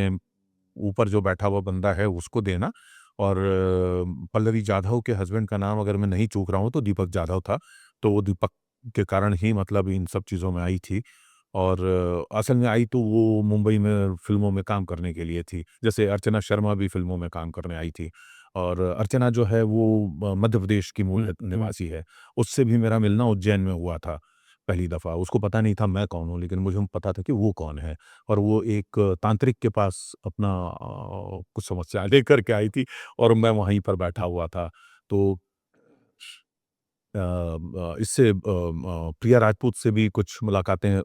ऊपर जो बैठा हुआ बंदा है उसको देना। और पल्लवी जाधव के हस्बैंड का नाम अगर मैं नहीं चूक रहा हूँ तो दीपक जाधव था। तो वो दीपक के कारण ही मतलब इन सब चीज़ों में आई थी। और असल में आई तो वो मुंबई में फ़िल्मों में काम करने के लिए थी। जैसे अर्चना शर्मा भी फ़िल्मों में काम करने आई थी। और अर्चना जो है वो मध्य प्रदेश की मूल निवासी है। उससे भी मेरा मिलना उज्जैन में हुआ था पहली दफ़ा। उसको पता नहीं था मैं कौन हूँ, लेकिन मुझे पता था कि वो कौन है। और वो एक तांत्रिक के पास अपना कुछ समस्या लेकर के आई थी और मैं वहीं पर बैठा हुआ था। तो इससे प्रिया राजपूत से भी कुछ मुलाकातें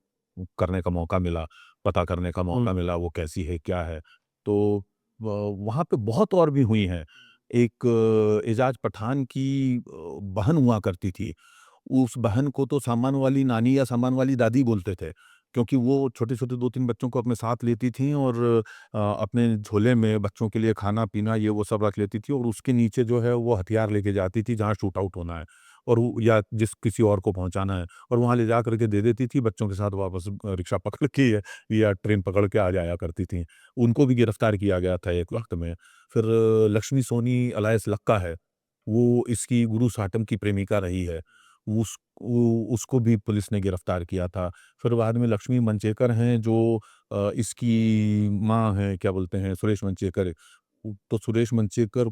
करने का मौका मिला, पता करने का मौका मिला वो कैसी है, क्या है। तो वहाँ पे बहुत और भी हुई हैं। एक एजाज पठान की बहन हुआ करती थी। उस बहन को तो सामान वाली नानी या सामान वाली दादी बोलते थे, क्योंकि वो छोटे-छोटे 2-3 बच्चों को अपने साथ लेती थीं और अपने झोले में बच्चों के लिए खाना-पीना ये वो सब रख लेती थी और उसके नीचे जो है वो हथियार लेके जाती थी जहाँ शूट आउट होना है और वो या जिस किसी और को पहुँचाना है और वहाँ ले जा कर के दे देती थी, बच्चों के साथ वापस रिक्शा पकड़ के या ट्रेन पकड़ के आ जाया करती थीं। उनको भी गिरफ्तार किया गया था एक वक़्त में। फिर लक्ष्मी सोनी अलायस लक्का है, वो इसकी गुरु साटम की प्रेमिका रही है। उसको भी पुलिस ने गिरफ्तार किया था। फिर बाद में लक्ष्मी मंचेकर हैं जो इसकी माँ हैं, क्या बोलते हैं, सुरेश मंचेकर। तो सुरेश मंचेकर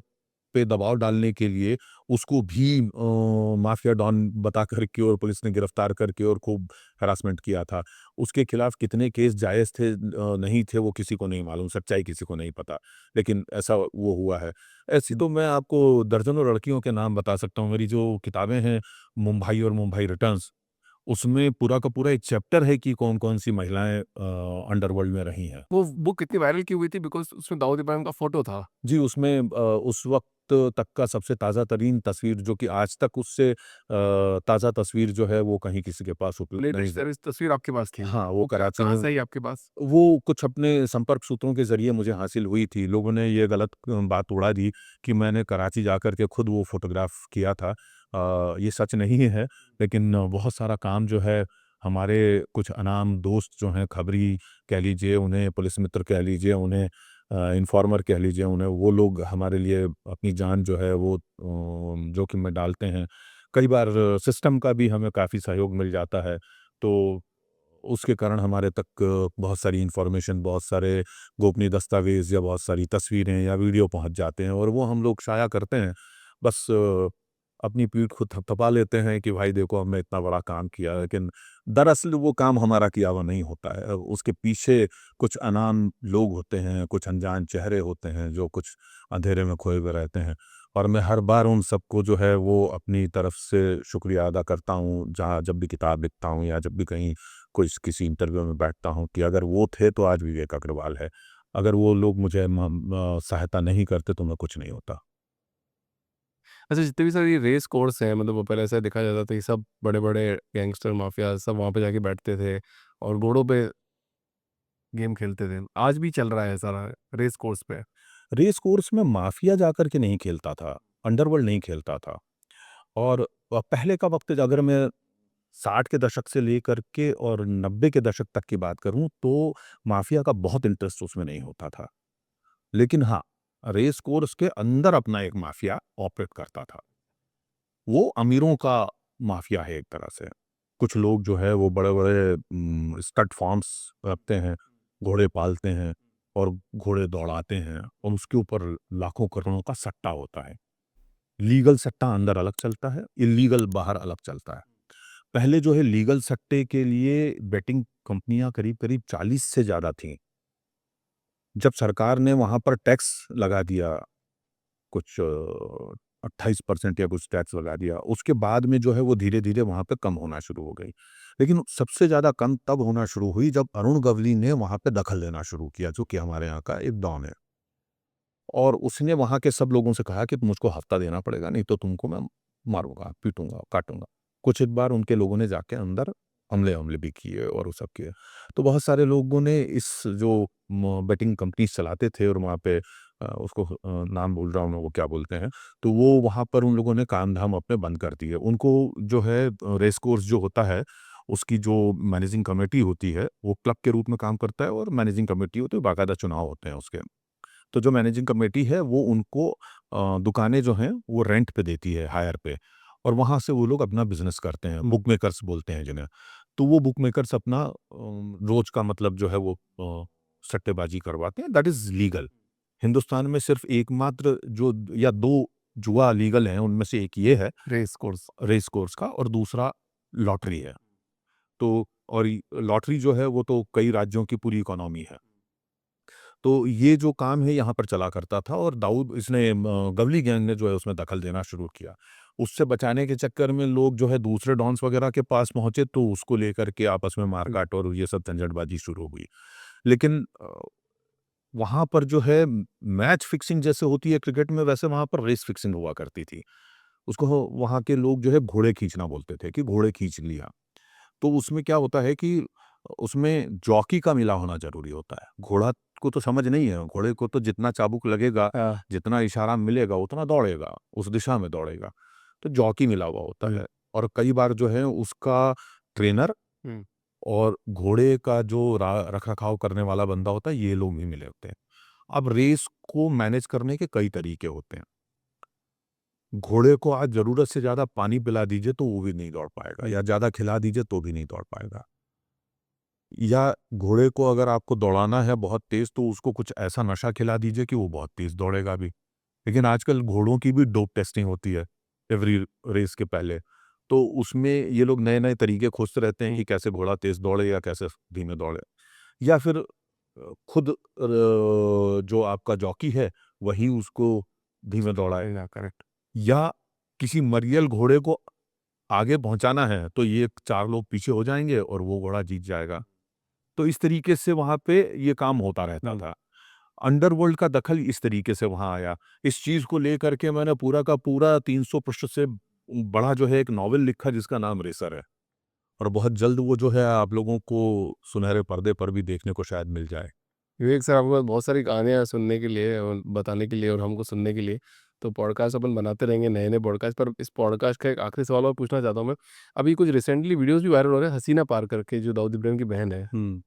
पे दबाव डालने के लिए उसको भी माफिया डॉन बता कर के और पुलिस ने गिरफ्तार करके और खूब हैरासमेंट किया था। उसके खिलाफ कितने केस जायज़ थे नहीं थे वो किसी को नहीं मालूम, सच्चाई किसी को नहीं पता। लेकिन ऐसा वो हुआ है। ऐसी तो मैं आपको दर्जनों लड़कियों के नाम बता सकता हूँ। मेरी जो किताबें हैं मुंबई और मुंबई रिटर्न्स, उसमें पूरा का पूरा एक चैप्टर है कि कौन-कौन सी महिलाएँ अंडरवर्ल्ड में रही हैं। वो बुक कितनी वायरल क्यों हुई थी? बिकॉज़ उसमें दाऊद इब्राहिम का फ़ोटो था। जी, उसमें उस वक़्त तक का सबसे ताज़ा तरीन तस्वीर जो कि आज तक उससे ताज़ा तस्वीर जो है वो कहीं किसी के पास उपलब्ध नहीं लेटेस्ट है। तस्वीर आपके पास थी। हाँ, वो वो कराची कहाँ में से आई आपके पास? वो कुछ अपने संपर्क सूत्रों के ज़रिए मुझे हासिल हुई थी। लोगों ने ये गलत बात उड़ा दी कि मैंने कराची जाकर के खुद वो फ़ोटोग्राफ़ किया था। ये सच नहीं है, लेकिन बहुत सारा काम जो है हमारे कुछ अनाम दोस्त जो हैं खबरी कह लीजिए, उन्हें पुलिस मित्र कह लीजिए, उन्हें इन्फॉर्मर कह लीजिए, उन्हें वो लोग हमारे लिए अपनी जान जो है वो जोखिम में डालते हैं। कई बार सिस्टम का भी हमें काफ़ी सहयोग मिल जाता है। तो उसके कारण हमारे तक बहुत सारी इन्फॉर्मेशन, बहुत सारे गोपनीय दस्तावेज़ या बहुत सारी तस्वीरें या वीडियो पहुँच जाते हैं और वो हम लोग शाया करते हैं। बस अपनी पीठ को थपथपा लेते हैं कि भाई देखो हमने इतना बड़ा काम किया, लेकिन दरअसल वो काम हमारा किया हुआ नहीं होता है। उसके पीछे कुछ अनाम लोग होते हैं, कुछ अनजान चेहरे होते हैं जो कुछ अंधेरे में खोए हुए रहते हैं। और मैं हर बार उन सबको जो है वो अपनी तरफ से शुक्रिया अदा करता हूँ, जहाँ जब भी किताब लिखता हूँ या जब भी कहीं कोई किसी इंटरव्यू में बैठता हूँ कि अगर वो थे तो आज विवेक अग्रवाल है, अगर वो लोग मुझे सहायता नहीं करते तो मैं कुछ नहीं होता। अच्छा, जितने भी सारी रेस कोर्स हैं, मतलब वो पहले ऐसा देखा जाता था कि सब बड़े-बड़े गैंगस्टर माफिया सब वहाँ पे जाके बैठते थे और घोड़ों पे गेम खेलते थे। आज भी चल रहा है सारा रेस कोर्स पे। रेस कोर्स में माफिया जाकर के नहीं खेलता था, अंडरवर्ल्ड नहीं खेलता था। और पहले का वक्त अगर मैं 60 के दशक से लेकर के और 90 के दशक तक की बात करूं तो माफिया का बहुत इंटरेस्ट उसमें नहीं होता था। लेकिन हाँ, रेस कोर्स के अंदर अपना एक माफिया ऑपरेट करता था। वो अमीरों का माफिया है एक तरह से। कुछ लोग जो है वो बड़े-बड़े स्टड फार्म्स रखते हैं, घोड़े पालते हैं और घोड़े दौड़ाते हैं और उसके ऊपर लाखों करोड़ों का सट्टा होता है। लीगल सट्टा अंदर अलग चलता है, इल्लीगल बाहर अलग चलता है। पहले जो है लीगल सट्टे के लिए बेटिंग कंपनियां करीब-करीब 40 से ज़्यादा थीं। जब सरकार ने वहाँ पर टैक्स लगा दिया, कुछ 28% या कुछ टैक्स लगा दिया, उसके बाद में जो है वो धीरे-धीरे वहाँ पे कम होना शुरू हो गई। लेकिन सबसे ज़्यादा कम तब होना शुरू हुई जब अरुण गवली ने वहाँ पे दखल लेना शुरू किया, जो कि हमारे यहाँ का एक डॉन है। और उसने वहाँ के सब लोगों से कहा कि मुझको हफ्ता देना पड़ेगा, नहीं तो तुमको मैं मारूँगा, पीटूँगा, काटूँगा। कुछ एक बार उनके लोगों ने जाके अंदर हमले-वमले भी किए और वो सब किए। तो बहुत सारे लोगों ने इस जो बेटिंग कंपनीज़ चलाते थे और वहाँ पे उसको नाम भूल रहा हूँ मैं वो क्या बोलते हैं, तो वो वहाँ पर उन लोगों ने काम-धाम अपने बंद कर दिए। उनको जो है रेस कोर्स जो होता है, उसकी जो मैनेजिंग कमेटी होती है, वो क्लब के रूप में काम करता है और मैनेजिंग कमेटी होती है, बाकायदा चुनाव होते हैं उसके। तो जो मैनेजिंग कमेटी है वो उनको दुकानें जो हैं वो रेंट पे देती है, हायर पे, और वहाँ से वो लोग अपना बिज़नेस करते हैं, बुक मेकर्स बोलते हैं जिन्हें। तो वो बुक मेकर्स अपना रोज़ का मतलब जो है वो सट्टेबाज़ी करवाते हैं, दैट इज़ लीगल। हिंदुस्तान में सिर्फ़ एकमात्र जो या 2 जुआ लीगल हैं, उनमें से एक ये है रेस कोर्स। रेस कोर्स का और दूसरा लॉटरी है। तो और लॉटरी जो है वो तो कई राज्यों की पूरी इकोनॉमी है। तो ये जो काम है यहाँ पर चला करता था और दाऊद इसने गवली गैंग ने जो है उसमें दखल देना शुरू किया। उससे बचाने के चक्कर में लोग जो है दूसरे डॉन्स वगैरह के पास पहुँचे तो उसको लेकर के आपस में मार-काट और ये सब झंझटबाजी शुरू हुई। लेकिन वहाँ पर जो है मैच फिक्सिंग जैसे होती है क्रिकेट में, वैसे वहाँ पर रेस फिक्सिंग हुआ करती थी। उसको वहाँ के लोग जो है घोड़े खींचना बोलते थे कि घोड़े खींच लिया। तो उसमें क्या होता है कि उसमें जॉकी का मिला होना ज़रूरी होता है। घोड़ा को तो समझ नहीं है, घोड़े को तो जितना चाबुक लगेगा, हाँ। जितना इशारा मिलेगा उतना दौड़ेगा, उस दिशा में दौड़ेगा। तो जॉकी मिला हुआ होता हुँ, है और कई बार जो है उसका ट्रेनर हुँ। और घोड़े का जो रख-रखाव करने वाला बंदा होता है, ये लोग भी मिले होते हैं। अब रेस को मैनेज करने के कई तरीके होते हैं। घोड़े को आज ज़रूरत से ज़्यादा पानी पिला दीजिए तो वो भी नहीं दौड़ पाएगा, या ज़्यादा खिला दीजिए तो भी नहीं दौड़ पाएगा। या घोड़े को अगर आपको दौड़ाना है बहुत तेज़ तो उसको कुछ ऐसा नशा खिला दीजिए कि वो बहुत तेज़ दौड़ेगा भी। लेकिन आजकल घोड़ों की भी डोप टेस्टिंग होती है एवरी रेस के पहले। तो उसमें ये लोग नए-नए तरीके खोजते रहते हैं कि कैसे घोड़ा तेज़ दौड़े या कैसे धीमे दौड़े। या फिर खुद जो आपका जॉकी है वही उसको धीमे दौड़ाए। या करेक्ट। या किसी मरियल घोड़े को आगे पहुँचाना है तो ये 4 लोग पीछे हो जाएँगे और वो घोड़ा जीत जाएगा। तो इस तरीके से वहाँ पे ये काम होता रहता हुँ। था। अंडरवर्ल्ड का दखल इस तरीके से वहाँ आया। इस चीज़ को लेकर के मैंने पूरा का पूरा 300 पृष्ठ से बड़ा जो है एक नॉवेल लिखा जिसका नाम रेसर है, और बहुत जल्द वो जो है आप लोगों को सुनहरे पर्दे पर भी देखने को शायद मिल जाए। विवेक सर, आपके पास बहुत सारी कहानियाँ सुनने के लिए और बताने के लिए और हमको सुनने के लिए। तो पॉडकास्ट अपन बनाते रहेंगे, नए-नए पॉडकास्ट। पर इस पॉडकास्ट का एक आखिरी सवाल और पूछना चाहता हूँ मैं। अभी कुछ रिसेंटली वीडियोज़ भी वायरल हो रहे हैं, हसीना पारकर के, जो दाऊद इब्राहिम की बहन है। हुँ।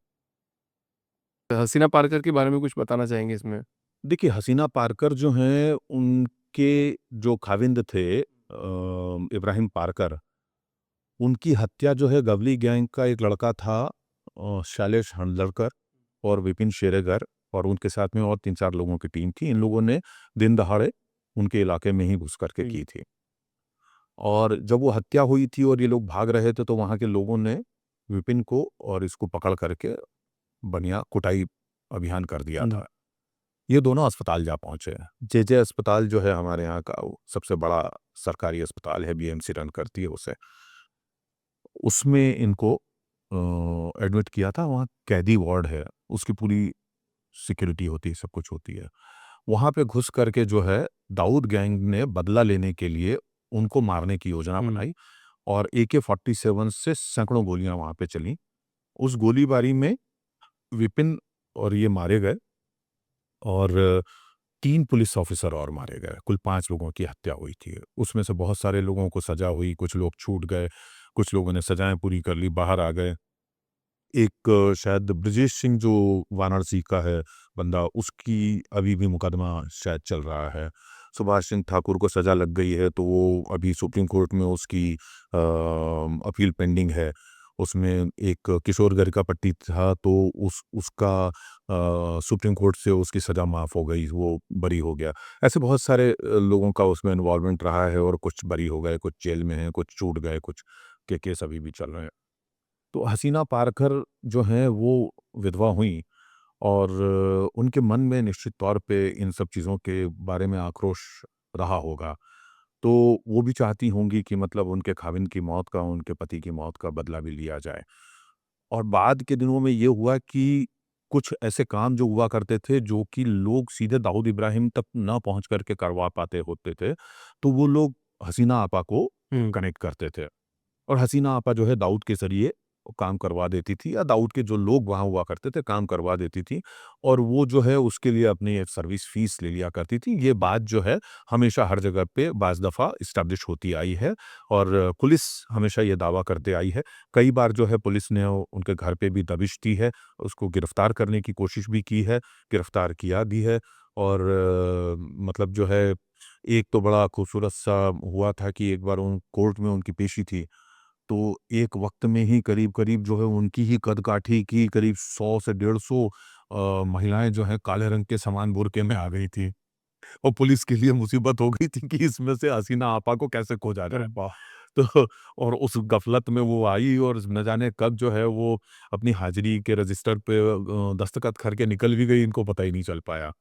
तो हसीना पारकर के बारे में कुछ बताना चाहेंगे इसमें? देखिए, हसीना पारकर जो हैं उनके जो खाविंद थे इब्राहिम पारकर, उनकी हत्या जो है गवली गैंग का एक लड़का था शैलेश हंडलरकर और विपिन शेरेगर, और उनके साथ में और 3-4 लोगों की टीम थी। इन लोगों ने दिन दहाड़े उनके इलाके में ही घुस कर के जी। की थी। और जब वो हत्या हुई थी और ये लोग भाग रहे थे तो वहाँ के लोगों ने विपिन को और इसको पकड़ करके बढ़िया कुटाई अभियान कर दिया हुँ। था। ये दोनों अस्पताल जा पहुँचे। जेजे अस्पताल जो है हमारे यहाँ का वो सबसे बड़ा सरकारी अस्पताल है, बीएमसी रन करती है उसे। उसमें इनको एडमिट किया था, वहाँ कैदी वार्ड है, उसकी पूरी सिक्योरिटी होती है, सब कुछ होती है। वहाँ पे घुस करके जो है दाऊद गैंग ने बदला लेने के लिए उनको मारने की योजना बनाई और AK-47 से सैकड़ों गोलियां वहाँ पे चली। उस गोलीबारी में विपिन और ये मारे गए और 3 पुलिस ऑफिसर और मारे गए। कुल 5 लोगों की हत्या हुई थी। उसमें से बहुत सारे लोगों को सज़ा हुई, कुछ लोग छूट गए, कुछ लोगों ने सज़ाएँ पूरी कर ली, बाहर आ गए। एक शायद ब्रजेश सिंह जो वाराणसी का है बंदा, उसकी अभी भी मुकदमा शायद चल रहा है। सुभाष सिंह ठाकुर को सज़ा लग गई है, तो वो अभी सुप्रीम कोर्ट में उसकी अपील पेंडिंग है। उसमें एक किशोर गरिकापट्टी था, तो उसका सुप्रीम कोर्ट से उसकी सज़ा माफ़ हो गई, वो बरी हो गया। ऐसे बहुत सारे लोगों का उसमें इन्वॉल्वमेंट रहा है और कुछ बरी हो गए, कुछ जेल में हैं, कुछ छूट गए, कुछ के केस अभी भी चल रहे हैं। तो हसीना पारकर जो हैं वो विधवा हुईं और उनके मन में निश्चित तौर पे इन सब चीज़ों के बारे में आक्रोश रहा होगा। तो वो भी चाहती होंगी कि मतलब उनके खाविंद की मौत का, उनके पति की मौत का बदला भी लिया जाए। और बाद के दिनों में ये हुआ कि कुछ ऐसे काम जो हुआ करते थे, जो कि लोग सीधे दाऊद इब्राहिम तक ना पहुँच कर के करवा पाते होते थे, तो वो लोग हसीना आपा को कनेक्ट करते थे। और हसीना आपा जो है दाऊद के ज़रिए काम करवा देती थी या दाऊद के जो लोग वहाँ हुआ करते थे काम करवा देती थी और वो जो है उसके लिए अपनी एक सर्विस फ़ीस ले लिया करती थी। ये बात जो है हमेशा हर जगह पे बाज़ दफ़ा एस्टेब्लिश होती आई है और पुलिस हमेशा ये दावा करते आई है। कई बार जो है पुलिस ने उनके घर पे भी दबिश दी है, उसको गिरफ़्तार करने की कोशिश भी की है, गिरफ़्तार किया भी है और मतलब जो है एक तो बड़ा खूबसूरत सा हुआ था कि एक बार उन कोर्ट में उनकी पेशी थी। तो एक वक़्त में ही करीब-करीब जो है उनकी ही कद-काठी की करीब 100 से 150 महिलाएँ जो हैं काले रंग के समान बुर्के में आ गई थी और पुलिस के लिए मुसीबत हो गई थी कि इसमें से हसीना आपा को कैसे खोजा जाए। तो और उस गफ़लत में वो आई और न जाने कब जो है वो अपनी हाज़िरी के रजिस्टर पे दस्तखत करके निकल भी गई, इनको पता ही नहीं चल पाया।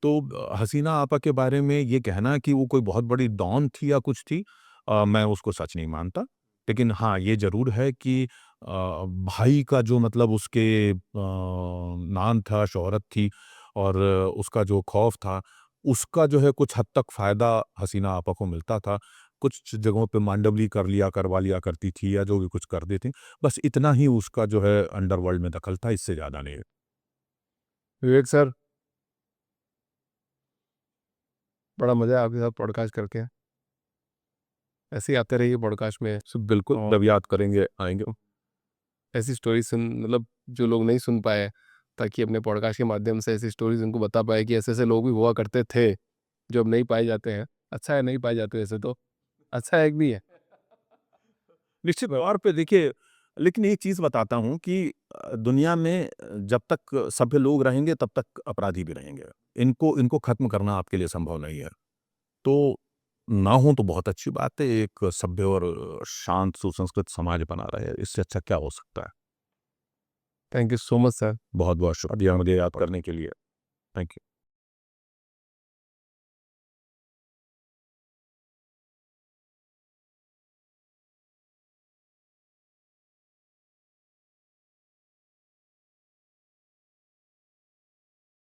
तो हसीना आपा के बारे में ये कहना कि वो कोई बहुत बड़ी डॉन थी या कुछ थी, मैं उसको सच नहीं मानता। लेकिन हाँ, ये ज़रूर है कि भाई का जो मतलब उसके नाम था, शोहरत थी और उसका जो खौफ़ था, उसका जो है कुछ हद तक फ़ायदा हसीना आपा को मिलता था। कुछ जगहों पे मांडवली करवा लिया करती थी या जो भी कुछ कर देती। बस इतना ही उसका जो है अंडरवर्ल्ड में दखल था, इससे ज़्यादा नहीं। विवेक सर, बड़ा मज़ा आया आपके साथ पॉडकास्ट करके। ऐसे ही आते रहिए पॉडकास्ट में बिल्कुल, और जब याद करेंगे आएँगे। ऐसी स्टोरी सुन मतलब जो लोग नहीं सुन पाए, ताकि अपने पॉडकास्ट के माध्यम से ऐसी स्टोरीज़ उनको बता पाएँ कि ऐसे-ऐसे लोग भी हुआ करते थे, जो अब नहीं पाए जाते हैं। अच्छा है नहीं पाए जाते वैसे तो, अच्छा है भी है। निश्चित तौर पे देखिए, लेकिन एक चीज़ बताता हूँ कि दुनिया में जब तक सभ्य लोग रहेंगे तब तक अपराधी भी रहेंगे। इनको इनको ख़त्म करना आपके लिए संभव नहीं है। तो ना हो तो बहुत अच्छी बात है, एक सभ्य और शांत सुसंस्कृत समाज बना रहे। इससे अच्छा क्या हो सकता है? Thank you so much sir. बहुत-बहुत शुक्रिया मुझे याद करने के लिए। Thank you.